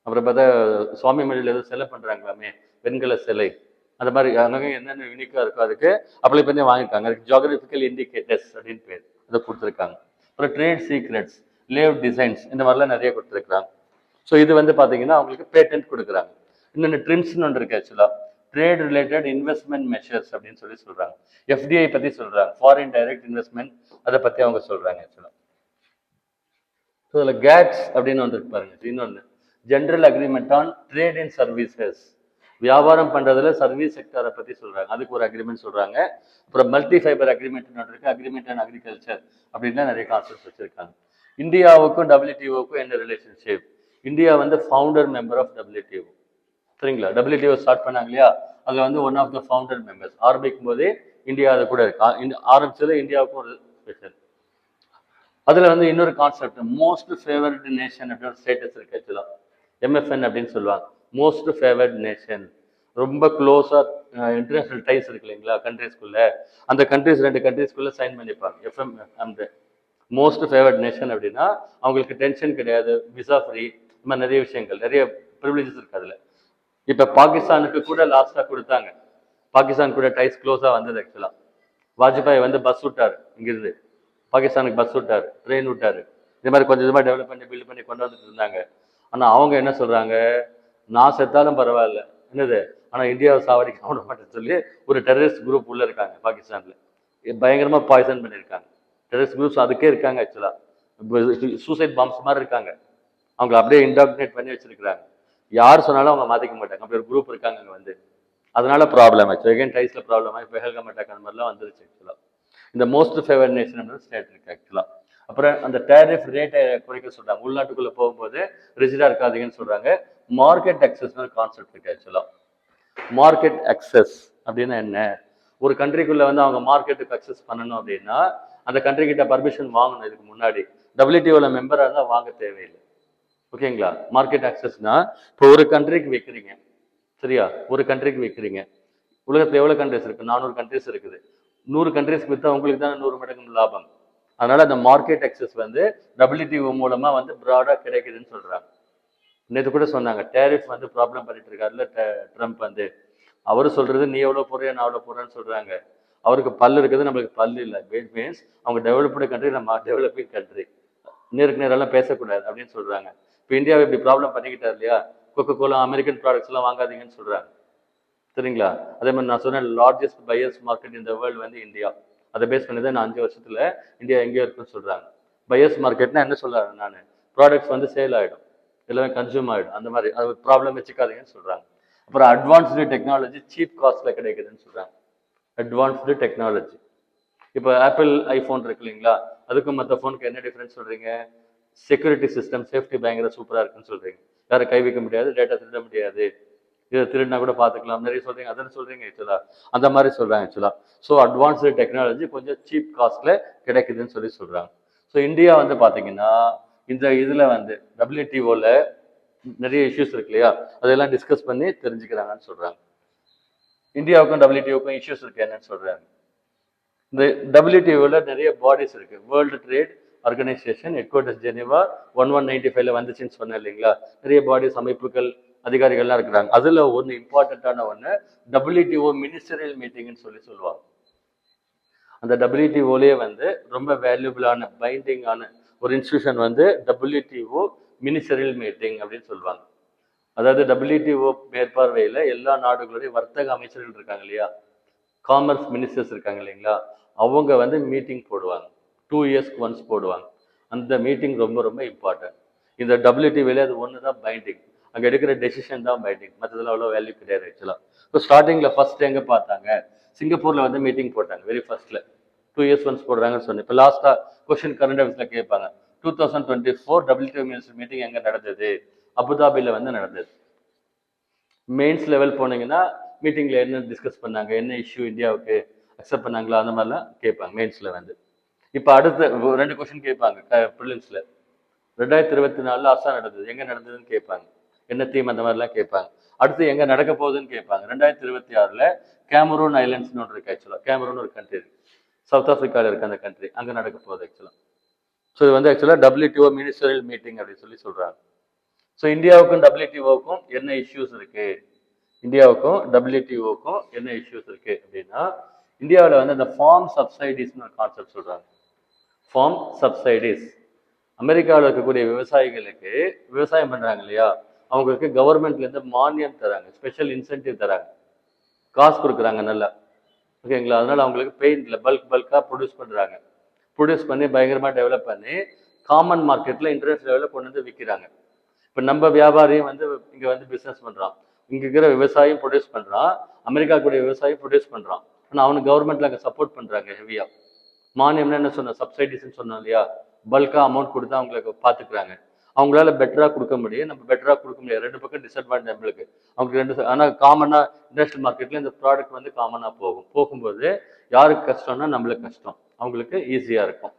அப்புறம் பார்த்தா சுவாமி மலையில் ஏதோ சிலை பண்றாங்களாமே, வெண்கல சிலை, அந்த மாதிரி அங்கங்கே என்னென்ன யூனிக்காக இருக்கோ அதுக்கு அப்ளை பண்ணி வாங்கியிருக்காங்க. அதுக்கு ஜியோகிராபிக்கல் இண்டிகேட்டர்ஸ் அப்படின்னு பேர், அதை கொடுத்துருக்காங்க. அப்புறம் ட்ரேட் சீக்ரெட்ஸ், லேவ் டிசைன்ஸ், இந்த மாதிரிலாம் நிறைய கொடுத்துருக்காங்க. ஸோ இது வந்து பார்த்தீங்கன்னா அவங்களுக்கு பேட்டன்ட் கொடுக்குறாங்க. இன்னொன்று ட்ரிம்ஸ்னு ஒன்று இருக்கு ஆக்சுவலாக, ட்ரேட் ரிலேட்டட் இன்வெஸ்ட்மெண்ட் மெஷர்ஸ் அப்படின்னு சொல்றாங்க. எஃப்டிஐ பற்றி சொல்றாங்க, ஃபாரின் டைரக்ட் இன்வெஸ்ட்மெண்ட், அதை பற்றி அவங்க சொல்றாங்க ஆக்சுவலாக. ஸோ அதில் கேட்ஸ் அப்படின்னு ஒன்று இருக்கு பாருங்க. இன்னொன்று general agreement on trade and services, வியாபாரம் பண்றதுல சர்வீஸ் செக்டரை பத்தி சொல்றாங்க, அதுக்கு ஒரு அக்ரிமெண்ட் சொல்றாங்க. அப்புறம் மல்டி ஃபைபர் அக்ரிமெண்ட் இருக்கு, அக்ரிமெண்ட் அண்ட் அக்ரிகல்ச்சர் அப்படின்னா நிறைய கான்செப்ட் வச்சிருக்காங்க. இந்தியாவுக்கும் டபிள்யூடிஓக்கும் என்ன ரிலேஷன்ஷிப்? இந்தியா வந்து ஃபவுண்டர் மெம்பர் ஆஃப் டபிள்யூடிஓ, சரிங்களா? டபிள்யூடிஓ ஸ்டார்ட் பண்ணாங்க இல்லையா, அதுல வந்து one of the founder members. ஆரம்பிக்கும் போதே இந்தியா அது கூட இருக்கு, ஆரம்பிச்சது இந்தியாவுக்கும் ஒரு ஸ்பெஷல். அதுல வந்து இன்னொரு கான்செப்ட் மோஸ்ட் ஃபேவரட் நேஷன் அப்படின்னு ஸ்டேட்டஸ் இருக்கு ஆக்சுவலா, எம்எஃப்என் அப்படின்னு சொல்லுவாங்க, மோஸ்ட் ஃபேவர்ட் நேஷன். ரொம்ப க்ளோஸா இன்டர்நேஷனல் டைஸ் இருக்கு இல்லைங்களா கண்ட்ரிஸ்குள்ள, அந்த கண்ட்ரிஸ் 2 கண்ட்ரிஸ்குள்ள சைன் பண்ணிப்பாங்க எஃப்எம். அந்த மோஸ்ட் ஃபேவர்ட் நேஷன் அப்படின்னா அவங்களுக்கு டென்ஷன் கிடையாது, விசா ஃப்ரீ, இந்த மாதிரி நிறைய விஷயங்கள், நிறைய ப்ரிவிலேஜஸ் இருக்கு அதுல. இப்ப பாகிஸ்தானுக்கு கூட லாஸ்டா கொடுத்தாங்க, பாகிஸ்தான் கூட டைஸ் க்ளோஸா வந்தது ஆக்சுவலா. வாஜ்பாய் வந்து பஸ் விட்டாரு, இங்கிருந்து பாகிஸ்தானுக்கு பஸ் விட்டாரு, ட்ரெயின் விட்டாரு, இந்த மாதிரி கொஞ்சம் கொஞ்சமா டெவலப் பண்ணி பில்ட் பண்ணி கொண்டு வந்துட்டு இருந்தாங்க. ஆனா அவங்க என்ன சொல்றாங்க, நான் செத்தாலும் பரவாயில்ல என்னது, ஆனா இந்தியாவை சாவடிக்க விட மாட்டேன்னு சொல்லி ஒரு டெரரிஸ்ட் குரூப் உள்ள இருக்காங்க பாகிஸ்தான்ல, பயங்கரமா பாய்சன் பண்ணியிருக்காங்க. டெரரிஸ்ட் குரூப்ஸ் அதுக்கே இருக்காங்க ஆக்சுவலா, சூசைட் பாம்ஸ் மாதிரி இருக்காங்க, அவங்களை அப்படியே இன்டாக்டினேட் பண்ணி வச்சிருக்காங்க. யார் சொன்னாலும் அவங்க மாத்திக்க மாட்டாங்க, அப்படி ஒரு குரூப் இருக்காங்க அங்க வந்து. அதனால ப்ராப்ளம் ஆச்சு, எகைன் டைஸ்ல ப்ராப்ளம் ஆகி பெஹல்காம் அட்டாக் அந்த மாதிரிலாம் வந்துருச்சு ஆக்சுவலா. இந்த மோஸ்ட் ஃபேவர்ட் நேஷன் ஸ்டேட் இருக்கு ஆக்சுவலா. அப்புறம் அந்த டேரிஃப் ரேட்டை குறைக்க சொல்றாங்க, உள்நாட்டுக்குள்ள போகும்போது ரிஜிடா இருக்காதீங்கன்னு சொல்றாங்க. மார்க்கெட் அக்சஸ் கான்செப்ட் இருக்கு ஆக்சுவலா. மார்க்கெட் அக்சஸ் அப்படின்னா என்ன, ஒரு கண்ட்ரிக்குள்ள வந்து அவங்க மார்க்கெட்டுக்கு அக்சஸ் பண்ணணும் அப்படின்னா அந்த கண்ட்ரி கிட்ட பர்மிஷன் வாங்கணும். இதுக்கு முன்னாடி டபிள்யூடிஓல மெம்பரா இருந்தா வாங்க தேவையில்லை, ஓகேங்களா? மார்க்கெட் அக்சஸ்னா இப்போ ஒரு கண்ட்ரிக்கு வைக்கிறீங்க, சரியா? ஒரு கண்ட்ரிக்கு வைக்கிறீங்க, உலகத்துல எவ்வளவு கண்ட்ரிஸ் இருக்கு, 400 கண்ட்ரிஸ் இருக்குது, 100 கண்ட்ரிஸ்க்கு வித்தா உங்களுக்கு தான் 100 மடங்கு லாபம். அதனால அந்த மார்க்கெட் அக்சஸ் வந்து டபிள்யூடிஓ மூலமா வந்து ப்ராடா கிடைக்குதுன்னு சொல்றாங்க. நேற்று கூட சொன்னாங்க, டேரிஃப் வந்து ப்ராப்ளம் பண்ணிட்டு இருக்காருல்ல ட்ரம்ப் வந்து, அவரு சொல்றது நீ எவ்வளவு போறியா நான் எவ்வளவு போறேன்னு சொல்றாங்க. அவருக்கு பல்லு இருக்குது, நம்மளுக்கு பல்லு இல்லை. மீன்ஸ் அவங்க டெவலப்டு கண்ட்ரி, நம்ம டெவலப்பிங் கண்ட்ரி, நேருக்கு நேரெல்லாம் பேசக்கூடாது அப்படின்னு சொல்றாங்க. இப்போ இந்தியாவை இப்படி ப்ராப்ளம் பண்ணிக்கிட்டார் இல்லையா, கொக்கோ கோலா அமெரிக்கன் ப்ராடக்ட்ஸ் எல்லாம் வாங்காதீங்கன்னு சொல்றாங்க, சரிங்களா? அதே மாதிரி நான் சொன்னேன் லார்ஜஸ்ட் பையர்ஸ் மார்க்கெட் இந்த வேர்ல்டு வந்து இந்தியா, அதை பேஸ் பண்ணி தான் நான் 5 வருஷத்துல இந்தியா எங்கேயோ இருக்குன்னு சொல்றாங்க. பையர்ஸ் மார்க்கெட்னா என்ன சொல்றாரு, நான் ப்ராடக்ட்ஸ் வந்து சேல் ஆகிடும், எல்லாமே கன்சியூம் ஆகிடும், அந்த மாதிரி அது ப்ராப்ளம் வச்சுக்காதீங்கன்னு சொல்றாங்க. அப்புறம் அட்வான்ஸ்டு டெக்னாலஜி சீப் காஸ்ட்ல கிடைக்குதுன்னு சொல்றாங்க. அட்வான்ஸ்டு டெக்னாலஜி, இப்போ ஆப்பிள் ஐஃபோன் இருக்கு இல்லைங்களா, அதுக்கும் மற்ற ஃபோனுக்கு என்ன டிஃபரன்ஸ் சொல்றீங்க? செக்யூரிட்டி சிஸ்டம் சேஃப்டி பயங்கர சூப்பரா இருக்குன்னு சொல்றீங்க, யாரும் கை வைக்க முடியாது, டேட்டா திருட முடியாது, இதை திருடினா கூட பார்த்துக்கலாம் நிறைய சொல்றீங்க, அதான் சொல்றீங்க ஆக்சுவலா. அந்த மாதிரி சொல்றாங்க ஆக்சுவலா. ஸோ அட்வான்ஸ்டு டெக்னாலஜி கொஞ்சம் சீப் காஸ்ட்ல கிடைக்குதுன்னு சொல்றாங்க. ஸோ இந்தியா வந்து பாத்தீங்கன்னா இந்த இதுல வந்து டபிள்யூடிஓல நிறைய இஷ்யூஸ் இருக்கு இல்லையா, அதெல்லாம் டிஸ்கஸ் பண்ணி தெரிஞ்சுக்கிறாங்கன்னு சொல்றாங்க. இந்தியாவுக்கும் டபிள்யூடிஓக்கும் இஷ்யூஸ் இருக்கு என்னன்னு சொல்றாங்க. இந்த டபிள்யூடிஓல நிறைய பாடிஸ் இருக்கு, world trade organisation head quarters Geneva 1195 வந்துச்சுன்னு சொன்னேன் இல்லைங்களா. நிறைய பாடிஸ், அமைப்புகள், அதிகாரிகள்லாம் இருக்கிறாங்க. அதுல ஒன்று இம்பார்ட்டன்டான ஒன்று டபிள்யூடிஓ மினிஸ்டரியல் மீட்டிங்னு சொல்லுவாங்க. அந்த டபிள்யூடிஓலயே வந்து ரொம்ப வேல்யூபிளான பைண்டிங்கான ஒரு இன்ஸ்டிடியூஷன் வந்து டபிள்யூடிஓ மினிஸ்டரியல் மீட்டிங் அப்படின்னு சொல்லுவாங்க. அதாவது டபிள்யூடிஓ மேற்பார்வையில் எல்லா நாடுகளுடைய வர்த்தக அமைச்சர்கள் இருக்காங்க இல்லையா, காமர்ஸ் மினிஸ்டர்ஸ் இருக்காங்க இல்லைங்களா, அவங்க வந்து மீட்டிங் போடுவாங்க, 2 இயர்ஸ்க்கு ஒன்ஸ் போடுவாங்க. அந்த மீட்டிங் ரொம்ப ரொம்ப இம்பார்ட்டன்ட். இந்த டபிள்யூடிஓல அது ஒன்று தான் பைண்டிங், அங்கே எடுக்கிற டெசிஷன் தான் பைண்டிங், மற்றதுல அவ்வளோ வேல்யூ கிடையாது ஆக்சுவலாக. இப்போ ஸ்டார்டிங்கில் ஃபர்ஸ்ட் எங்கே பார்த்தாங்க, சிங்கப்பூரில் வந்து மீட்டிங் போட்டாங்க வெரி ஃபர்ஸ்ட்ல, 2 இயர்ஸ் ஒன்ஸ் போடுறாங்கன்னு சொன்னேன். இப்போ லாஸ்ட்டாக கொஸ்டின் கரண்ட் அஃபேர்ஸில் கேட்பாங்க, 2024 டபிள்யூடிஓ மினிஸ்டர் மீட்டிங் எங்கே நடந்தது? அபுதாபியில் வந்து நடந்தது. மெயின்ஸ் லெவல் போனீங்கன்னா மீட்டிங்ல என்ன டிஸ்கஸ் பண்ணாங்க, என்ன இஷ்யூ இந்தியாவுக்கு அக்செப்ட் பண்ணாங்களா, அந்த மாதிரிலாம் கேட்பாங்க மெயின்ஸ்ல வந்து. இப்போ அடுத்த 2 கொஸ்டின் கேட்பாங்க ப்ரிலிம்ஸ்ல. 2024 அசாம் நடந்தது, எங்க நடந்ததுன்னு கேட்பாங்க, என்ன தீம், அந்த மாதிரிலாம் கேட்பாங்க. அடுத்து எங்க நடக்க போகுதுன்னு கேட்பாங்க. 2026ல கேமரூன் ஐலண்ட்ஸ்னு ஒன்று இருக்கு ஆக்சுவலா, கேமரூன் ஒரு கண்ட்ரி இருக்கு, சவுத் ஆப்பிரிக்காவில் இருக்கு அந்த கண்ட்ரி, அங்க நடக்க போகுது ஆக்சுவலா. ஸோ இது வந்து ஆக்சுவலா டபிள்யூடிஓ மினிஸ்டரியல் மீட்டிங் அப்படின்னு சொல்றாங்க. ஸோ இந்தியாவுக்கும் டபிள்யூடிஓவுக்கும் என்ன இஷ்யூஸ் இருக்கு, இந்தியாவுக்கும் டபிள்யூடிஓக்கும் என்ன இஷ்யூஸ் இருக்கு அப்படின்னா, இந்தியாவில் வந்து அந்த ஃபார்ம் சப்சைடிஸ்னு ஒரு கான்செப்ட் சொல்றாங்க. ஃபார்ம் சப்சைடிஸ். அமெரிக்காவில் இருக்கக்கூடிய விவசாயிகளுக்கு விவசாயம் பண்றாங்க இல்லையா, அவங்களுக்கு கவர்மெண்ட்ல இருந்து மானியம் தராங்க, ஸ்பெஷல் இன்சென்டிவ் தராங்க, காசு கொடுக்குறாங்க நல்லா. ஓகேங்களா? அதனால அவங்களுக்கு பெயின் இல்லை, பல்கா ப்ரொடியூஸ் பண்றாங்க. ப்ரொடியூஸ் பண்ணி பயங்கரமா டெவலப் பண்ணி காமன் மார்க்கெட்ல இன்டர்நேஷனல் லெவலில் கொண்டு வந்து விற்கிறாங்க. இப்போ நம்ம வியாபாரியும் வந்து இங்க வந்து பிசினஸ் பண்றான், இங்க இருக்கிற விவசாயம் ப்ரொடியூஸ் பண்றான், அமெரிக்கா கூடிய விவசாயம் ப்ரொடியூஸ் பண்றான். ஆனா அவனுக்கு கவர்மெண்ட்ல அங்கே சப்போர்ட் பண்றாங்க ஹெவியா. மானியம்னா என்ன சொன்ன, சப்சைடிஸ்ன்னு சொன்னோம் இல்லையா, பல்கா அமௌண்ட் கொடுத்து அவங்களுக்கு பாத்துக்கிறாங்க. அவங்களால பெட்டரா கொடுக்க முடியும், நம்ம பெட்டரா கொடுக்க முடியாது. ரெண்டு பக்கம் டிஸ்அட்வான்டேஜ் நம்மளுக்கு. அவங்களுக்கு ரெண்டு, ஆனா காமனா இண்டஸ்ட்ரியல் மார்க்கெட்ல இந்த ப்ராடக்ட் வந்து காமனா போகும்போது யாருக்கு கஷ்டம்னா நம்மளுக்கு கஷ்டம், அவங்களுக்கு ஈஸியா இருக்கும்.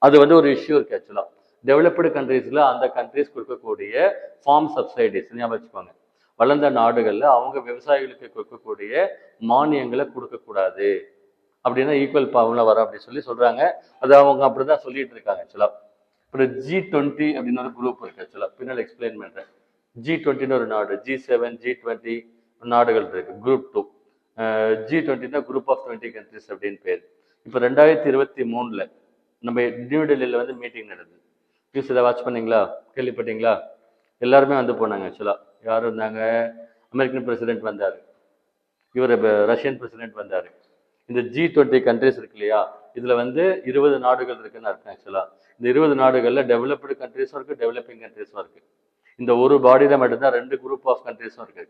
அது வந்து ஒரு இஷ்யூ இருக்கு ஆக்சுவலா. டெவலப்டு கண்ட்ரீஸ்ல அந்த கண்ட்ரீஸ் கொடுக்கக்கூடிய ஃபார்ம் சப்சைடிஸ் ஞாபகம் வச்சுக்கோங்க. வளர்ந்த நாடுகள்ல அவங்க விவசாயிகளுக்கு கொடுக்கக்கூடிய மானியங்களை கொடுக்கக்கூடாது அப்படின்னா ஈக்குவல் பவர்ல வர அப்படின்னு சொல்லி சொல்றாங்க. அது அவங்க அப்படிதான் சொல்லிட்டு இருக்காங்க ஆக்சுவலா. இப்போ G20 அப்படின்னு ஒரு குரூப் இருக்கு ஆக்சுவலா, பின்னால் எக்ஸ்பிளைன் பண்றேன். G20 ஒரு நாடு, G7 G20 நாடுகள் இருக்கு. Group 2 G20 group of 20 countries அப்படின்னு பேர். இப்போ 2023 நம்ம நியூ டெல்லியில வந்து மீட்டிங் நடந்தது. நியூஸ் இதை வாட்ச் பண்ணீங்களா, கேள்விப்பட்டீங்களா? எல்லாருமே வந்து போனாங்க ஆக்சுவலா. யார் இருந்தாங்க? அமெரிக்கன் பிரசிடென்ட் வந்தாரு, இவர் ரஷ்யன் பிரசிடென்ட் வந்தாரு. இந்த G20 கண்ட்ரிஸ் இருக்கு இல்லையா, இதுல வந்து 20 நாடுகள் இருக்குன்னு அர்த்தம் ஆக்சுவலா. இந்த 20 நாடுகள்ல டெவலப்டு கண்ட்ரிஸும் இருக்கு, டெவலப்பிங் கண்ட்ரிஸும் இருக்கு. இந்த ஒரு பாடியில மட்டும்தான் ரெண்டு குரூப் ஆஃப் கண்ட்ரிஸும் இருக்கு.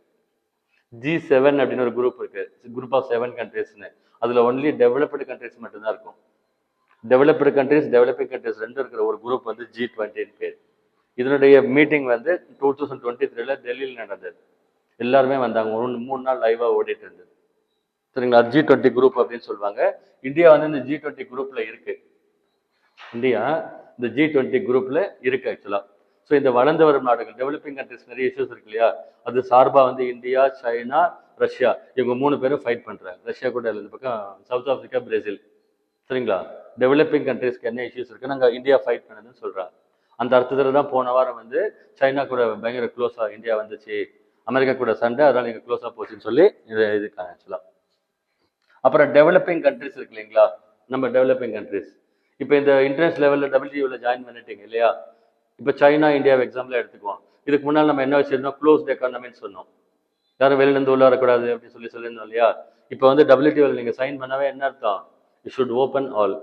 G7 அப்படின்னு ஒரு குரூப் இருக்கு, குரூப் ஆஃப் 7 கண்ட்ரிஸ்னு. அதுல ஒன்லி டெவலப்டு கண்ட்ரிஸ் மட்டும்தான் இருக்கும். டெவலப்டு கண்ட்ரிஸ், டெவலப்பிங் கண்ட்ரிஸ் ரெண்டு இருக்கிற ஒரு குரூப் வந்து G20 பேர். இதனுடைய மீட்டிங் வந்து 2023 டெல்லியில் நடந்தது. எல்லாருமே வந்தாங்க, 3 நாள் லைவா ஓடிட்டு இருந்தது. சரிங்களா? G20 குரூப் அப்படின்னு சொல்லுவாங்க. இந்தியா வந்து இந்த G20 குரூப்ல இருக்கு. இந்தியா இந்த G20 குரூப்ல இருக்கு ஆக்சுவலா. ஸோ இந்த வளர்ந்து வரும் நாடுகள், டெவலப்பிங் கண்ட்ரிஸ் நிறைய இஷ்யூஸ் இருக்கு இல்லையா, அது சார்பா வந்து இந்தியா, சைனா, ரஷ்யா, இவங்க 3 பேரும் ஃபைட் பண்றாங்க. ரஷ்யா கூட இந்த பக்கம் சவுத் ஆப்பிரிக்கா, பிரேசில். சரிங்களா? டெவலப்பிங் கண்ட்ரிஸ்க்கு என்ன இஷ்யூஸ் இருக்குன்னு அங்கே இந்தியா ஃபைட் பண்ணுதுன்னு சொல்றாங்க. அந்த அர்த்தத்தில் தான் போன வாரம் வந்து சைனா கூட பயங்கர க்ளோஸா இந்தியா வந்துச்சு, அமெரிக்கா கூட சண்டை, அதனால இங்கே க்ளோஸா போச்சுன்னு சொல்லி இது இதுக்கான ஆக்சுவலா. அப்புறம் டெவலப்பிங் கண்ட்ரிஸ் இருக்கு இல்லைங்களா, நம்ம டெவலப்பிங் கண்ட்ரிஸ் இப்போ இந்த இன்டர்நேஷனல் லெவலில் டபிள்யூவில் ஜாயின் பண்ணிட்டீங்க இல்லையா. இப்போ சைனா இந்தியாவை எக்ஸாம்பிள் எடுத்துக்குவோம். இதுக்கு முன்னால் நம்ம என்ன வச்சிருந்தோம், க்ளோஸ்ட் எக்கானமின்னு சொன்னோம். யாரும் வெளியிலேருந்து உள்ள வரக்கூடாது அப்படின்னு சொல்லியிருந்தோம் இல்லையா. இப்போ வந்து டபிள்யூடிஓவில் நீங்கள் சைன் பண்ணாவே என்ன அர்த்தம், யூ ஷுட் ஓப்பன் ஆல்.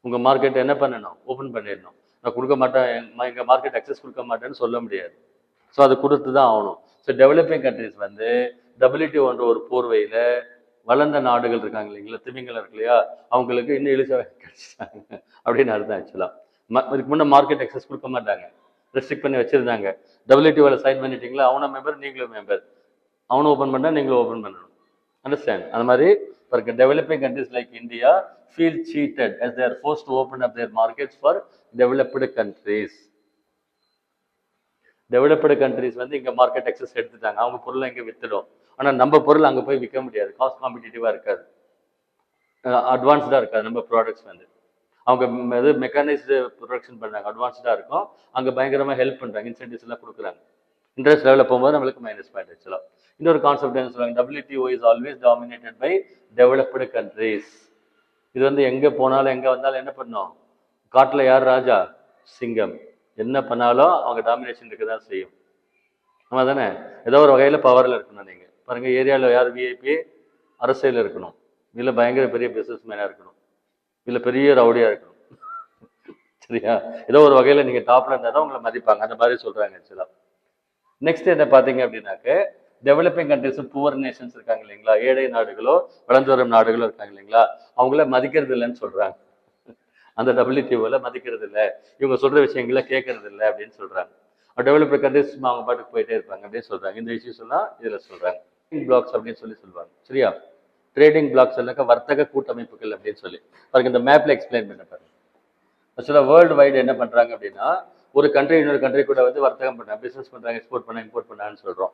உங்கள் மார்க்கெட்டை என்ன பண்ணணும், ஓப்பன் பண்ணிடணும். நான் கொடுக்க மாட்டேன், எங்கள் மார்க்கெட் அக்சஸ் கொடுக்க மாட்டேன்னு சொல்ல முடியாது. ஸோ அது கொடுத்து தான் ஆகணும். ஸோ டெவலப்பிங் கண்ட்ரிஸ் வந்து டபிள்யூடிஓன்ற ஒரு போர்வையில் வளர்ந்த நாடுகள் இருக்காங்க இல்லைங்களா, திமிங்கலம் இருக்கு இல்லையா, அவங்களுக்கு இன்னும் எளிசா கிடைச்சிட்டாங்க அப்படின்னு அர்த்தம் ஆக்சுவலா. இதுக்கு முன்னே மார்க்கெட் அக்சஸ் கொடுக்க மாட்டாங்க, ரெஸ்ட்ரிக்ட் பண்ணி வச்சிருந்தாங்க. டபிள்யூடிஓவில் சைன் பண்ணிட்டீங்களா, அவனும் மெம்பர் நீங்களும் மெம்பர், அவனும் ஓப்பன் பண்ணா நீங்களும் ஓப்பன் பண்ணணும். அண்டர்ஸ்டாண்ட்? அந்த மாதிரி developing countries like India feel cheated as they are forced to open up their markets for developed countries. Developed countries வந்து இங்கே மார்க்கெட் அக்சஸ் எடுத்துட்டாங்க, அவங்க பொருளை இங்கே வித்துடும். ஆனால் நம்ம பொருள் அங்கே போய் விற்க முடியாது, காஸ்ட் காம்படிட்டிவாக இருக்காது, அட்வான்ஸ்டாக இருக்காது. நம்ம ப்ராடக்ட்ஸ் வந்து அவங்க இது மெக்கானைஸ்டு ப்ரொடக்ஷன் பண்ணுறாங்க, அட்வான்ஸ்டாக இருக்கும். அங்கே பயங்கரமாக ஹெல்ப் பண்ணுறாங்க, இன்சென்டிவ்ஸ் எல்லாம் கொடுக்குறாங்க. இன்ட்ரெஸ்ட் லெவலில் போகும்போது நம்மளுக்கு மைனஸ் பாயிண்ட் ஆக்சுவலாக. இன்னொரு கான்செப்ட் என்ன சொல்லுவாங்க, WTO is always dominated by developed countries. இது வந்து எங்கே போனாலும் எங்கே வந்தாலும் என்ன பண்ணோம், காட்டில் யார் ராஜா, சிங்கம். என்ன பண்ணாலும் அவங்க டாமினேஷன் இருக்க தான் செய்யும். ஆமா தானே? ஏதோ ஒரு வகையில் பவரில் இருக்கணும். நீங்கள் பாருங்கள், ஏரியாவில் யார் விஐபி, அரசியல் இருக்கணும், இல்லை பயங்கர பெரிய பிஸ்னஸ் மேனாக இருக்கணும், இல்லை பெரிய ரவுடியாக இருக்கணும். சரியா? ஏதோ ஒரு வகையில் நீங்கள் டாப்பில் இருந்தால் தான் உங்களை மதிப்பாங்க, அந்த மாதிரி சொல்கிறாங்க ஆக்சுவலாக. நெக்ஸ்ட் என்ன பார்த்தீங்க அப்படின்னாக்க, டெவலப்பிங் கண்ட்ரிஸ் புவர் நேஷன்ஸ் இருக்காங்க இல்லைங்களா, ஏழை நாடுகளோ வளர்ந்து வரும் நாடுகளோ இருக்காங்க இல்லைங்களா, அவங்கள மதிக்கிறது இல்லைன்னு சொல்கிறாங்க. அந்த WTOவில் மதிக்கிறது இல்லை, இவங்க சொல்கிற விஷயங்களை கேட்கறது இல்லை அப்படின்னு சொல்கிறாங்க. டெவலப்டு கண்ட்ரிஸ் அவங்க பாட்டுக்கு போயிட்டே இருப்பாங்க அப்படின்னு சொல்கிறாங்க. இந்த இஷ்யூஸ் எல்லாம் இதில் சொல்கிறாங்க. பிளாக்ஸ் அப்படின்னு சொல்லுவாங்க. சரியா? ட்ரேடிங் பிளாக்ஸ் இல்லைக்கா வர்த்தக கூட்டமைப்புகள் அப்படின்னு சொல்லி பாருங்க, இந்த மேப்ல எக்ஸ்பிளைன் பண்ண பாருங்க. ஆக்சுவலாக வேர்ல்டு வைடு என்ன பண்ணுறாங்க அப்படின்னா, ஒரு கண்ட்ரி இன்னொரு கண்ட்ரி கூட வந்து வர்த்தகம் பண்ணுறாங்க, பிஸ்னஸ் பண்ணுறாங்க, எக்ஸ்போர்ட் பண்ண இம்போர்ட் பண்ணான்னு சொல்கிறோம்.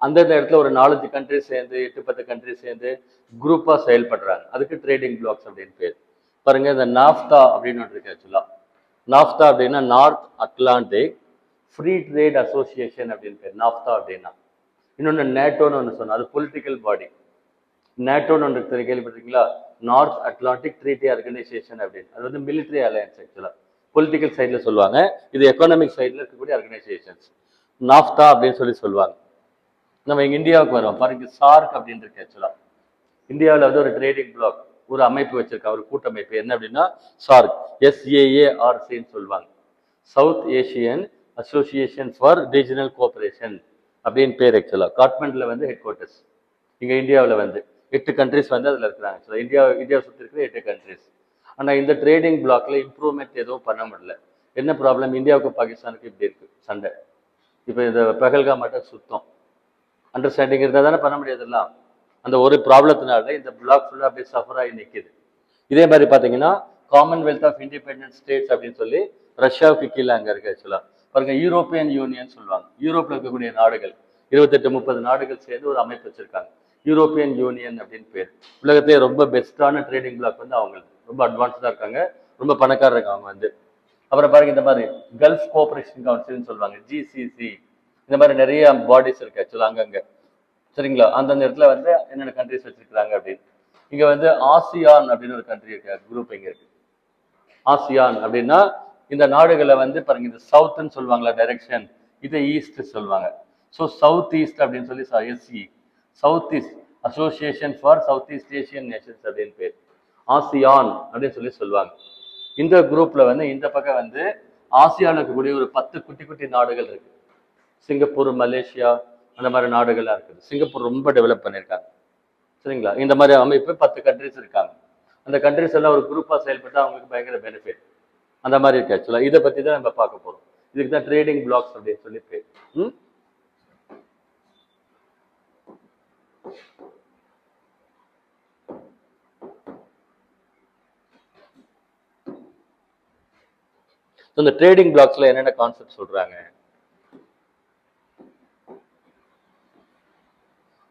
அந்தந்த இடத்துல ஒரு 4-5 கண்ட்ரி சேர்ந்து 8-10 கண்ட்ரி சேர்ந்து குரூப்பாக செயல்படுறாங்க. அதுக்கு ட்ரேடிங் பிளாக்ஸ் அப்படின்னு பேர். பாருங்க, இந்த நாஃப்டா அப்படின்னு ஒன்று இருக்கு ஆக்சுவலா. நாஃப்டா அப்படின்னா north Atlantic free trade association அப்படின்னு பேர். நாஃப்டா அப்படின்னா இன்னொன்று நேட்டோன்னு ஒன்று சொன்னோம், அது பொலிட்டிக்கல் பாடி. நேட்டோன்னு ஒன்று கேள்விப்பட்டிருக்கீங்களா? நார்த் அட்லாண்டிக் ட்ரீட்டி ஆர்கனைசேஷன் அப்படின்னு. அது வந்து மிலிட்ரி அலையன்ஸ் ஆக்சுவலாக. பொலிட்டிக்கல் சைடில் சொல்லுவாங்க, இது எக்கனாமிக் சைடில் இருக்கக்கூடிய ஆர்கனைசேஷன்ஸ். நாஃப்டா அப்படின்னு சொல்லி சொல்லுவாங்க. நம்ம எங்கள் இந்தியாவுக்கு வரோம் பாருங்க, சார்க் அப்படின்னு இருக்கு ஆக்சுவலாக. இந்தியாவில் வந்து ஒரு ட்ரேடிங் பிளாக், ஒரு அமைப்பு வச்சிருக்கா, ஒரு கூட்டமைப்பு. என்ன அப்படின்னா சார்க், SAARCன்னு சொல்லுவாங்க, south Asian association for regional cooperation அப்படின்னு பேர் ஆக்சுவலாக. காட்மண்டில் வந்து ஹெட் குவார்ட்டர்ஸ். இங்கே இந்தியாவில் வந்து 8 கண்ட்ரிஸ் வந்து அதில் இருக்கிறாங்க ஆக்சுவலாக. இந்தியா சுற்றி இருக்கிற 8 கண்ட்ரிஸ். ஆனால் இந்த ட்ரேடிங் பிளாக்ல இம்ப்ரூவ்மெண்ட் எதுவும் பண்ண முடியல. என்ன ப்ராப்ளம்? இந்தியாவுக்கும் பாகிஸ்தானுக்கு இப்படி இருக்கு சண்டை. இப்போ இந்த பகல்காம் மட்டும் சுத்தம் அண்டர்ஸ்டாண்டிங் இருந்தால் தானே பண்ண முடியாதுல்லாம். அந்த ஒரு ப்ராப்ளத்தினால இந்த பிளாக் ஃபுல்லாக அப்படியே சஃபர் ஆகி நிற்கிது. இதே மாதிரி பார்த்தீங்கன்னா காமன்வெல்த் ஆஃப் இண்டிபெண்டன்ட் ஸ்டேட்ஸ் அப்படின்னு சொல்லி ரஷ்யாவுக்கு கீழே அங்கே இருக்கு ஆக்சுவலாக. பாருங்க, யூரோப்பியன் யூனியன் சொல்லுவாங்க. யூரோப்பில் இருக்கக்கூடிய நாடுகள் 28-30 நாடுகள் சேர்ந்து ஒரு அமைப்பு வச்சிருக்காங்க, யூரோப்பியன் யூனியன் அப்படின்னு பேர். உலகத்திலே ரொம்ப பெஸ்டான ட்ரேடிங் பிளாக் வந்து அவங்களுக்கு ரொம்ப அட்வான்ஸ்டாக இருக்காங்க, ரொம்ப பணக்காரர் இருக்காங்க அவங்க வந்து. அப்புறம் பாருங்க, இந்த மாதிரி கல்ஃப் கோஆபரேஷன் கவுன்சில்னு சொல்லுவாங்க, GCC. இந்த மாதிரி நிறைய பாடிஸ் இருக்கு ஆக்சுவலாக அங்கங்கே. சரிங்களா? அந்தந்த இடத்துல வந்து என்னென்ன கண்ட்ரிஸ் வச்சிருக்கிறாங்க அப்படின்னு. இங்க வந்து ஆசியான் அப்படின்னு ஒரு கண்ட்ரி இருக்கு, குரூப் இங்க இருக்கு. ஆசியான் அப்படின்னா இந்த நாடுகளை வந்து பாருங்க, இந்த சவுத்ன்னு சொல்லுவாங்களா டைரக்ஷன், இதை ஈஸ்ட் சொல்லுவாங்க. ஸோ சவுத் ஈஸ்ட் அப்படின்னு சொல்லி SE, south east association for south east Asian nations அப்படின்னு பேர், ஆசியான் அப்படின்னு சொல்லி சொல்லுவாங்க. இந்த குரூப்ல வந்து இந்த பக்கம் வந்து ஆசியாவில் இருக்கக்கூடிய ஒரு 10 குட்டி குட்டி நாடுகள் இருக்கு. சிங்கப்பூர், மலேசியா, அந்த மாதிரி நாடுகள்லாம் இருக்குது. சிங்கப்பூர் ரொம்ப டெவலப் பண்ணியிருக்காங்க. சரிங்களா? இந்த மாதிரி அமைப்பு 10 கண்ட்ரிஸ் இருக்காங்க. அந்த கண்ட்ரிஸ் எல்லாம் ஒரு குரூப்பாக செயல்பட்டு அவங்களுக்கு பயங்கர பெனிஃபிட். அந்த மாதிரி இருக்கு ஆக்சுவலாக. இதை பற்றி தான் நம்ம பார்க்க போகிறோம். இதுக்கு தான் ட்ரேடிங் பிளாக்ஸ் அப்படின்னு சொல்லி பேர். இந்த ட்ரேடிங் பிளாக்ஸ்ல என்னென்ன கான்செப்ட் சொல்றாங்க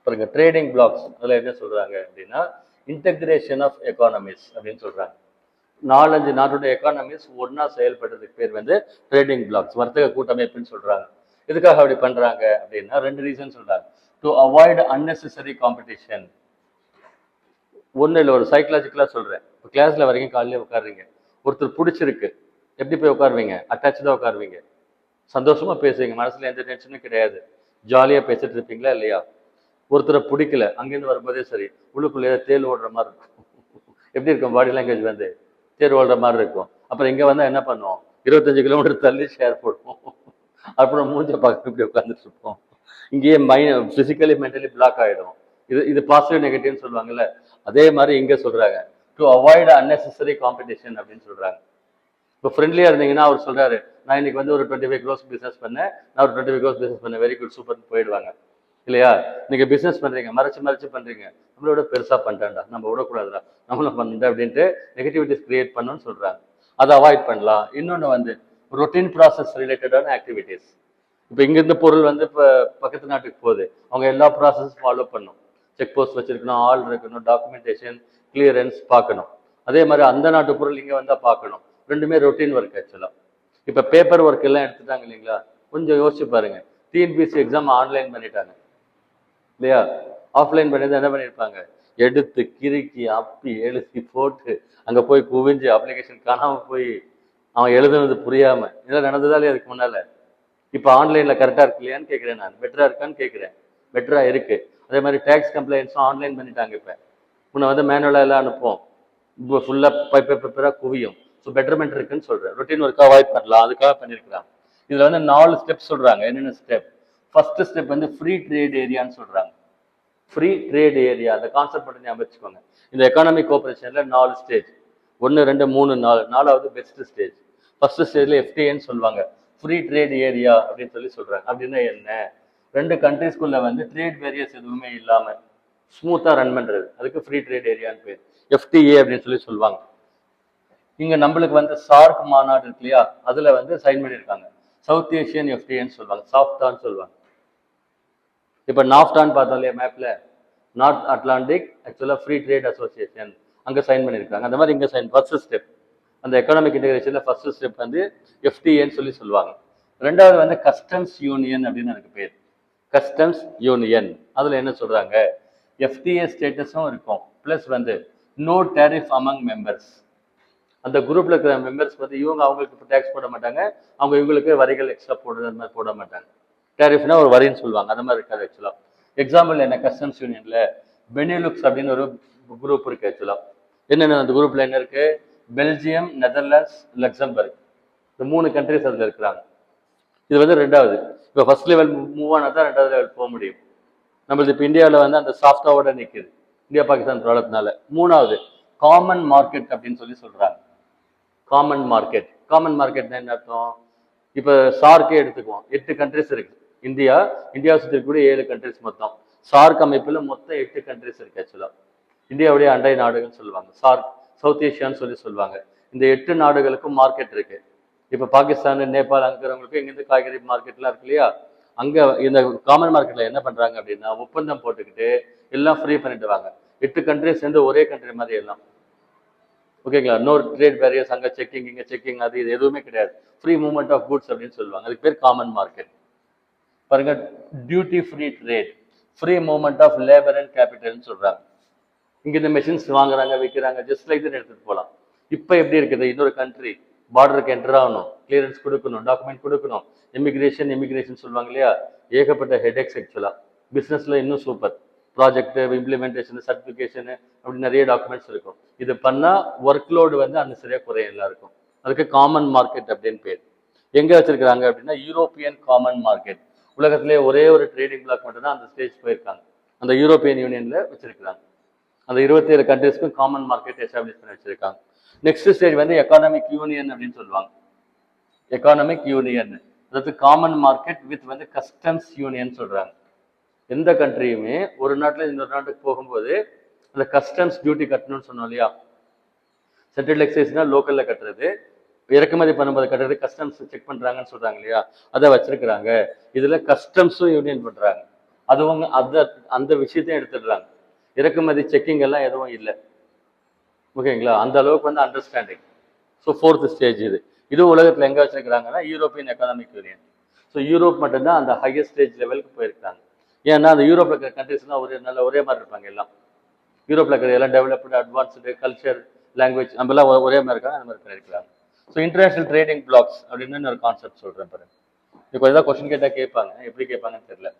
பாருங்க. ட்ரேடிங் பிளாக்ஸ் அதுல என்ன சொல்றாங்க அப்படின்னா, இன்டகிரேஷன் ஆஃப் எக்கானமிஸ் அப்படின்னு சொல்றாங்க. 4-5 நாட்டுடைய எக்கானமிஸ் ஒன்னா செயல்படுறதுக்கு பேர் வந்து ட்ரேடிங் பிளாக்ஸ், வர்த்தக கூட்டமைப்புன்னு சொல்றாங்க. எதுக்காக அப்படி பண்றாங்க அப்படின்னா 2 ரீசன் சொல்றாங்க. To avoid unnecessary competition. ஒன்றும் இல்லை, ஒரு சைக்கலாஜிக்கலாக சொல்கிறேன். இப்போ கிளாஸில் வரைக்கும் காலையில் உட்காருறீங்க, ஒருத்தர் பிடிச்சிருக்கு, எப்படி போய் உட்காருவீங்க? அட்டாச்சாக உட்காருவீங்க, சந்தோஷமாக பேசுவீங்க, மனசில் எந்த டென்ஷனும் கிடையாது, ஜாலியாக பேசிட்டு இருப்பீங்களா இல்லையா? ஒருத்தரை பிடிக்கல, அங்கேருந்து வரும்போதே சரி உள்ளுக்குள்ளேயே தேல் ஓடுற மாதிரி இருக்கும். எப்படி இருக்கும்? பாடி லாங்குவேஜ் வந்து தேர் ஓடுற மாதிரி இருக்கும். அப்புறம் இங்கே வந்தால் என்ன பண்ணுவோம்? 25 கிலோமீட்டர் தள்ளி ஷேர் போடுவோம், அப்புறம் மூஞ்ச பார்க்க இப்படி உட்காந்துட்டு இருப்போம். இங்கேயே பிசிக்கலி மென்டலி பிளாக் ஆகிடும். இது பாசிட்டிவ் நெகட்டிவ்னு சொல்லுவாங்கல்ல, அதே மாதிரி இங்க சொல்றாங்க, டு அவாய்ட் அன்னெசரி காம்படிஷன் அப்படின்னு சொல்றாங்க. இப்போ ஃப்ரெண்ட்லியா இருந்தீங்கன்னா அவர் சொல்றாரு, நான் இன்னைக்கு வந்து ஒரு 25 crores பிசினஸ் பண்ணேன், நான் ஒரு 25 crores பிசினஸ் பண்ணேன், வெரி குட் சூப்பர் போயிடுவாங்க இல்லையா? நீங்க பிசினஸ் பண்றீங்க, மறைச்சு பண்றீங்க, நம்மளோட பெருசா பண்ணிட்டான்டா, நம்ம விடக்கூடாதுடா, நம்மளும் பண்ணிட்டா அப்படின்ட்டு நெகட்டிவிட்டிஸ் கிரியேட் பண்ணணும்னு சொல்றாங்க. அதை அவாய்ட் பண்ணலாம். இன்னொன்று வந்து ரொட்டீன் ப்ராசஸ் ரிலேட்டடான ஆக்டிவிட்டிஸ். இப்போ இங்கிருந்த பொருள் வந்து இப்போ பக்கத்து நாட்டுக்கு போகுது, அவங்க எல்லா ப்ராசஸும் ஃபாலோ பண்ணும். செக் போஸ்ட் வச்சிருக்கணும், ஆள் இருக்கணும், டாக்குமெண்டேஷன், கிளியரன்ஸ் பார்க்கணும். அதே மாதிரி அந்த நாட்டு பொருள் இங்கே வந்தால் பார்க்கணும். ரெண்டுமே ரொட்டீன் ஒர்க் ஆக்சுவலாக. இப்போ பேப்பர் ஒர்க் எல்லாம் எடுத்துட்டாங்க இல்லைங்களா? கொஞ்சம் யோசிச்சு பாருங்க. டிஎன்பிஎஸ்சி எக்ஸாம் ஆன்லைன் பண்ணிட்டாங்க இல்லையா? ஆஃப்லைன் பண்ணி என்ன பண்ணியிருப்பாங்க? எடுத்து கிறுக்கி அப்பி எழுதி போட்டு அங்கே போய் குவிஞ்சு அப்ளிகேஷன் காணாமல் போய் அவன் எழுதுனது புரியாம இதெல்லாம் நடந்ததா இல்லையா அதுக்கு முன்னால? இப்போ ஆன்லைனில் கரெக்டாக இருக்கு இல்லையான்னு கேட்குறேன், நான் பெட்டராக இருக்கான்னு கேட்குறேன். பெட்டராக இருக்கு. அதே மாதிரி டேக்ஸ் கம்ப்ளைண்ட்ஸும் ஆன்லைன் பண்ணிட்டாங்க. இப்போ முன்ன வந்து மேனுவலாக எல்லாம் அனுப்போம், இப்போ ஃபுல்லாக பேப்பராக குவியும். ஸோ பெட்டர்மெண்ட் இருக்குன்னு சொல்கிறேன். ரொட்டீன் ஒர்க் அவாய்ட் பண்ணலாம், அதுக்காக பண்ணியிருக்கிறாங்க. இதில் வந்து 4 ஸ்டெப் சொல்கிறாங்க. என்னென்ன ஸ்டெப்? ஃபர்ஸ்ட் ஸ்டெப் வந்து ஃப்ரீ ட்ரேட் ஏரியான்னு சொல்கிறாங்க. ஃப்ரீ ட்ரேட் ஏரியா, அந்த கான்செப்ட் மட்டும் ஞாபகம் வச்சுக்கோங்க. இந்த எக்கானமிக் கோஆபரேஷனில் 4 ஸ்டேஜ், 1, 2, 3, 4, 4வது பெஸ்ட் ஸ்டேஜ். ஃபர்ஸ்ட் ஸ்டேஜில் FTAன்னு சொல்லுவாங்க, ஃப்ரீ ட்ரேட் ஏரியா அப்படின்னு சொல்லி சொல்கிறாங்க. அப்படின்னா என்ன? 2 கண்ட்ரிஸ்குள்ள வந்து ட்ரேட் வேரியஸ் எதுவுமே இல்லாமல் ஸ்மூத்தாக ரன் பண்ணுறது, அதுக்கு ஃப்ரீ ட்ரேட் ஏரியான்னு பேர். FTA அப்படின்னு சொல்லி சொல்லுவாங்க. இங்கே நம்மளுக்கு வந்து சார்க் மாநாடு இருக்கு இல்லையா, அதில் வந்து சைன் பண்ணியிருக்காங்க. சவுத் ஏஷியன் FTAன்னு சொல்லுவாங்க, சாஃப்டான்னு சொல்லுவாங்க. இப்போ நாஃப்டான்னு பார்த்தோம் இல்லையா மேப்பில், நார்த் அட்லாண்டிக் ஆக்சுவலாக ஃப்ரீ ட்ரேட் அசோசியேஷன், அங்கே சைன் பண்ணியிருக்காங்க. அந்த மாதிரி இங்கே சைன். ஃபர்ஸ்ட் ஸ்டெப் அந்த எக்கனாமிக் இன்டெகிரேஷனில் ஃபர்ஸ்ட் ஸ்டெப் வந்து FTAன்னு சொல்லி சொல்லுவாங்க. 2வது வந்து கஸ்டம்ஸ் யூனியன் அப்படின்னு எனக்கு பேர். Customs union. அதில் என்ன சொல்கிறாங்க, எஃப்டிஏ ஸ்டேட்டஸும் இருக்கும், ப்ளஸ் வந்து நோ டேரிஃப் அமங் மெம்பர்ஸ். அந்த குரூப்பில் இருக்கிற மெம்பர்ஸ் வந்து இவங்க அவங்களுக்கு டேக்ஸ் போட மாட்டாங்க, அவங்க இவங்களுக்கு வரிகள் எக்ஸ்ட்ரா போடுறது அந்த மாதிரி போட மாட்டாங்க. டேரிஃப்னா ஒரு வரின்னு சொல்லுவாங்க, அந்த மாதிரி இருக்காது ஆக்சுவலாக. எக்ஸாம்பிள் என்ன, கஸ்டம்ஸ் யூனியனில் பெனிலுக்ஸ் அப்படின்னு ஒரு குரூப் இருக்கு ஆக்சுவலாக. என்னென்ன அந்த குரூப்பில் என்ன இருக்குது, பெல்ஜியம், நெதர்லாண்ட்ஸ், லக்சம்பர்க், இந்த 3 கண்ட்ரிஸ் அதில் இருக்கிறாங்க. இது வந்து ரெண்டாவது. இப்போ ஃபர்ஸ்ட் லெவல் மூவ் ஆனால் தான் ரெண்டாவது லெவல் போக முடியும். நம்மளுக்கு இப்போ இந்தியாவில் வந்து அந்த சாஃப்டாவோட நிற்குது இந்தியா பாகிஸ்தான் ப்ராப்ளத்தினால. மூணாவது காமன் மார்க்கெட் அப்படின்னு சொல்லி சொல்கிறாங்க. காமன் மார்க்கெட், காமன் மார்க்கெட்னா என்ன அர்த்தம், இப்போ சார்க்கே எடுத்துக்குவோம், 8 கண்ட்ரிஸ் இருக்கு. இந்தியாவை சுற்றி இருக்கக்கூடிய 7 கண்ட்ரிஸ் மொத்தம். சார்க் அமைப்பில் மொத்தம் 8 கண்ட்ரிஸ் இருக்கு ஆக்சுவலாக. இந்தியாவுடைய அண்டை நாடுகள்னு சொல்லுவாங்க, சார்க், சவுத் ஏஷியான்னு சொல்லி சொல்லுவாங்க. இந்த 8 நாடுகளுக்கும் மார்க்கெட் இருக்கு. இப்போ பாகிஸ்தான், நேபாள் அங்கிறவங்களுக்கு இங்கேருந்து காய்கறி மார்க்கெட்லாம் இருக்கு இல்லையா, அங்கே இந்த காமன் மார்க்கெட்டில் என்ன பண்ணுறாங்க அப்படின்னா ஒப்பந்தம் போட்டுக்கிட்டு எல்லாம் ஃப்ரீ பண்ணிடுவாங்க. 8 கண்ட்ரிஸ் சேர்ந்து ஒரே கண்ட்ரி மாதிரி எல்லாம். ஓகேங்களா, நோ ட்ரேட் பேரியர்ஸ், அங்கே செக்கிங் இங்கே செக்கிங் அது இது எதுவுமே கிடையாது. ஃப்ரீ மூவ்மெண்ட் ஆஃப் குட்ஸ் அப்படின்னு சொல்லுவாங்க. அதுக்கு பேர் காமன் மார்க்கெட். பாருங்க, duty free trade, free movement of labour and கேபிட்டல்னு சொல்றாங்க. இங்க இந்த மெஷின்ஸ் வாங்குறாங்க விற்கிறாங்க, ஜஸ்ட் லைக் தான் எடுத்துட்டு போகலாம். இப்போ எப்படி இருக்குது, இன்னொரு கண்ட்ரி பார்டருக்கு என்டர் ஆகணும், கிளியரன்ஸ் கொடுக்கணும், டாக்குமெண்ட் கொடுக்கணும், இமிகிரேஷன் சொல்லுவாங்க இல்லையா, ஏகப்பட்ட ஹெடேக்ஸ் ஆக்சுவலா. பிசினஸ்ல இன்னும் சூப்பர், ப்ராஜெக்ட் இம்ப்ளிமெண்டேஷன், சர்டிஃபிகேஷன், அப்படி நிறைய டாக்குமெண்ட்ஸ் இருக்கும். இது பண்ணா ஒர்க் லோடு வந்து அன்னசரியா குறையும் எல்லாருக்கும். அதுக்கு காமன் மார்க்கெட் அப்படின்னு பேர். எங்க வச்சிருக்காங்க அப்படின்னா யூரோப்பியன் காமன் மார்க்கெட். உலகத்திலே ஒரே ஒரு ட்ரேடிங் பிளாக் மட்டும் தான் அந்த ஸ்டேஜ் போயிருக்காங்க, அந்த யூரோப்பியன் யூனியன்ல வச்சிருக்காங்க. அந்த 27 கண்ட்ரிஸ்க்கும் காமன் மார்க்கெட் எஸ்டாப்ளிஷ் பண்ணி வச்சிருக்காங்க. நெக்ஸ்ட் ஸ்டேஜ் வந்து எக்கானமிக் யூனியன் அப்படின்னு சொல்லுவாங்க. எக்கானமிக் யூனியன், அதாவது காமன் மார்க்கெட் வித் வந்து கஸ்டம்ஸ் யூனியன் சொல்றாங்க. எந்த கண்ட்ரியுமே ஒரு நாட்டுல இன்னொரு நாட்டுக்கு போகும்போது அந்த கஸ்டம்ஸ் டியூட்டி கட்டணும்னு சொன்னோம் இல்லையா, சென்ட்ரல் எக்ஸைஸ்னா லோக்கல்ல கட்டுறது, இறக்குமதி பண்ணும்போது கட்டுறது கஸ்டம்ஸ் செக் பண்றாங்கன்னு சொல்றாங்க இல்லையா, அதை வச்சிருக்கிறாங்க. இதுல கஸ்டம்ஸும் யூனியன் பண்றாங்க. அதுவும் அந்த விஷயத்தையும் எடுத்துடுறாங்க. இறக்குமதி செக்கிங் எல்லாம் எதுவும் இல்லை. ஓகேங்களா, அந்த அளவுக்கு வந்து அண்டர்ஸ்டாண்டிங். ஸோ 4th ஸ்டேஜ் இது. இது உலகத்தில் எங்கே வச்சிருக்கிறாங்கன்னா European economic union. So Europe மட்டும்தான் அந்த ஹையஸ்ட் ஸ்டேஜ் லெவலுக்கு போயிருக்காங்க. ஏன்னா அந்த யூரோப்பில் இருக்கிற கண்ட்ரிஸ்லாம் ஒரே மாதிரி இருப்பாங்க எல்லாம். யூரோப்பில் இருக்கிற எல்லாம் டெவலப்டு, அட்வான்ஸ்டு, கல்ச்சர், லாங்குவேஜ் நம்மலாம் ஒரே மாதிரி இருக்காங்க, அந்த மாதிரி பண்ணியிருக்காங்க. ஸோ இன்டர்நேஷனல் ட்ரேடிங் பிளாக்ஸ் அப்படின்னு ஒரு கான்செப்ட் சொல்கிறேன் பாருங்க. இப்போ ஏதாவது கொஸ்டின் கேட்டால் கேட்பாங்க, எப்படி கேட்பாங்கன்னு தெரியல.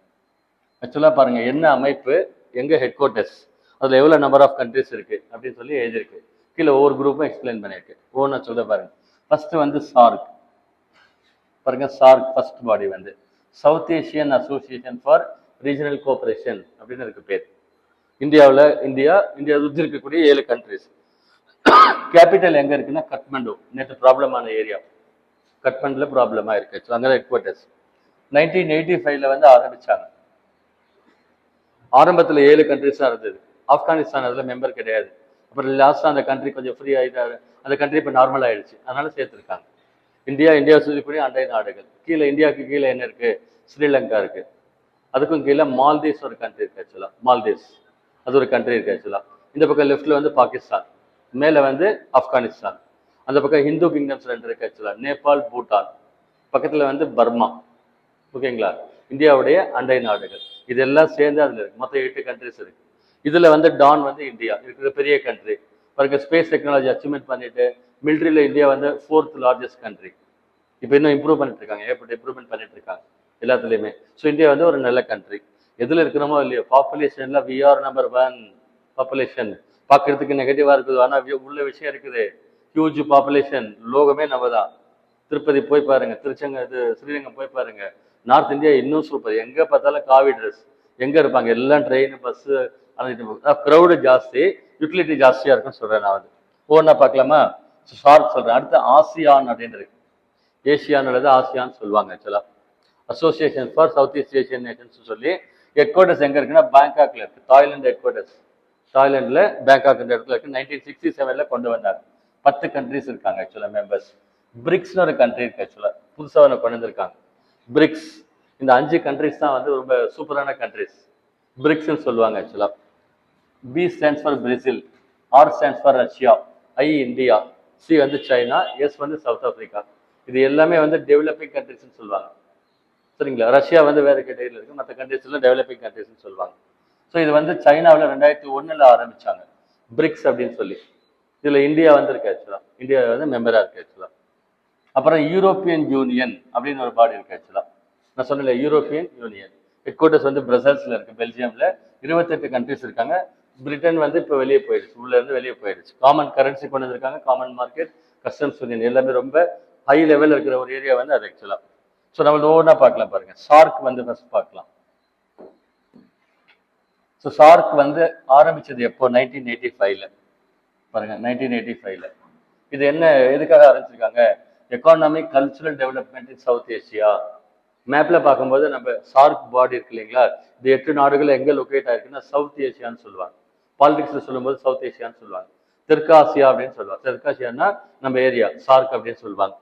ஆக்சுவலாக பாருங்க, என்ன அமைப்பு, எங்கே ஹெட் குவார்ட்டர்ஸ், அதில் எவ்வளோ நம்பர் ஆஃப் கண்ட்ரிஸ் இருக்கு அப்படின்னு சொல்லி எழுதியிருக்கு. கீழே ஒவ்வொரு குரூப்பும் எக்ஸ்பிளைன் பண்ணியிருக்கு. ஒவ்வொன்றா சொல்ல பாருங்க. ஃபர்ஸ்ட் வந்து சார்க். பாருங்க, சார்க் ஃபர்ஸ்ட் பாடி வந்து south Asian association for regional cooperation அப்படின்னு இருக்கு பேர். இந்தியா சுற்றி இருக்கக்கூடிய 7 கண்ட்ரிஸ். கேபிட்டல் எங்க இருக்குன்னா கட்மண்டு. நேற்று ப்ராப்ளமான ஏரியா கட்மண்டுல ப்ராப்ளமா இருக்கு, அங்கே ஹெட் குவார்ட்டர்ஸ். 1985 வந்து ஆரம்பிச்சாங்க. ஆரம்பத்தில் 7 கண்ட்ரிஸ் தான் இருந்தது. ஆப்கானிஸ்தான் அதில் மெம்பர் கிடையாது. அப்புறம் லாஸ்ட்டாக அந்த கண்ட்ரி கொஞ்சம் ஃப்ரீ ஆகிட்டாரு, அந்த கண்ட்ரி இப்போ நார்மல் ஆயிடுச்சு, அதனால சேர்த்துருக்காங்க. இந்தியா சுற்றிக்கூடிய அண்டை நாடுகள். கீழே இந்தியாவுக்கு கீழே என்ன இருக்கு, ஸ்ரீலங்கா இருக்கு. அதுக்கும் கீழே மால்தீவ்ஸ் ஒரு கண்ட்ரி இருக்கு ஆக்சுவலா. மால்தீவ்ஸ் அது ஒரு கண்ட்ரி இருக்கு ஆக்சுவலா. இந்த பக்கம் லெஃப்ட்ல வந்து பாகிஸ்தான், மேலே வந்து ஆப்கானிஸ்தான். அந்த பக்கம் ஹிந்து கிங்டம்ஸ் 2 இருக்கு ஆக்சுவலா, நேபாள், பூட்டான். பக்கத்தில் வந்து பர்மா. ஓகேங்களா, இந்தியாவுடைய அண்டை நாடுகள் இதெல்லாம் சேர்ந்து அதுல இருக்கு. மொத்தம் 8 கண்ட்ரிஸ் இருக்கு. இதுல வந்து டான் வந்து இந்தியா இருக்கிற பெரிய கண்ட்ரி. பாருங்க, ஸ்பேஸ் டெக்னாலஜி அச்சீவ்மெண்ட் பண்ணிட்டு மிலிட்ரியில இந்தியா வந்து 4th லார்ஜஸ்ட் கண்ட்ரி. இப்போ இன்னும் இம்ப்ரூவ் பண்ணிட்டு இருக்காங்க, ஏற்பட்ட இம்ப்ரூவ்மெண்ட் பண்ணிட்டு இருக்காங்க எல்லாத்துலயுமே. ஸோ இந்தியா வந்து ஒரு நல்ல கண்ட்ரி. எதுல இருக்கிறோமோ இல்லையோ, பாப்புலேஷன்ல வி ஆர் நம்பர் 1. பாப்புலேஷன் பார்க்கறதுக்கு நெகட்டிவா இருக்குது, ஆனா உள்ள விஷயம் இருக்குது. ஹியூஜ் பாப்புலேஷன், லோகமே நம்ம தான். திருப்பதி போய் பாருங்க, ஸ்ரீரங்கம் போய் பாருங்க. நார்த் இந்தியா இன்னும் சூப்பர். எங்க பார்த்தாலும் காவி ட்ரெஸ், எங்க இருப்பாங்க எல்லாம் ட்ரெயின், பஸ், க்ரௌடு ஜாஸ்தி, யூட்டிலிட்டி ஜாஸ்தியா இருக்குன்னு சொல்றேன் நான் வந்து. ஒவ்வொன்றா பார்க்கலாமா? ஷார்ட் சொல்றேன். அடுத்து ஆசியான் அப்படின்னு இருக்கு. ஏசியான்னு ஆசியான்னு சொல்லுவாங்க ஆக்சுவலா. Association for south east Asian nations சொல்லி ஹெட் குவார்ட்டர்ஸ் எங்க இருக்குன்னா பேங்காக்ல இருக்கு. தாய்லாந்து ஹெட் குவார்ட்டர்ஸ், தாய்லாந்துல பேங்காக் இந்த இடத்துல இருக்கு. 1967 கொண்டு வந்தாங்க. 10 கண்ட்ரிஸ் இருக்காங்க ஆக்சுவலா மெம்பர்ஸ். பிரிக்ஸ்னு ஒரு கண்ட்ரி இருக்கு ஆக்சுவலா, புதுசாக ஒன்று கொண்டு வந்திருக்காங்க. பிரிக்ஸ், இந்த 5 கண்ட்ரிஸ் தான் வந்து ரொம்ப சூப்பரான கண்ட்ரிஸ். பிரிக்ஸ்ன்னு சொல்லுவாங்க ஆக்சுவலா. B stands for Brazil, R stands for Russia, I India, C வந்து சைனா, எஸ் வந்து சவுத் ஆப்பிரிக்கா. இது எல்லாமே வந்து டெவலப்பிங் கண்ட்ரிஸ்ன்னு சொல்லுவாங்க. சரிங்களா. ரஷ்யா வந்து வேற கேட்டகரியில் இருக்கு, மற்ற கண்ட்ரீஸ்ல டெவலப்பிங் கண்ட்ரீஸ்னு சொல்லுவாங்க. ஸோ இது வந்து சைனாவில் 2001 ஆரம்பிச்சாங்க, பிரிக்ஸ் அப்படின்னு சொல்லி. இதுல இந்தியா வந்து இருக்கு ஆக்சுவலா, இந்தியா வந்து மெம்பரா இருக்கு ஆக்சுவலா. அப்புறம் யூரோப்பியன் யூனியன் அப்படின்னு ஒரு பாடி இருக்கு ஆக்சுவலா. நான் சொன்னேன் யூரோப்பியன் யூனியன், ஹெட் குவார்டர்ஸ் வந்து பிரசல்ஸ்ல இருக்கு, பெல்ஜியம்ல. 28 கண்ட்ரிஸ் இருக்காங்க. பிரிட்டன் வந்து இப்போ வெளியே போயிடுச்சு, உள்ள இருந்து வெளியே போயிடுச்சு. காமன் கரன்சி கொண்டு வந்திருக்காங்க, காமன் மார்க்கெட், கஸ்டம்ஸ் யூனியன், எல்லாமே ரொம்ப ஹை லெவல் இருக்கிற ஒரு ஏரியா வந்து அது ஆக்சுவலா. ஸோ நம்ம ஒவ்வொன்றா பார்க்கலாம் பாருங்க. சார்க் வந்து ஃபர்ஸ்ட் பார்க்கலாம். ஸோ சார்க் வந்து ஆரம்பிச்சது எப்போ? 1985ல பாருங்க, 1985ல. இது என்ன, எதுக்காக ஆரம்பிச்சிருக்காங்க? Economic cultural development in South Asia. மேப்ல பார்க்கும்போது நம்ம சார்க் பாடி இருக்கு இல்லைங்களா, இது 8 நாடுகள் எங்க லொக்கேட் ஆயிருக்குன்னா சவுத் ஏசியான்னு சொல்லுவாங்க. பாலிடிக்ஸ்ல சொல்லும்போது சவுத் ஏசியான்னு சொல்லுவாங்க. தெற்காசியா அப்படின்னு சொல்லுவாங்க. தெற்காசியான்னா நம்ம ஏரியா, சார்க் அப்படின்னு சொல்லுவாங்க.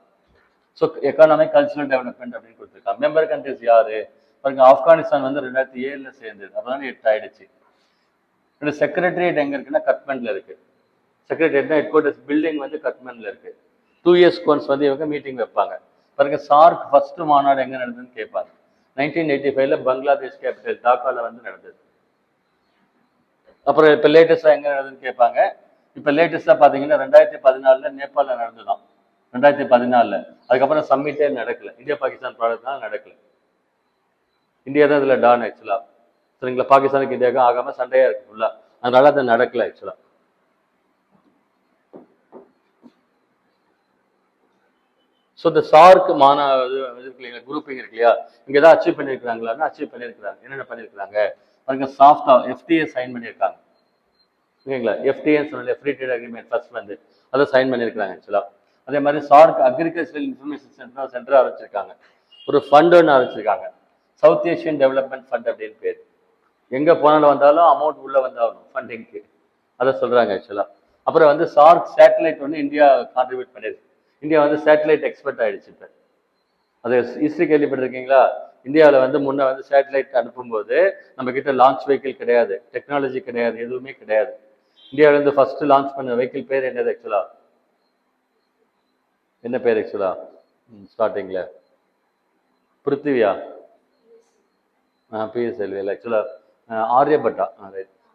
ஸோ எக்கானமிக் கல்ச்சுரல் டெவலப்மெண்ட் அப்படின்னு கொடுத்துருக்காங்க. மெம்பர் கண்ட்ரிஸ் யாரு பாருங்க. ஆப்கானிஸ்தான் வந்து 2007ல சேர்ந்தது, அப்பதான் 8 ஆயிடுச்சு. செக்ரட்டரியேட் எங்க இருக்குன்னா கட்மண்ட்ல இருக்கு. செக்ரட்டரியேட் ஹெட் குவார்டர்ஸ் பில்டிங் வந்து கட்மண்ட்ல இருக்கு. 2 இயர்ஸ் ஒன்ஸ் வந்து இவங்க மீட்டிங் வைப்பாங்க பாருங்க. சார்க் ஃபர்ஸ்ட் மாநாடு எங்க நடந்ததுன்னு கேட்பாங்க. 1985ல பங்களாதேஷ் கேபிட்டல் டாக்கால வந்து நடந்தது. அப்புறம் இப்ப லேட்டஸ்டா எங்க நடந்ததுன்னு கேட்பாங்க. இப்ப லேட்டஸ்டா பாத்தீங்கன்னா 2014ல நேபாளல நடந்துதான், 2014ல. அதுக்கப்புறம் சம்மிட்டே நடக்கல, இந்தியா பாகிஸ்தான் ப்ராடக்ட்னால நடக்கல. இந்தியா தான் இதுல டான் ஆக்சுவலா, சரிங்களா. பாகிஸ்தானுக்கு இந்தியாவுக்கும் ஆகாம சண்டையா இருக்கு ஃபுல்லா, அதனால அது நடக்கல ஆக்சுவலா. ஸோ இந்த சார்க் மாநாடு இருக்கு இல்லைங்களா, குரூப்பிங் இருக்கு இல்லையா, இங்க ஏதாவது அச்சீவ் பண்ணியிருக்கிறாங்களான்னா அச்சீவ் பண்ணியிருக்கிறாங்க. என்னென்ன பண்ணியிருக்கிறாங்க பாருங்க. சாஃப்டா எஃப்டிஏ சைன் பண்ணியிருக்காங்க, ஓகேங்களா. எஃப்டிஏன்னு சொன்னால ஃப்ரீ ட்ரேட் அக்ரிமெண்ட் ஃபர்ஸ்ட் வந்து அதை சைன் பண்ணியிருக்காங்க ஆக்சுவலா. அதே மாதிரி சார்க் அக்ரிகல்ச்சரல் இன்ஃபர்மேஷன் சென்டர் ஆரம்பிச்சிருக்காங்க. ஒரு ஃபண்ட் ஒன்று ஆரம்பிச்சிருக்காங்க, சவுத் ஏஷியன் டெவலப்மெண்ட் ஃபண்ட் அப்படின்னு பேர். எங்க போனாலும் வந்தாலும் அமௌண்ட் உள்ள வந்தாகணும் ஃபண்டிங்க்கு, அதை சொல்றாங்க ஆக்சுவலா. அப்புறம் வந்து சார்க் சேட்டலைட் வந்து இந்தியா கான்ட்ரிபியூட் பண்ணிருக்கு. இந்தியா வந்து சேட்டலைட் எக்ஸ்பர்ட் ஆயிடுச்சு இப்ப. அது ஹிஸ்டரி கேள்விப்பட்டிருக்கீங்களா? இந்தியாவில் வந்து முன்ன வந்து சேட்டலைட் அனுப்பும்போது நம்ம கிட்ட லான்ச் வெஹிக்கிள் கிடையாது, டெக்னாலஜி கிடையாது, எதுவுமே கிடையாது. இந்தியாவில இருந்து ஃபர்ஸ்ட் லான்ச் பண்ண வெஹிக்கிள் பேர் என்னது ஆக்சுவலா? என்ன பேர் ஆக்சுவலா ஸ்டார்டிங்ல? பிருத்திவியா? பிஎஸ்எல்வி ஆக்சுவலா ஆரியபட்டா.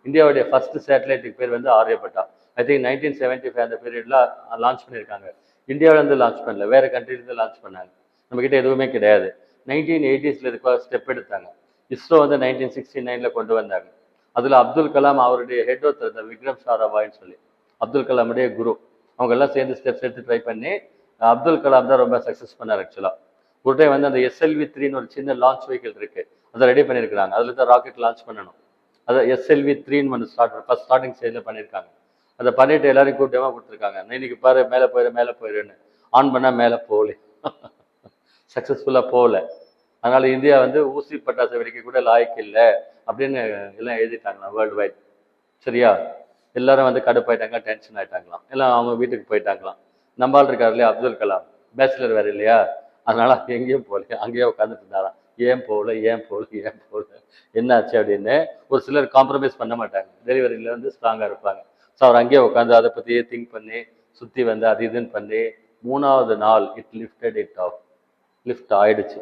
இந்தியாவுடைய ஃபர்ஸ்ட் சேட்டலைட்டுக்கு பேர் வந்து ஆரியபட்டா. ஐ திங்க் 1975 அந்த பீரியட்ல லான்ச் பண்ணியிருக்காங்க. இந்தியாவில இருந்து லான்ச் பண்ணல, வேற கண்ட்ரில இருந்து லான்ச் பண்ணாங்க. நம்ம கிட்ட எதுவுமே கிடையாது. 1980ஸ்ல இதுக்கு ஸ்டெப் எடுத்தாங்க. இஸ்ரோ வந்து 1969ல கொண்டு வந்தாங்க. அதுல அப்துல் கலாம் அவருடைய ஹெட் ஒருத்தர், விக்ரம் சாராபாய்ன்னு சொல்லி, அப்துல் கலாமுடைய குரு. அவங்க எல்லாம் சேர்ந்து ஸ்டெப்ஸ் எடுத்து ட்ரை பண்ணி அப்துல் கலாம் தான் ரொம்ப சக்சஸ் பண்ணார் ஆக்சுவலா. ஒரு டைம் வந்து அந்த SLV-3ன்னு ஒரு சின்ன லான்ச் வெஹிக்கிள் இருக்கு, அதை ரெடி பண்ணியிருக்காங்க. அதுல தான் ராக்கெட் லான்ச் பண்ணணும். அதை SLV-3ன்னு ஒன்று ஃபர்ஸ்ட் ஸ்டார்டிங் ஸ்டேஜ்ல பண்ணியிருக்காங்க. அதை பண்ணிட்டு எல்லாரும் கூப்பிட்டமா கொடுத்துருக்காங்க. இன்னைக்கு பாரு மேலே போயிரு மேலே போயிருன்னு. ஆன் பண்ணா மேலே போகல, சக்சஸ்ஃபுல்லா போகல. அதனால இந்தியா வந்து ஊசி பட்டாசு வெடிக்க கூட லாய்க்கு இல்லை அப்படின்னு எல்லாம் எழுதிட்டாங்களாம் வேர்ல்டு வைட். சரியா? எல்லாரும் வந்து கடுப்பாயிட்டாங்க, டென்ஷன் ஆயிட்டாங்களாம், எல்லாம் அவங்க வீட்டுக்கு போயிட்டாங்களாம். நம்பால் இருக்காரு இல்லையா அப்துல் கலாம், பேச்சுலர் வேற இல்லையா, அதனால எங்கேயும் போகல, அங்கேயே உட்காந்துட்டு இருந்தாராம். ஏன் போகல ஏன் போகல ஏன் போகல, என்ன ஆச்சு அப்படின்னு. ஒரு சிலர் காம்ப்ரமைஸ் பண்ண மாட்டாங்க, டெலிவரியில வந்து ஸ்ட்ராங்கா இருப்பாங்க. ஸோ அவர் அங்கேயே உட்காந்து அதை பற்றியே திங்க் பண்ணி சுற்றி வந்து அது இதுன்னு பண்ணி 3வது நாள் இட் ஆஃப், லிஃப்ட் ஆயிடுச்சு.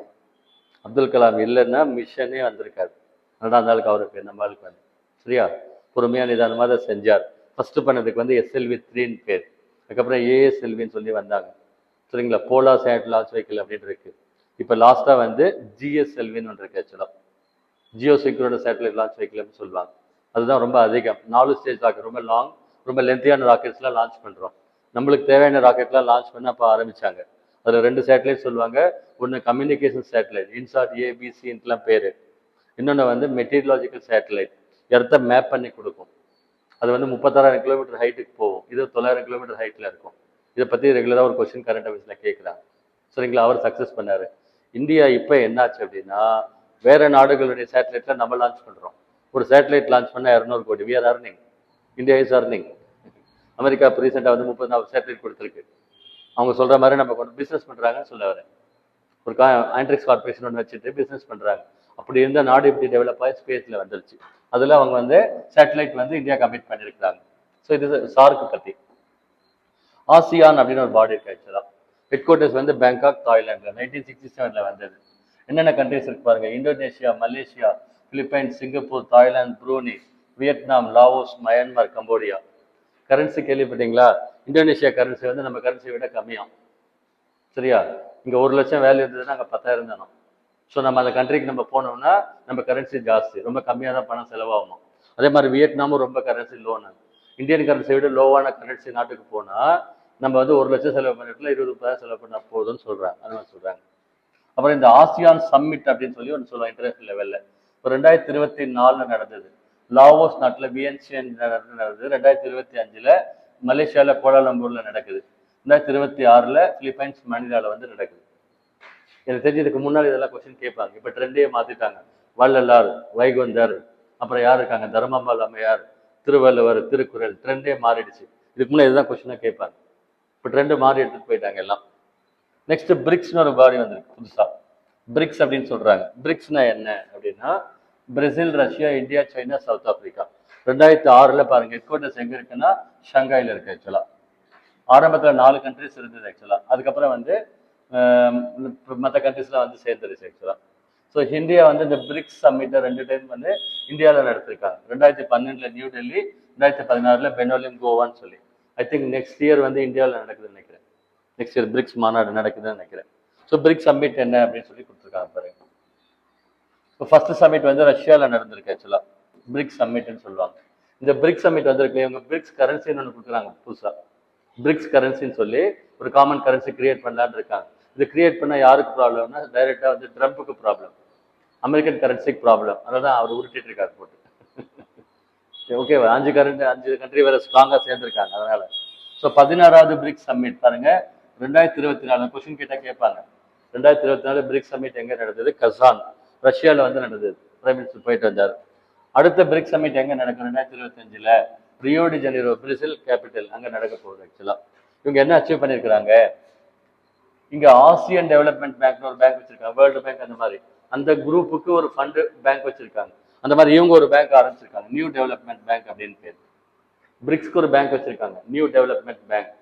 அப்துல் கலாம் இல்லைன்னா மிஷனே வந்திருக்காரு. அதனால அந்த ஆளுக்கு அவருக்கு பேர், நம்ம ஆளுக்கு வந்து. சரியா? பொறுமையா நிதானமாக அதை செஞ்சார். ஃபர்ஸ்ட் பண்ணதுக்கு வந்து SLV-3ன்னு பேர். அதுக்கப்புறம் ASLVன்னு சொல்லி வந்தாங்க. சரிங்களா? போலார் சேட் லான்ச் வெஹிக்கிள் அப்படின்னு இருக்கு. இப்போ லாஸ்டா வந்து GSLVன்னு ஒன்று இருக்கு ஆக்சுவலா, ஜியோ செக்யூரோட சேட்டலைட் லான்ச் வெஹிக்கிள் அப்படின்னு சொல்லுவாங்க. அதுதான் ரொம்ப அதிகம். 4 ஸ்டேஜ் ராக்கெட், ரொம்ப லாங், ரொம்ப லென்த்தியான ராக்கெட்ஸ்லாம் லான்ச் பண்றோம். நம்மளுக்கு தேவையான ராக்கெட்லாம் லான்ச் பண்ண அப்போ ஆரம்பிச்சாங்க. அதுல 2 சேட்டலைட் சொல்லுவாங்க. ஒன்று கம்யூனிகேஷன் சேட்டலைட், இன்சாட் ABCன்ட்டுலாம் பேரு. இன்னொன்று வந்து மெட்டீரியலாஜிக்கல் சேட்டலைட், எர்த்தை மேப் பண்ணி கொடுக்கும். அது வந்து 36,000 கிலோமீட்டர் ஹைட்டுக்கு போகும். இது 900 கிலோமீட்டர் ஹைட்ல இருக்கும். இதை பத்தி ரெகுலராக ஒரு கொஸ்டின் கரண்ட் அஃபேர்ஸ்ல கேட்குறாங்க. சரிங்களா? அவர் சக்சஸ் பண்ணாரு. இந்தியா இப்போ என்னாச்சு அப்படின்னா, வேற நாடுகளுடைய சேட்டலைட்ல நம்ம லான்ச் பண்றோம். ஒரு சேட்டலைட் லான்ச் பண்ண 200 கோடி. We are earning, India is earning. America ரீசெண்டாக வந்து 34 சேட்டலைட் கொடுத்துருக்கு. அவங்க சொல்ற மாதிரி நம்ம கொஞ்சம் பிசினஸ் பண்றாங்கன்னு சொல்ல வரேன். ஒரு ஆண்ட்ரிக்ஸ் கார்பரேஷன் ஒன்று வச்சுட்டு பிசினஸ் பண்றாங்க. அப்படி இருந்த நாடு இப்படி டெவலப் ஆகி ஸ்பேஸ்ல வந்துருச்சு. அதுல அவங்க வந்து சேட்டலைட் வந்து இந்தியா கமிட் பண்ணியிருக்கிறாங்க. ஸோ இது சார்க்கு பத்தி. ஆசியான் அப்படின்னு ஒரு பாடி இருக்கு ஆக்சுவலா. ஹெட் குவார்டர்ஸ் வந்து பேங்காக், தாய்லாந்துல 1967ல வந்தது. என்னென்ன கண்ட்ரிஸ் இருக்கு பாருங்க, Indonesia, Malaysia, Philippines, Singapore, Thailand, Brunei, Vietnam, Laos, Myanmar, Cambodia. Currency கேள்விப்பட்டீங்களா? இந்தோனேஷியா கரன்சி வந்து நம்ம கரன்சியை விட கம்மியாகும். சரியா? இங்கே 1,00,000 வேல்யூ இருந்ததுன்னா அங்கே 10,000 தானோ. ஸோ நம்ம அந்த கண்ட்ரிக்கு நம்ம போனோம்னா நம்ம கரன்சி ஜாஸ்தி, ரொம்ப கம்மியாக தான் பணம் செலவாகும். அதே மாதிரி வியட்நாமும் ரொம்ப கரன்சி லோனு. இந்தியன் கரன்சியை விட லோவான கரன்சி நாட்டுக்கு போனால் நம்ம வந்து 1,00,000 செலவு பண்ணிட்டுல 20,000 செலவு பண்ணால் போதும்னு சொல்கிறாங்க. அது மாதிரி சொல்கிறாங்க. அப்புறம் இந்த ஆசியான் சம்மிட் அப்படின்னு சொல்லி ஒன்று சொல்லுவாங்க இன்டர்நேஷனல் லெவலில். இப்போ 2024 நடந்தது. லாவோஸ் நாட்டில் வியன்சியன் நடந்தது. 2025 மலேசியாவில் கோலாலம்பூரில் நடக்குது. 2026 பிலிப்பைன்ஸ் மணிலாவில் வந்து நடக்குது. எனக்கு தெரிஞ்சு இதுக்கு முன்னாடி இதெல்லாம் கொஸ்டின் கேட்பாங்க. இப்போ ட்ரெண்டே மாற்றிட்டாங்க. வள்ளலார், வைகுந்தர், அப்புறம் யார் இருக்காங்க, தர்மம்பால் அம்மையார், திருவள்ளுவர், திருக்குறள், ட்ரெண்டே மாறிடுச்சு. இதுக்கு முன்னாடி இதுதான் கொஸ்டினாக கேட்பாங்க. இப்போ ட்ரெண்டு மாறி எடுத்துகிட்டு போயிட்டாங்க எல்லாம். நெக்ஸ்ட் பிரிக்ஸ்னு ஒரு பாடி வந்திருக்கு புதுசாக. பிரிக்ஸ் அப்படின்னு சொல்கிறாங்க. பிரிக்ஸ்னா என்ன அப்படின்னா Brazil, Russia, India, China, south Africa. 2006 பாருங்க ஹெட் குவார்ட்டர்ஸ் எங்கே இருக்குன்னா ஷங்காயில் இருக்கு. ஆக்சுவலாக ஆரம்பத்தில் 4 கண்ட்ரிஸ் இருந்தது ஆக்சுவலாக. அதுக்கப்புறம் வந்து மற்ற கண்ட்ரிஸ்லாம் வந்து சேர்ந்துருச்சு ஆக்சுவலாக. ஸோ இந்தியா வந்து இந்த பிரிக்ஸ் சம்மிட்டை 2 டைம் வந்து இந்தியாவில் நடத்திருக்காங்க. 2012 நியூ டெல்லி, 2016 பெனோலிம், கோவான்னு சொல்லி. ஐ திங்க் நெக்ஸ்ட் இயர் வந்து இந்தியாவில் நடக்குதுன்னு நினைக்கிறேன். நெக்ஸ்ட் இயர் பிரிக்ஸ் மாநாடு நடக்குதுன்னு நினைக்கிறேன். ஸோ பிரிக்ஸ் சம்மிட் என்ன அப்படின்னு சொல்லி கொடுத்துருக்காங்க பாருங்க. இப்போ ஃபர்ஸ்ட் சம்மிட் வந்து ரஷ்யாவில் நடந்திருக்கு ஆக்சுவலாக. பிரிக்ஸ் சம்மிட்னு சொல்லுவாங்க. இந்த பிரிக்ஸ் சம்மிட் வந்திருக்கு. இவங்க பிரிக்ஸ் கரன்சின்னு ஒன்று கொடுக்குறாங்க புதுசாக. பிரிக்ஸ் கரன்சின்னு சொல்லி ஒரு காமன் கரன்சி கிரியேட் பண்ணலான்னு இருக்காங்க. இது கிரியேட் பண்ணால் யாருக்கு ப்ராப்ளம்னா டைரெக்டாக வந்து ட்ரம்ப்புக்கு ப்ராப்ளம், அமெரிக்கன் கரன்சிக்கு ப்ராப்ளம். அதனால தான் அவர் உருட்டிட்டு இருக்காரு போட்டு. ஓகேவா? 5 கண்ட்ரி வேற ஸ்ட்ராங்காக சேர்ந்துருக்காங்க அதனால. ஸோ 16வது பிரிக்ஸ் சம்மிட் பாருங்க 2024 கொஸ்டின் கேட்டால் கேட்பாங்க. 2024 பிரிக்ஸ் சம்மிட் எங்கே நடந்தது? கசான், ரஷ்யாவில் வந்து நடந்தது. பிரைம் மினிஸ்டர் போயிட்டு வந்தார். அடுத்த பிரிக்ஸ் சம்மிட் எங்கே நடக்கும்? 2025 Rio de Janeiro, Brazil capital, அங்கே நடக்க போகுது ஆக்சுவலாக. இவங்க என்ன அச்சீவ் பண்ணியிருக்கிறாங்க? இங்கே ஆசியன் டெவலப்மெண்ட் பேங்க்னு ஒரு பேங்க் வச்சிருக்காங்க, வேர்ல்டு பேங்க். அந்த மாதிரி அந்த குரூப்புக்கு ஒரு ஃபண்டு பேங்க் வச்சிருக்காங்க. அந்த மாதிரி இவங்க ஒரு பேங்க் ஆரம்பிச்சிருக்காங்க, நியூ டெவலப்மெண்ட் பேங்க் அப்படின்னு பேர். பிரிக்ஸ்க்கு ஒரு பேங்க் வச்சிருக்காங்க, நியூ டெவலப்மெண்ட் பேங்க்.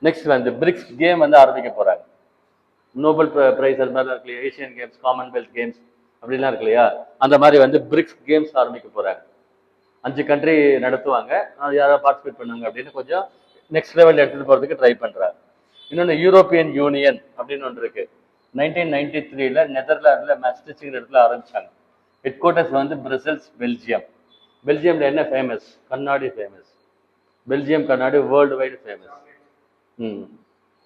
நெக்ஸ்ட் வந்து பிரிக்ஸ் கேம் வந்து ஆரம்பிக்க போறாங்க. நோபல் பிரைஸ் அது மாதிரி இருக்கு இல்லையா, ஏசியன் கேம்ஸ், காமன்வெல்த் கேம்ஸ் அப்படிலாம் இருக்கு இல்லையா, அந்த மாதிரி வந்து பிரிக்ஸ் கேம்ஸ் ஆரம்பிக்க போறாங்க. 5 கண்ட்ரி நடத்துவாங்க. யாராவது பார்ட்டிசிபேட் பண்ணுவாங்க அப்படின்னு கொஞ்சம் நெக்ஸ்ட் லெவல் எடுத்துட்டு போறதுக்கு ட்ரை பண்றாங்க. இன்னொன்று யூரோப்பியன் யூனியன் அப்படின்னு ஒன்று இருக்கு. 1993 நெதர்லாண்டில் மேஸ்டிச்சிங் இடத்துல ஆரம்பிச்சாங்க. ஹெட் குவார்ட்டர்ஸ் வந்து பிரசல்ஸ், பெல்ஜியம். பெல்ஜியம்ல என்ன ஃபேமஸ்? கண்ணாடி ஃபேமஸ். பெல்ஜியம் கண்ணாடி வேர்ல்டு வைடு ஃபேமஸ்.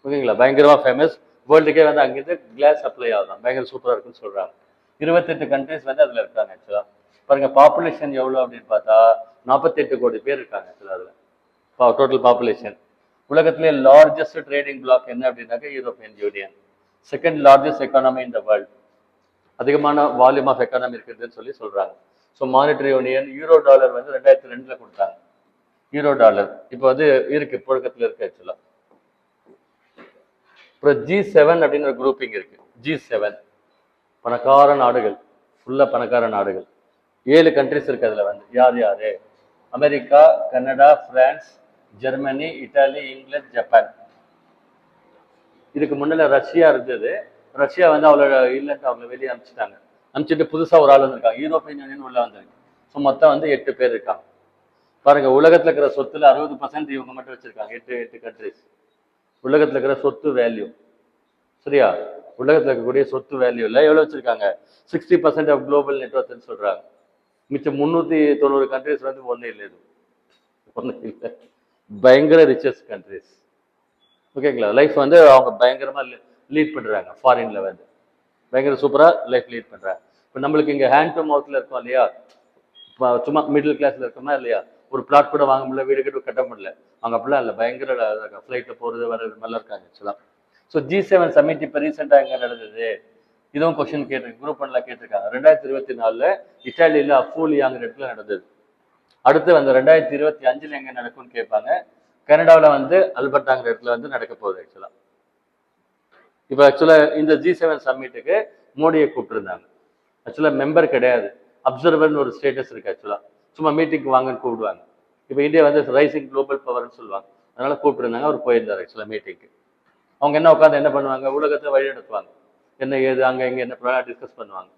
ஓகேங்களா? பயங்கரமாக ஃபேமஸ். வேர்ல்டுக்கே வந்து அங்கேருந்து கிளாஸ் சப்ளை ஆகுதான், பயங்கர சூப்பராக இருக்குன்னு சொல்கிறாங்க. 28 கண்ட்ரிஸ் வந்து அதில் இருக்காங்க ஆக்சுவலாக. பாருங்க பாப்புலேஷன் எவ்வளோ அப்படின்னு பார்த்தா 48 கோடி பேர் இருக்காங்க ஆக்சுவலாக அதில் டோட்டல் பாப்புலேஷன். உலகத்திலே லார்ஜஸ்ட் ட்ரேடிங் பிளாக் என்ன அப்படின்னாக்க European union. Second largest economy in the world. அதிகமான வால்யூம் ஆஃப் எக்கானமி இருக்குதுன்னு சொல்லி சொல்கிறாங்க. So monetary union euro dollar வந்து 2002 கொடுத்தாங்க. யூரோ டாலர் இப்போ வந்து இருக்கு, புழக்கத்தில் இருக்கு ஆக்சுவலாக. அப்புறம் G7 அப்படின்னு ஒரு குரூப்பிங் இருக்கு. G7 பணக்கார நாடுகள், ஃபுல்லாக பணக்கார நாடுகள். 7 கண்ட்ரிஸ் இருக்கு அதில். வந்து யார் யாரு? America, Canada, France, Germany, Italy, England, Japan. இதுக்கு முன்னால ரஷ்யா இருந்தது. ரஷ்யா வந்து அவளோட இல்லைன்னு அவங்களை வெளியே அனுப்பிச்சிட்டாங்க. அனுப்பிச்சிட்டு புதுசாக ஒரு ஆள் வந்திருக்காங்க, யூரோப்பியன் யூனியன் உள்ள வந்திருக்கு. ஸோ மொத்தம் வந்து 8 பேர் இருக்காங்க. பாருங்க, உலகத்தில் இருக்கிற சொத்துல 60% இவங்க மட்டும் வச்சிருக்காங்க. 8 கண்ட்ரிஸ். உலகத்தில் இருக்கிற சொத்து வேல்யூ, சரியா, உலகத்தில் இருக்கக்கூடிய சொத்து வேல்யூல எவ்வளோ வச்சிருக்காங்க? 60% ஆஃப் குளோபல் நெட்வொர்க்னு சொல்றாங்க. மிச்சம் 390 கண்ட்ரிஸ் வந்து ஒன்றும் இல்லை, ஒன்றும் இல்லை. பயங்கர ரிச்சஸ்ட் கண்ட்ரிஸ். ஓகேங்களா? லைஃப் வந்து அவங்க பயங்கரமா லீட் பண்றாங்க. ஃபாரின்ல வந்து பயங்கர சூப்பரா லைஃப் லீட் பண்றாங்க. இப்போ நம்மளுக்கு இங்க ஹேண்ட் டு மவுத்ல இருக்கோம் இல்லையா, சும்மா மிடில் கிளாஸ்ல இருக்கோமா இல்லையா, ஒரு பிளாட் கூட வாங்க முடியல, வீடு கிட்ட கட்ட முடியல. அவங்க அப்படிலாம் இல்லை, பயங்கர ஃப்ளைட்ல போறது வர்றது மாதிரிலாம் இருக்காங்க ஆக்சுவலா. ஸோ G7 சமிட் இப்போ ரீசெண்டாக எங்கே நடந்தது? இதுவும் கொஸ்டின் கேட்டிருக்கு, குரூப் 1ல கேட்டிருக்காங்க. 2024 இட்டாலியில அஃபூலியாங்கிற இடத்துல நடந்தது. அடுத்து வந்து 2025 எங்க நடக்கும்னு கேட்பாங்க. கனடாவில் வந்து அல்பர்டாங்கிற இடத்துல வந்து நடக்க போகுது ஆக்சுவலா. இப்போ ஆக்சுவலா இந்த G7 சம்மிட்டுக்கு மோடியை கூப்பிட்டுருந்தாங்க. ஆக்சுவலா மெம்பர் கிடையாது, அப்சர்வர்னு ஒரு ஸ்டேட்டஸ் இருக்கு ஆக்சுவலா. சும்மா மீட்டிங்க்கு வாங்கன்னு கூப்பிடுவாங்க. இப்போ இந்தியா வந்து ரைசிங் குளோபல் பவர்னு சொல்லுவாங்க, அதனால கூப்பிட்டுருந்தாங்க. அவர் போயிருந்தார் ஆக்சுவலா மீட்டிங்க்கு. அவங்க என்ன உட்காந்து என்ன பண்ணுவாங்க? உலகத்தை வழி நடத்துவாங்க. என்ன ஏது அங்கே இங்கே என்ன டிஸ்கஸ் பண்ணுவாங்க.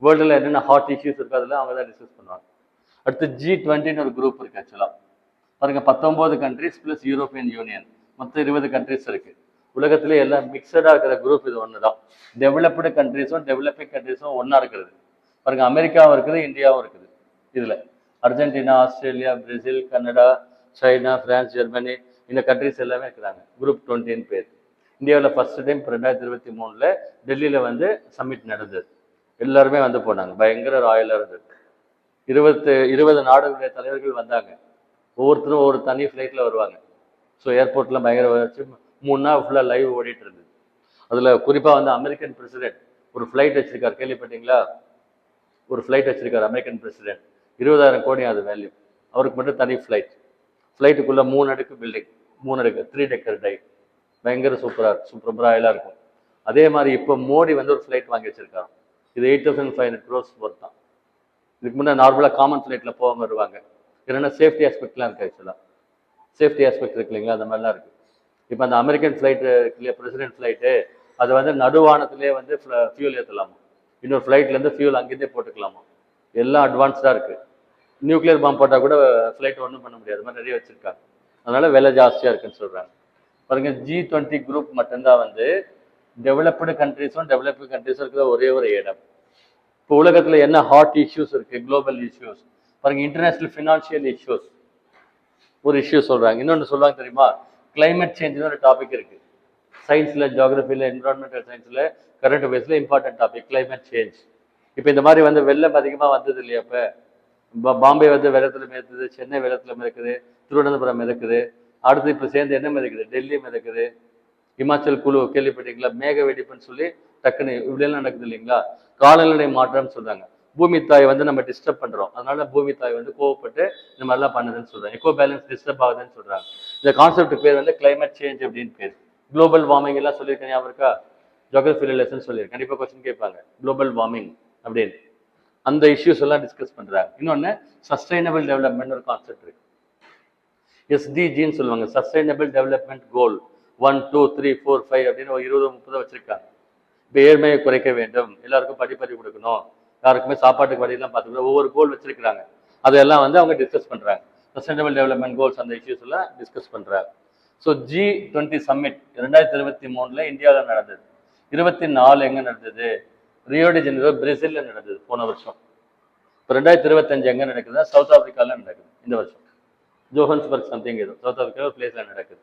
வேர்ல்டில் என்னென்ன ஹாட் இஷ்யூஸ் இருக்கோ அதில் அவங்க தான் டிஸ்கஸ் பண்ணுவாங்க. அடுத்து G20ன்னு ஒரு குரூப் இருக்குது ஆக்சுவலாக. பாருங்க 19 கண்ட்ரிஸ் ப்ளஸ் யூரோப்பியன் யூனியன், மொத்தம் 20 கண்ட்ரிஸ் இருக்குது. உலகத்திலே எல்லாம் மிக்சடாக இருக்கிற குரூப் இது ஒன்று தான். டெவலப்டு கண்ட்ரிஸும் டெவலப்பிங் கண்ட்ரிஸும் ஒன்றா இருக்கிறது. பாருங்க அமெரிக்காவும் இருக்குது, இந்தியாவும் இருக்குது. இதில் Argentina, Australia, Brazil, Canada, China, France, Germany இந்த கண்ட்ரிஸ் எல்லாமே இருக்கிறாங்க. குரூப் 20 பேர். இந்தியாவில் ஃபர்ஸ்ட் டைம் 2023 டெல்லியில் வந்து சம்மிட் நடந்தது. எல்லாருமே வந்து போனாங்க, பயங்கர ராயலாக இருந்தது. 20 நாடுகளுடைய தலைவர்கள் வந்தாங்க. ஒவ்வொருத்தரும் ஒவ்வொரு தனி ஃப்ளைட்டில் வருவாங்க. ஸோ ஏர்போர்ட்லாம் பயங்கர வச்சு 3 நாள் ஃபுல்லாக லைவ் ஓடிட்டு இருந்தது. அதில் குறிப்பாக வந்து அமெரிக்கன் பிரசிடென்ட் ஒரு ஃப்ளைட் வச்சிருக்காரு, கேள்விப்பட்டீங்களா? ஒரு ஃப்ளைட் வச்சிருக்காரு அமெரிக்கன் பிரசிடென்ட், 20,000 கோடி அது வேல்யூ. அவருக்கு மட்டும் தனி ஃப்ளைட்டுக்குள்ளே 3 அடுக்கு பில்டிங், 3 அடுக்கு 3 டெக்கர் டைவ், பயங்கர சூப்பர் ராயலாக இருக்கும். அதே மாதிரி இப்போ மோடி வந்து ஒரு ஃப்ளைட் வாங்கி வச்சிருக்காரு. இது 8,500 crores ஒர்த் தான். இதுக்கு முன்னே நார்மலாக காமன் ஃப்ளைட்டில் போகாம வருவாங்க. இல்லைன்னா சேஃப்டி ஆஸ்பெக்ட்லாம் இருக்குது ஆக்சுவலாக. சேஃப்டி ஆஸ்பெக்ட் இருக்கு இல்லைங்களா, அந்த மாதிரிலாம் இருக்குது. இப்போ அந்த அமெரிக்கன் ஃப்ளைட்டு இல்லையா, பிரசிடென்ட் ஃப்ளைட்டு, அது வந்து நடுவானத்திலே வந்து ஃபியூல் ஏற்றலாமா, இன்னொரு ஃப்ளைட்லேருந்து ஃபியூல் அங்கேருந்தே போட்டுக்கலாமா. எல்லாம் அட்வான்ஸ்டாக இருக்குது. நியூக்ளியர் பாம்பு போட்டால் கூட ஃப்ளைட் ஒன்றும் பண்ண முடியாது, மாதிரி நிறைய வச்சுருக்காங்க. அதனால விலை ஜாஸ்தியாக இருக்குன்னு சொல்கிறாங்க. பாருங்க G20 குரூப் மட்டும்தான் வந்து டெவலப்டு கண்ட்ரிஸும் டெவலப்பிங் கண்ட்ரிஸும் இருக்கிற ஒரே ஒரு இடம். இப்போ உலகத்தில் என்ன ஹாட் இஷ்யூஸ் இருக்குது, குளோபல் இஷ்யூஸ் பாருங்க. இன்டர்நேஷ்னல் ஃபினான்ஷியல் இஷ்யூஸ் ஒரு இஷ்யூ சொல்கிறாங்க. இன்னொன்று சொல்லுவாங்க தெரியுமா, கிளைமேட் சேஞ்சுன்னு ஒரு டாபிக் இருக்குது. சயின்ஸில், ஜியாகிரபியில், என்விரான்மெண்டல் சயின்ஸில், கரண்ட் அஃபேர்ஸில் இம்பார்ட்டன்ட் டாபிக் கிளைமேட் சேஞ்ச். இப்போ இந்த மாதிரி வந்து வெள்ளம் அதிகமாக வந்தது இல்லையா, இப்போ பாம்பே வந்து வெள்ளத்தில் மிதக்குது, சென்னை வெள்ளத்தில் மிதக்குது, திருவனந்தபுரம் மிதக்குது. அடுத்து இப்போ சேர்ந்து என்ன மிதக்குது, டெல்லி மிதக்குது, இமாச்சல் குழு கேள்விப்பட்டீங்களா, மேக வெடிப்புன்னு சொல்லி டக்குன்னு இப்படியெல்லாம் நடக்குது இல்லைங்களா. காலநிலை மாற்றம்னு சொல்றாங்க. பூமி தாய் வந்து நம்ம டிஸ்டர்ப் பண்றோம், அதனால பூமி தாய் வந்து கோவப்பட்டு இந்த மாதிரிலாம் பண்ணுதுன்னு சொல்றாங்க. எக்கோ பேலன்ஸ் டிஸ்டர்ப் ஆகுதுன்னு சொல்றாங்க. இந்த கான்செப்ட் பேர் வந்து கிளைமேட் சேஞ்ச் அப்படின்னு பேர். குளோபல் வார்மிங் எல்லாம் சொல்லியிருக்கேன், ஞாபகம் இருக்கா? ஜியோகிராஃபியில் லெசன் சொல்லியிருக்கேன், கண்டிப்பாக கொஸ்டின் கேட்பாங்க குளோபல் வார்மிங் அப்படின்னு. அந்த இஷ்யூஸ் எல்லாம் டிஸ்கஸ் பண்றாங்க. இன்னொன்று சஸ்டைனபிள் டெவலப்மெண்ட் ஒரு கான்செப்ட் இருக்கு, SDGன்னு சொல்லுவாங்க, சஸ்டைனபிள் டெவலப்மெண்ட் கோல் 1, 2, 3, 4, 5 அப்படின்னு ஒரு 20-30 வச்சிருக்காங்க. இப்போ ஏழ்மையை குறைக்க வேண்டும், எல்லாருக்கும் படிப்பறிவு கொடுக்கணும், யாருக்குமே சாப்பாட்டுக்கு வழியெல்லாம் பார்த்துக்கணும், ஒவ்வொரு கோல் வச்சிருக்கிறாங்க. அதெல்லாம் வந்து அவங்க டிஸ்கஸ் பண்றாங்க. சஸ்டைனபிள் டெவலப்மெண்ட் கோல்ஸ் அந்த இஷ்யூஸ் எல்லாம் டிஸ்கஸ் பண்றாங்க. ஸோ G20 சம்மிட் 2023 இந்தியாவில் நடந்தது. 24 எங்க நடந்தது, ரியோ டி ஜெனிரோ பிரேசில்ல நடந்தது போன வருஷம். இப்போ 2025 எங்க நடக்குதுன்னா சவுத் ஆப்பிரிக்கால நடக்குது இந்த வருஷம். ஜோஹன்ஸ்பர்க் சம்திங் ஏதோ சவுத் ஆப்பிரிக்கா ஒரு பிளேஸ்ல நடக்குது.